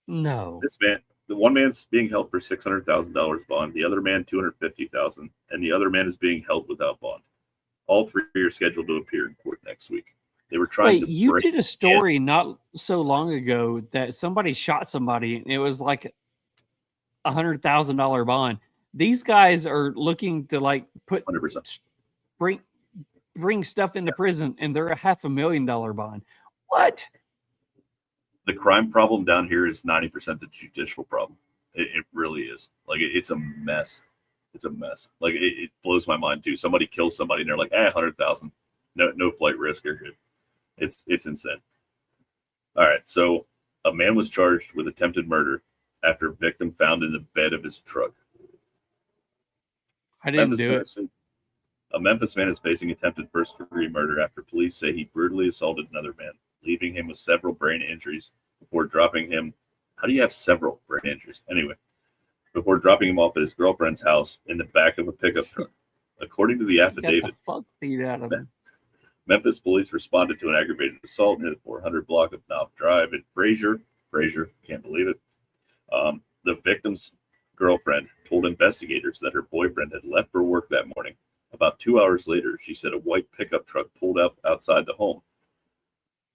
No. This man, the one man's being held for $600,000 bond, the other man $250,000, and the other man is being held without bond. All 3 are scheduled to appear in court next week. They were trying to. You did a story not so long ago that somebody shot somebody, and it was like $100,000 bond. These guys are looking to like put 100%. bring stuff into prison, and they're a $500,000 bond. What? The crime problem down here is 90% the judicial problem. It really is. Like it's a mess. It's a mess. Like it blows my mind too. Somebody kills somebody, and they're like, 100,000, no flight risk. You're good. It's insane. All right, so a man was charged with attempted murder after a victim found in the bed of his truck. I didn't do it. A Memphis man is facing attempted first-degree murder after police say he brutally assaulted another man, leaving him with several brain injuries before dropping him. How do you have several brain injuries? Anyway, before dropping him off at his girlfriend's house in the back of a pickup truck. According to the affidavit, Got the fuck beat out of him. Memphis police responded to an aggravated assault near the 400 block of Knopf Drive in Frazier, can't believe it. The victim's girlfriend told investigators that her boyfriend had left for work that morning. About 2 hours later, she said a white pickup truck pulled up outside the home.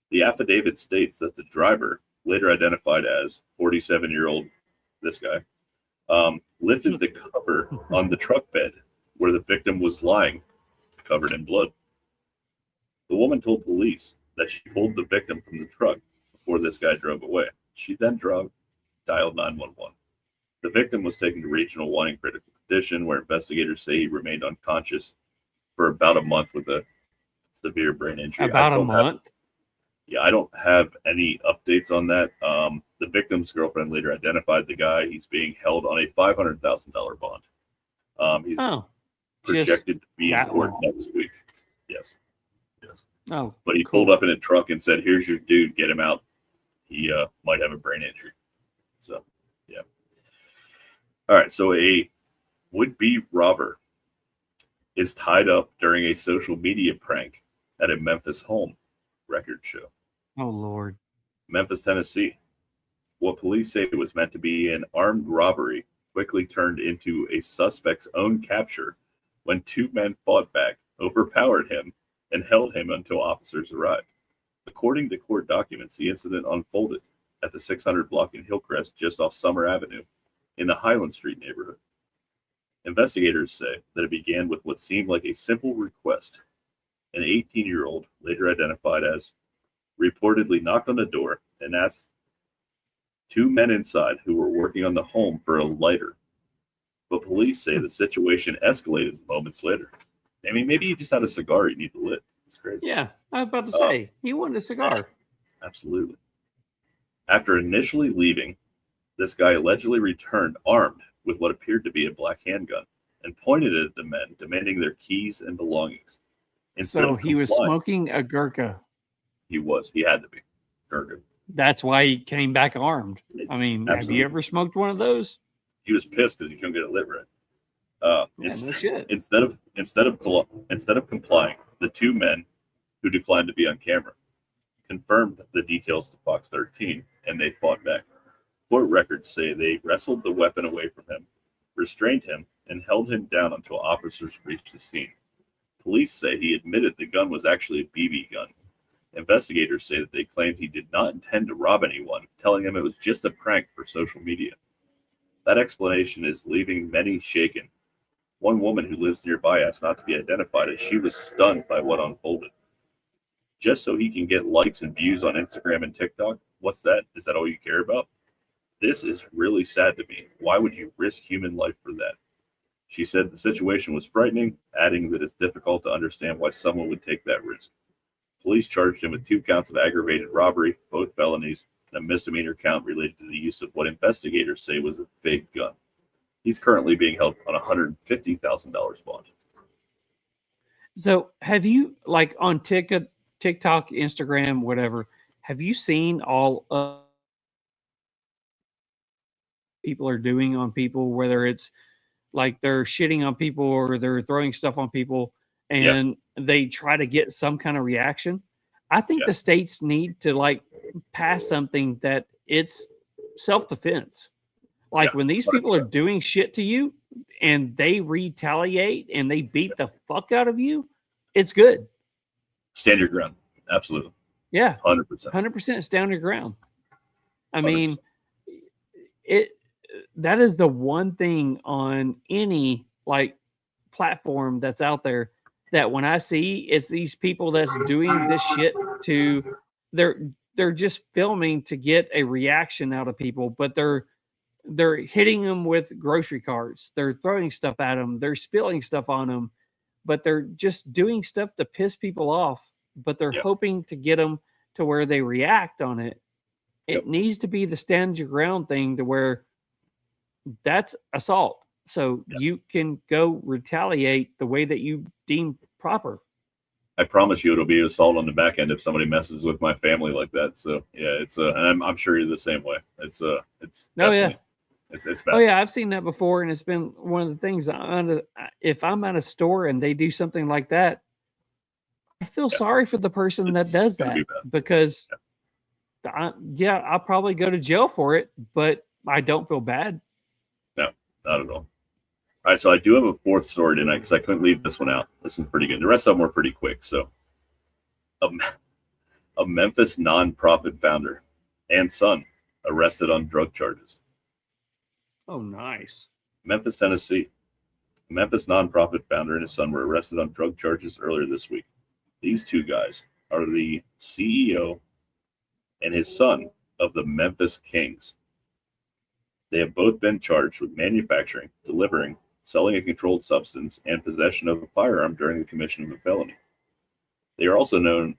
The affidavit states that the driver, later identified as 47-year-old this guy, lifted the cover on the truck bed where the victim was lying, covered in blood. The woman told police that she pulled the victim from the truck before this guy drove away. She then dialed 911. The victim was taken to regional one in critical condition, where investigators say he remained unconscious for about a month with a severe brain injury. About a month? I don't have any updates on that. The victim's girlfriend later identified the guy. He's being held on a $500,000 bond. He's projected to be in court next week. Yes. Oh, but he pulled up in a truck and said, "Here's your dude. Get him out. He might have a brain injury." So, yeah. All right. So a would-be robber is tied up during a social media prank at a Memphis home, records show. Oh, Lord. Memphis, Tennessee. What police say was meant to be an armed robbery quickly turned into a suspect's own capture when two men fought back, overpowered him, and held him until officers arrived. According to court documents, the incident unfolded at the 600 block in Hillcrest, just off Summer Avenue, in the Highland Street neighborhood. Investigators say that it began with what seemed like a simple request. An 18-year-old, later identified as, reportedly knocked on the door and asked two men inside who were working on the home for a lighter. But police say the situation escalated moments later. I mean, maybe you just had a cigar you need to lit. It's crazy. Yeah, I was about to say, he wanted a cigar. Absolutely. After initially leaving, this guy allegedly returned armed with what appeared to be a black handgun and pointed it at the men, demanding their keys and belongings. So he was smoking a Gurkha. He was. He had to be. Gurkha. That's why he came back armed. I mean, Absolutely. Have you ever smoked one of those? He was pissed because he couldn't get it lit right. No shit. Instead of complying, the two men who declined to be on camera confirmed the details to Fox 13, and they fought back. Court records say they wrestled the weapon away from him, restrained him, and held him down until officers reached the scene. Police say he admitted the gun was actually a BB gun. Investigators say that they claimed he did not intend to rob anyone, telling them it was just a prank for social media. That explanation is leaving many shaken. One woman who lives nearby asked not to be identified as she was stunned by what unfolded. Just so he can get likes and views on Instagram and TikTok? What's that? Is that all you care about? This is really sad to me. Why would you risk human life for that? She said the situation was frightening, adding that it's difficult to understand why someone would take that risk. Police charged him with 2 counts of aggravated robbery, both felonies, and a misdemeanor count related to the use of what investigators say was a fake gun. He's currently being held on a $150,000 bond. So have you, like on TikTok, Instagram, whatever, have you seen all of people are doing on people, whether it's like they're shitting on people or they're throwing stuff on people and they try to get some kind of reaction? I think the states need to like pass something that it's self-defense. Like when these people are doing shit to you and they retaliate and they beat the fuck out of you, it's good. Stand your ground. Absolutely. Yeah. 100%. 100% stand your ground. I mean, that is the one thing on any like platform that's out there that when I see it's these people that's doing this shit to they're just filming to get a reaction out of people, but they're hitting them with grocery carts. They're throwing stuff at them. They're spilling stuff on them, but they're just doing stuff to piss people off, but they're hoping to get them to where they react on it. It needs to be the stand your ground thing to where that's assault. So you can go retaliate the way that you deem proper. I promise you it'll be assault on the back end if somebody messes with my family like that. So yeah, it's and I'm sure you're the same way. It's oh yeah. It's bad. Oh yeah, I've seen that before, and it's been one of the things. If I'm at a store and they do something like that, I feel sorry for the person that does that because, I'll probably go to jail for it, but I don't feel bad. No, not at all. All right, so I do have a fourth story tonight because I couldn't leave this one out. This one's pretty good. The rest of them were pretty quick. So, a Memphis nonprofit founder and son arrested on drug charges. Oh, nice. Memphis, Tennessee. A Memphis nonprofit founder and his son were arrested on drug charges earlier this week. These two guys are the CEO and his son of the Memphis Kings. They have both been charged with manufacturing, delivering, selling a controlled substance, and possession of a firearm during the commission of a felony. They are also known.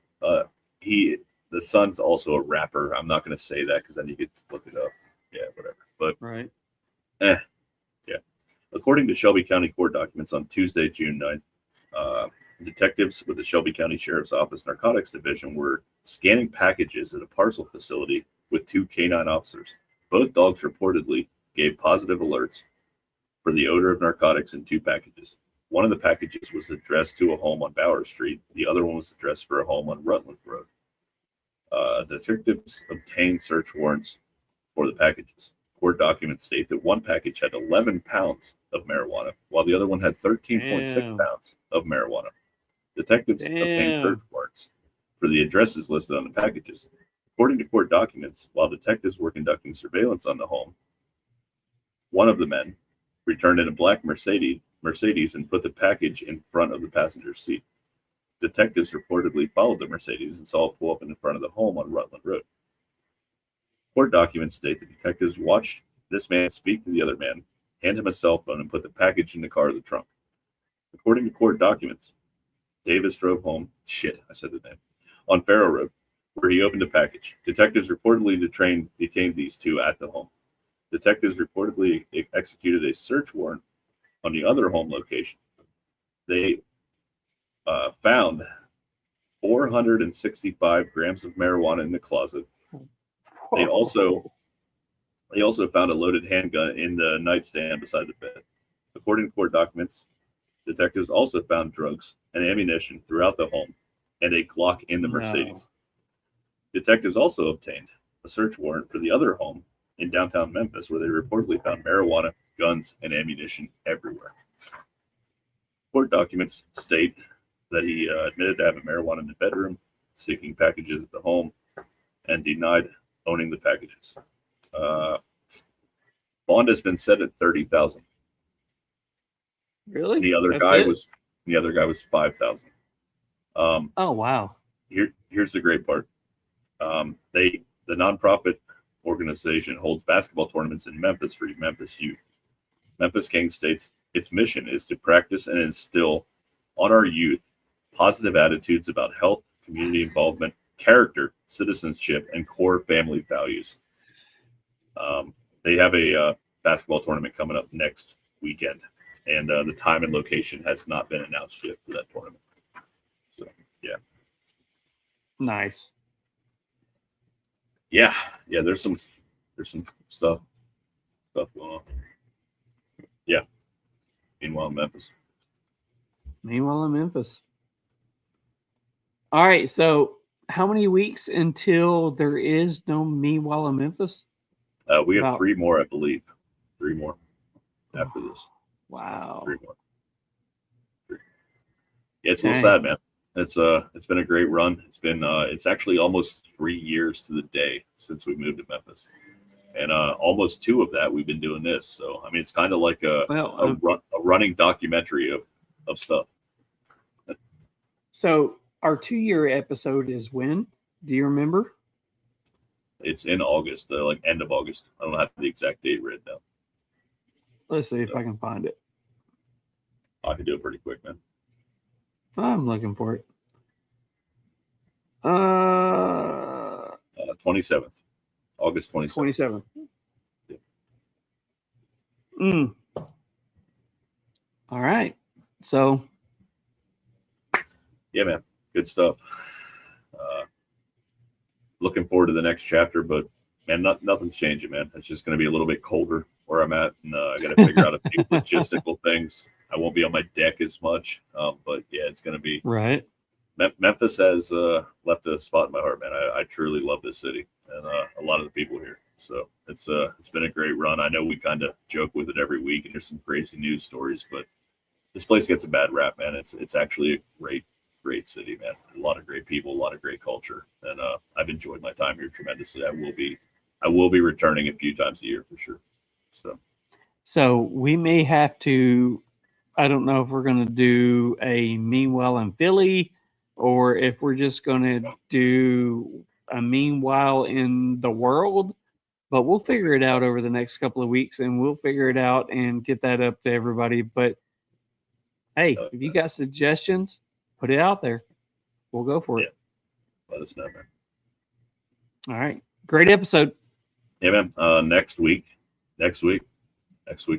The son's also a rapper. I'm not going to say that because then you could look it up. Yeah, whatever. But right. Yeah. According to Shelby County court documents on Tuesday, June 9th, detectives with the Shelby County Sheriff's Office Narcotics Division were scanning packages at a parcel facility with 2 canine officers. Both dogs reportedly gave positive alerts for the odor of narcotics in 2 packages. One of the packages was addressed to a home on Bower Street. The other one was addressed for a home on Rutland Road. Detectives obtained search warrants for the packages. Court documents state that one package had 11 pounds of marijuana, while the other one had 13.6 pounds of marijuana. Detectives obtained search warrants for the addresses listed on the packages. According to court documents, while detectives were conducting surveillance on the home, one of the men returned in a black Mercedes and put the package in front of the passenger's seat. Detectives reportedly followed the Mercedes and saw it pull up in front of the home on Rutland Road. Court documents state that detectives watched this man speak to the other man, hand him a cell phone, and put the package in the car of the trunk. According to court documents, Davis drove home, on Farrow Road, where he opened a package. Detectives reportedly detained these 2 at the home. Detectives reportedly executed a search warrant on the other home location. They found 465 grams of marijuana in the closet. They also found a loaded handgun in the nightstand beside the bed. According to court documents, detectives also found drugs and ammunition throughout the home and a Glock in the Mercedes. Detectives also obtained a search warrant for the other home in downtown Memphis, where they reportedly found marijuana, guns, and ammunition everywhere. Court documents state that he admitted to having marijuana in the bedroom, seeking packages at the home, and denied owning the packages. Bond has been set at $30,000. Really? The other guy was $5,000. Oh wow! Here's the great part. The nonprofit organization holds basketball tournaments in Memphis for Memphis youth. Memphis King states its mission is to practice and instill on our youth positive attitudes about health, community involvement, character, citizenship, and core family values. They have a basketball tournament coming up next weekend, and the time and location has not been announced yet for that tournament. So, yeah. Nice. Yeah. There's some stuff going on. Yeah. Meanwhile, in Memphis. All right. So, how many weeks until there is no Meanwhile in Memphis? We have 3 more, I believe. 3 more after this. Wow. 3 more. 3. Yeah, it's a little sad, man. It's been a great run. It's actually almost 3 years to the day since we moved to Memphis, and almost 2 of that we've been doing this. So I mean, it's kind of like a running documentary of stuff. So our 2-year episode is when? Do you remember? It's in August, like end of August. I don't have the exact date written down. Let's see if I can find it. I can do it pretty quick, man. I'm looking for it. 27th, August 27th. 27th. All right. So. Yeah, man. Good stuff. Looking forward to the next chapter, but man, nothing's changing, man. It's just going to be a little bit colder where I'm at, and I got to figure out a few logistical things. I won't be on my deck as much, but yeah, it's going to be right. Memphis has left a spot in my heart, man. I truly love this city and a lot of the people here. So it's been a great run. I know we kind of joke with it every week, and there's some crazy news stories, but this place gets a bad rap, man. It's actually a great city, man. A lot of great people, a lot of great culture, and I've enjoyed my time here tremendously. I will be returning a few times a year for sure. So we may have to. I don't know if we're going to do a Meanwhile in Philly, or if we're just going to do a Meanwhile in the world. but we'll figure it out over the next couple of weeks, and we'll figure it out and get that up to everybody. But hey, if you got suggestions, put it out there. We'll go for it. Let us know, man. All right. Great episode. Yeah, man. Next week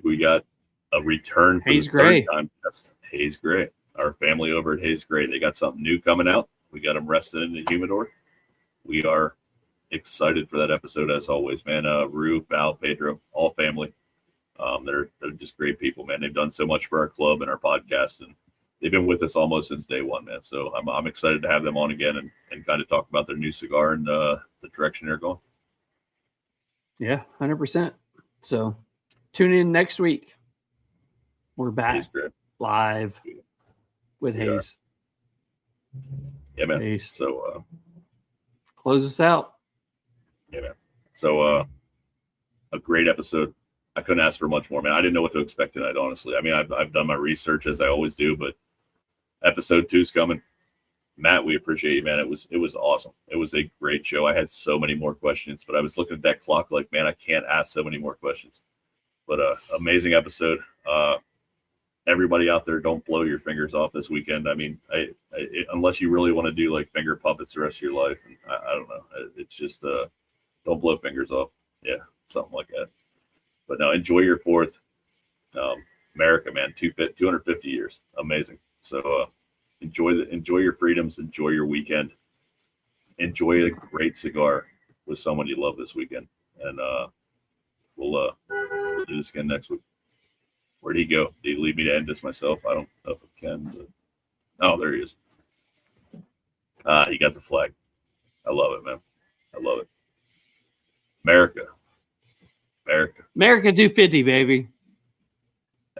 we got a return for Hayes the Gray. third time. That's Hayes Gray. Our family over at Hayes Gray. They got something new coming out. We got them rested in the humidor. We are excited for that episode as always, man. Rue, Val, Pedro, all family. They're just great people, man. They've done so much for our club and our podcast, and they've been with us almost since day one, man. So I'm excited to have them on again and kind of talk about their new cigar and the direction they're going. Yeah, 100%. So tune in next week. We're back live with Hayes. Yeah, man. Hayes. So close us out. Yeah, man. So a great episode. I couldn't ask for much more, man. I didn't know what to expect tonight, honestly. I mean, I've done my research as I always do, but episode 2's coming. Matt, we appreciate you, man. It was awesome. It was a great show. I had so many more questions, but I was looking at that clock like, man, I can't ask so many more questions. But amazing episode. Everybody out there, don't blow your fingers off this weekend. I mean, unless you really want to do like finger puppets the rest of your life. And I don't know. It's just don't blow fingers off. Yeah, something like that. But no, enjoy your 4th. America, man, 250 years. Amazing. So enjoy your freedoms, enjoy your weekend, enjoy a great cigar with someone you love this weekend. And we'll do this again next week. Where'd he go? Did he leave me to end this myself? I don't know if I can. But... Oh, there he is. He got the flag. I love it, man. I love it. America 250, baby.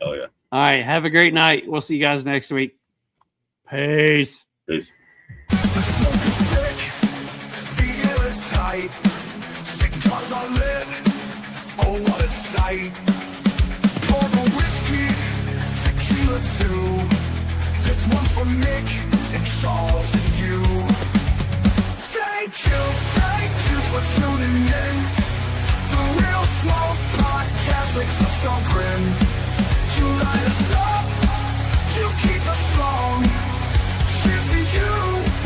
Hell yeah. All right. Have a great night. We'll see you guys next week. Peace. Peace. The smoke is thick, the air is tight, cigars are lit, oh what a sight. Pour the whiskey, tequila too, this one's for Mick and Charles and you. Thank you for tuning in. The Real Smoke Podcast makes us all grin. You light us up, you keep us strong. Cheers to you,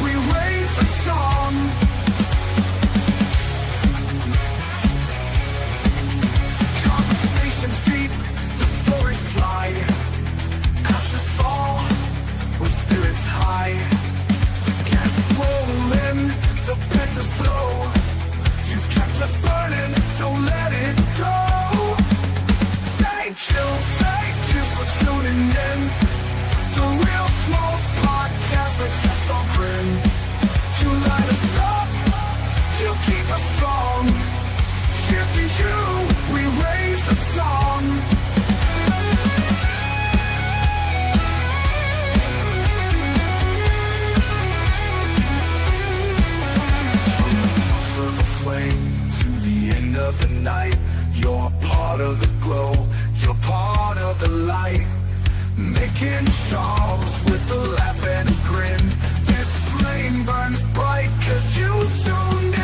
we raise the song. Conversations deep, the stories fly. Ashes fall, with spirits high. The gas is rolling, the penta's slow. You've kept us burning, don't let it go. Thank you for tuning in. The Real Smoke Podcast makes us all grin. You light us up, you keep us strong. Cheers to you, we raise the song. From the flame to the end of the night, you're part of the glow, you're part of the light. Making Charles with a laugh and a grin. This flame burns bright 'cause you tuned